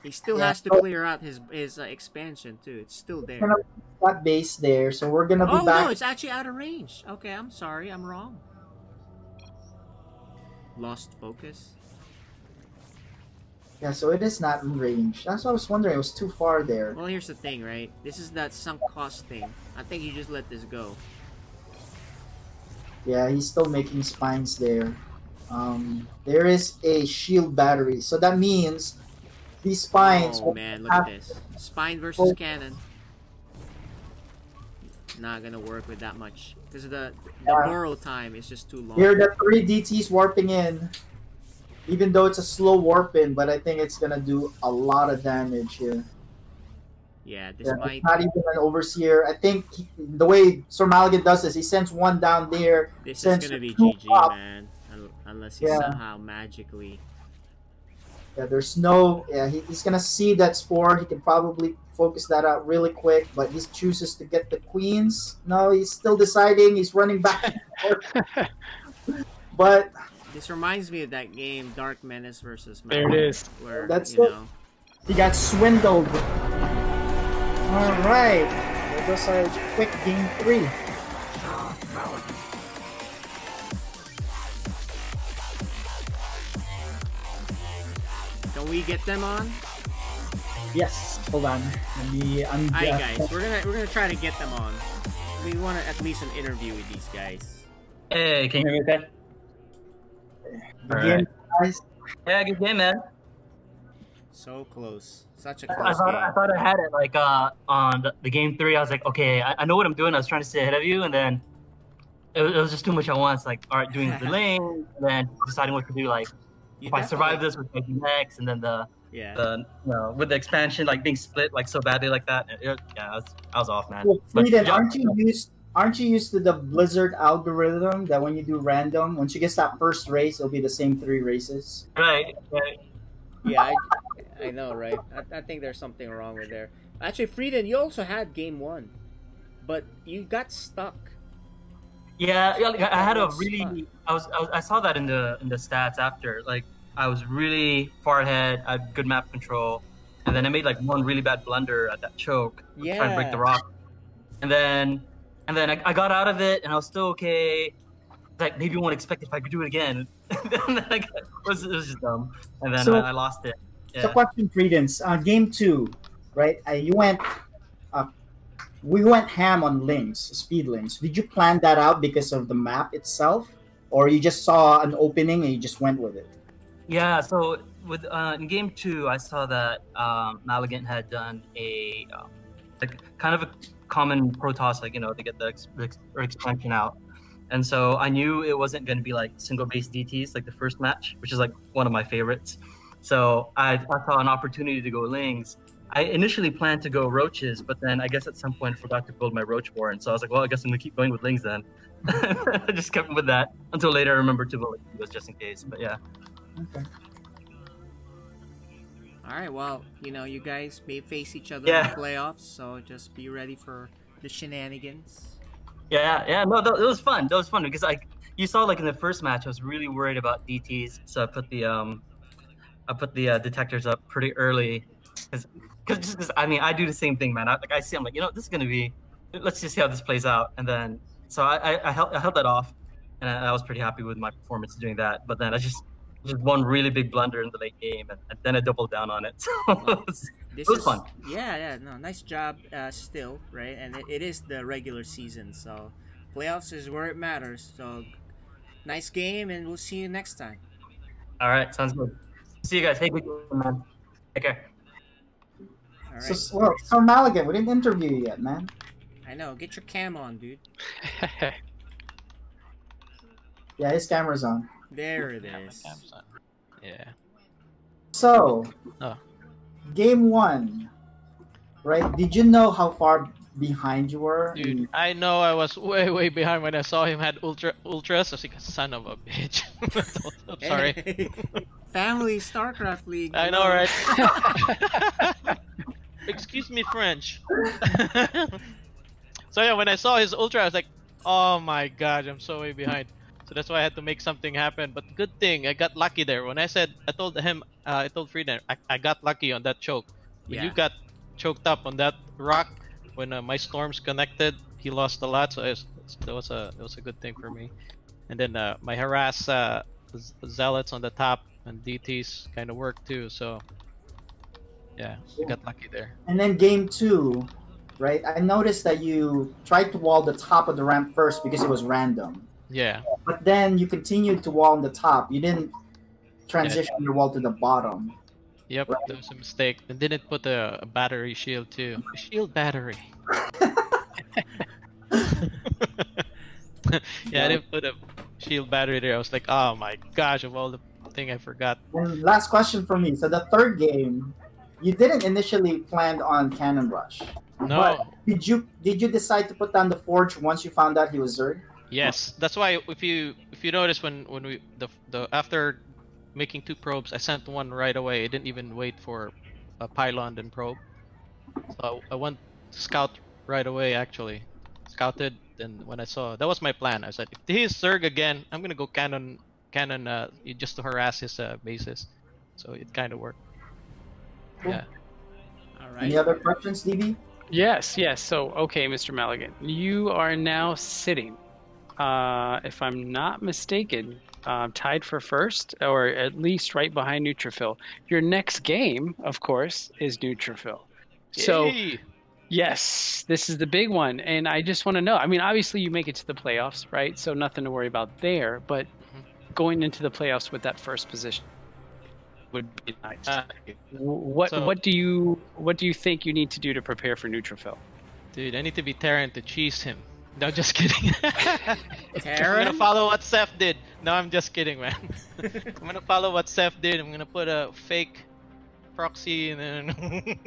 He still has to clear out his expansion too. It's still there. That base there, so we're gonna be back. No, it's actually out of range. Okay, I'm sorry, I'm wrong. Lost focus. Yeah, so it is not in range. That's what I was wondering. It was too far there. Well, here's the thing, right? This is that sunk cost thing. I think you just let this go. Yeah, he's still making spines there. There is a shield battery, so that means these spines. Oh man, look at this. Spine versus cannon. Not gonna work with that much because the burrow time is just too long. Here, the 3 DTs warping in. Even though it's a slow warp in, but I think it's gonna do a lot of damage here. Yeah, this might not even an overseer. I think the way SirMalagant does this, he sends one down there. This is gonna be GG, man. Unless he somehow magically. Yeah, there's no. Yeah, he's gonna see that spore. He can probably focus that out really quick, but he chooses to get the queens. No, he's still deciding. He's running back and forth. But this reminds me of that game, Dark Menace versus There it is. Where that's you it. know, he got swindled. All right, that was our quick game 3. Can we get them on? Yes. Hold on. Let me. Alright, guys, we're gonna try to get them on. We want at least an interview with these guys. Hey, can you hear me okay? Good game, guys. Yeah, good game, man. So close. Such a I close game. thought I had it like on the game 3. I was like, okay, I know what I'm doing. I was trying to stay ahead of you, and then it was just too much at once. Like, all right, doing the lane, and then deciding what to do. Like, if I survive this, what do I do next? And then with the expansion like being split like so badly like that. I was off, man. Well, Freeden, aren't you used to the Blizzard algorithm that when you do random, once you get that first race, it'll be the same 3 races? Right. Yeah, I know, right? I think there's something wrong with there. Actually, Freeden, you also had game 1, but you got stuck. Yeah, I had a really. I saw that in the stats after. Like, I was really far ahead. I had good map control, and then I made like one really bad blunder at that choke, trying to break the rock, and then I got out of it, and I was still okay. Like, maybe you won't expect if I could do it again. And then it was just dumb, and then I lost it. Yeah. So, question, Freedens. Game 2, right? We went ham on links, speed links. Did you plan that out because of the map itself, or you just saw an opening and you just went with it? Yeah. So with in game 2, I saw that Malagant had done a like kind of a common Protoss, like, to get the expansion out, and so I knew it wasn't going to be like single base DTs like the first match, which is like one of my favorites. So I saw an opportunity to go lings. I initially planned to go roaches, but then I guess at some point forgot to build my roach warren. So I was like, well, I guess I'm gonna keep going with lings then. I just kept with that until later I remembered to build it just in case. But yeah. Okay. All right, well, you guys may face each other in the playoffs, so just be ready for the shenanigans. Yeah. No, it was fun. That was fun because you saw like in the first match, I was really worried about DTs, so I put the detectors up pretty early. Because I mean, I do the same thing, man. I see, I'm like, this is gonna be. Let's just see how this plays out, and then so I held that off, and I was pretty happy with my performance doing that. But then I just one really big blunder in the late game, and then I doubled down on it. So it was fun. Yeah, no, nice job, still, right? And it is the regular season, so playoffs is where it matters. So nice game, and we'll see you next time. All right, sounds good. See you guys. Hey, good game, man. Take care. All right. So Malagant, we didn't interview you yet, man. I know. Get your cam on, dude. Yeah, his camera's on. There it is. Yeah. So, Game 1, right? Did you know how far behind you were. Dude, I know I was way behind when I saw him had ultras. I was like, son of a bitch. I'm sorry. Hey, family StarCraft League. I know, right? Excuse me, French. So yeah, when I saw his ultra, I was like, oh my god, I'm so way behind. So that's why I had to make something happen. But good thing I got lucky there. When I told him, I told Freeden, I got lucky on that choke. When you got choked up on that rock, when my storms connected, he lost a lot. So that was a good thing for me. And then my harass zealots on the top and DTs kind of worked too. So yeah, I got lucky there. And then game 2, right? I noticed that you tried to wall the top of the ramp first because it was random. Yeah. But then you continued to wall on the top. You didn't transition your wall to the bottom. Yep, right? That was a mistake. And didn't put a battery shield too. A shield battery. Yeah, I didn't put a shield battery there. I was like, oh my gosh, of all the thing I forgot. And last question for me. So the third game, you didn't initially plan on Cannon Rush. No. But did you decide to put down the Forge once you found out he was Zerg? Yes, that's why if you notice when we after making 2 probes, I sent one right away. I didn't even wait for a pylon and probe. So I went to scout right away. Actually, scouted, and when I saw that was my plan, I said if he's Zerg again, I'm gonna go cannon just to harass his bases. So it kind of worked. Cool. Yeah. All right. Any other questions, DB? Yes. So okay, Mr. Malagant, you are now sitting. If I'm not mistaken, tied for first, or at least right behind Neutrophil. Your next game, of course, is Neutrophil. So, yes, this is the big one, and I just want to know. I mean, obviously, you make it to the playoffs, right? So nothing to worry about there. But going into the playoffs with that first position would be nice. What do you think you need to do to prepare for Neutrophil? Dude, I need to be Terran to cheese him. No, just kidding. I'm Terran? gonna follow what Seth did. No, I'm just kidding, man. I'm gonna follow what Seth did. I'm gonna put a fake proxy and then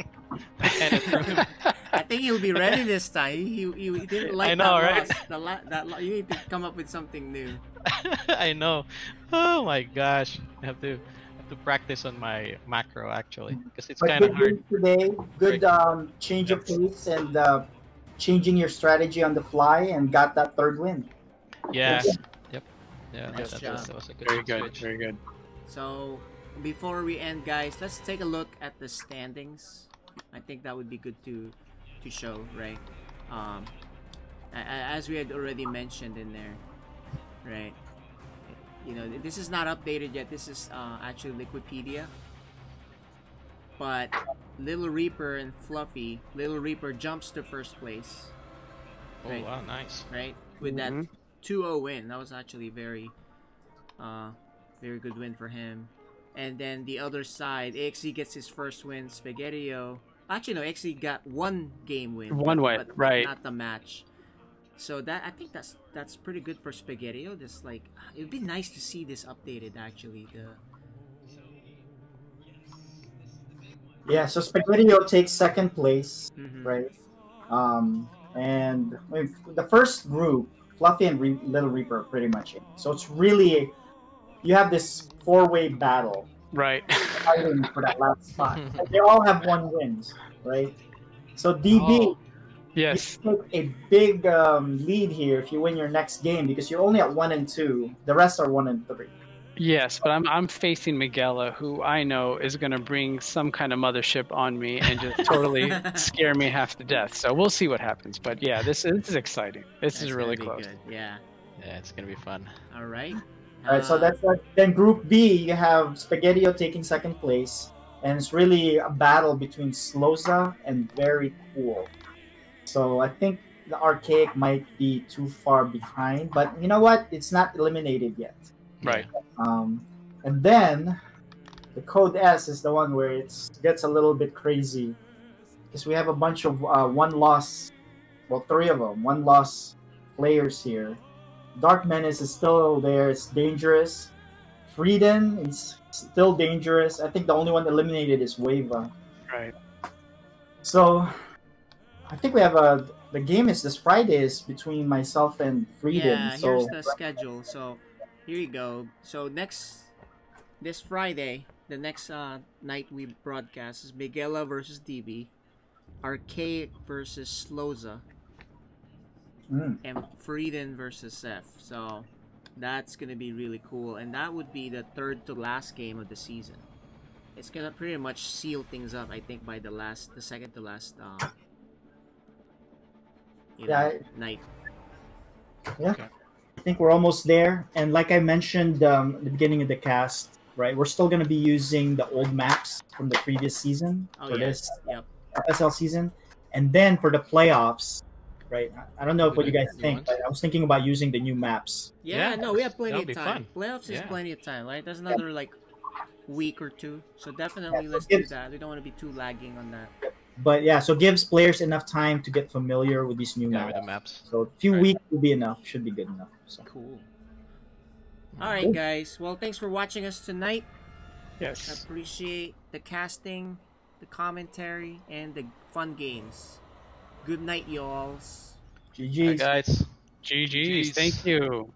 I think he'll be ready this time. He didn't like I know, that right? loss. You need to come up with something new. I know. Oh my gosh, I have to practice on my macro actually because it's kind of hard. Today, good change of pace and changing your strategy on the fly and got that third win. Yeah. Yep. Yeah. Nice job. That was a good switch. Very good. So before we end, guys, let's take a look at the standings. I think that would be good to show, right? As we had already mentioned in there, right? You know, this is not updated yet. This is actually Wikipedia. But LittleReaper and Fluffy, LittleReaper jumps to first place. Right? Oh wow, nice! Right, with that 2-0 win. That was actually very good win for him. And then the other side, AXE gets his first win. Spaghettio, actually no, AXE got 1 game win. But right? Not the match. So I think that's pretty good for Spaghettio. Just like it'd be nice to see this updated actually. Yeah, so Spaghettio takes second place, right? And the first group, Fluffy and LittleReaper are pretty much in. So it's really, you have this 4-way battle. Right. Fighting for that last spot. And they all have 1 win, right? So DB, yes, you take a big lead here if you win your next game because you're only at 1 and 2. The rest are 1 and 3. Yes, but I'm facing Miguela, who I know is going to bring some kind of mothership on me and just totally scare me half to death. So we'll see what happens. But yeah, this is exciting. This is really close. Good. Yeah. Yeah, it's gonna be fun. All right. All right. So that's then Group B. You have Spaghettio taking second place, and it's really a battle between Sloza and Very Cool. So I think the Archaic might be too far behind, but you know what? It's not eliminated yet. Right. And then the Code S is the one where it gets a little bit crazy because we have a bunch of 1-loss, well, 3 of them, 1-loss players here. Dark Menace is still there. It's dangerous. Freeden is still dangerous. I think the only one eliminated is Wava. Right. So I think we have the game is this Friday is between myself and Freeden. Yeah, so here's the schedule. So here you go. So this Friday, the next night we broadcast is Miguela versus DB, Archaic versus Sloza, and Freeden versus F. So that's gonna be really cool, and that would be the third to last game of the season. It's gonna pretty much seal things up, I think, by the second to last night. Yeah, okay. I think we're almost there. And like I mentioned at the beginning of the cast, right, we're still going to be using the old maps from the previous season for this FSL season. And then for the playoffs, right, I don't know what you guys think, but I was thinking about using the new maps. Yeah, no, we have plenty of time. Playoffs is plenty of time, right? That's another week or two. So definitely let's do that. We don't want to be too lagging on that. But yeah, so gives players enough time to get familiar with these new maps. So a few weeks will be enough. Should be good enough. So. Cool. All right, guys. Well, thanks for watching us tonight. Yes. I appreciate the casting, the commentary, and the fun games. Good night, y'alls. GG's. Bye, guys. GG's. Thank you.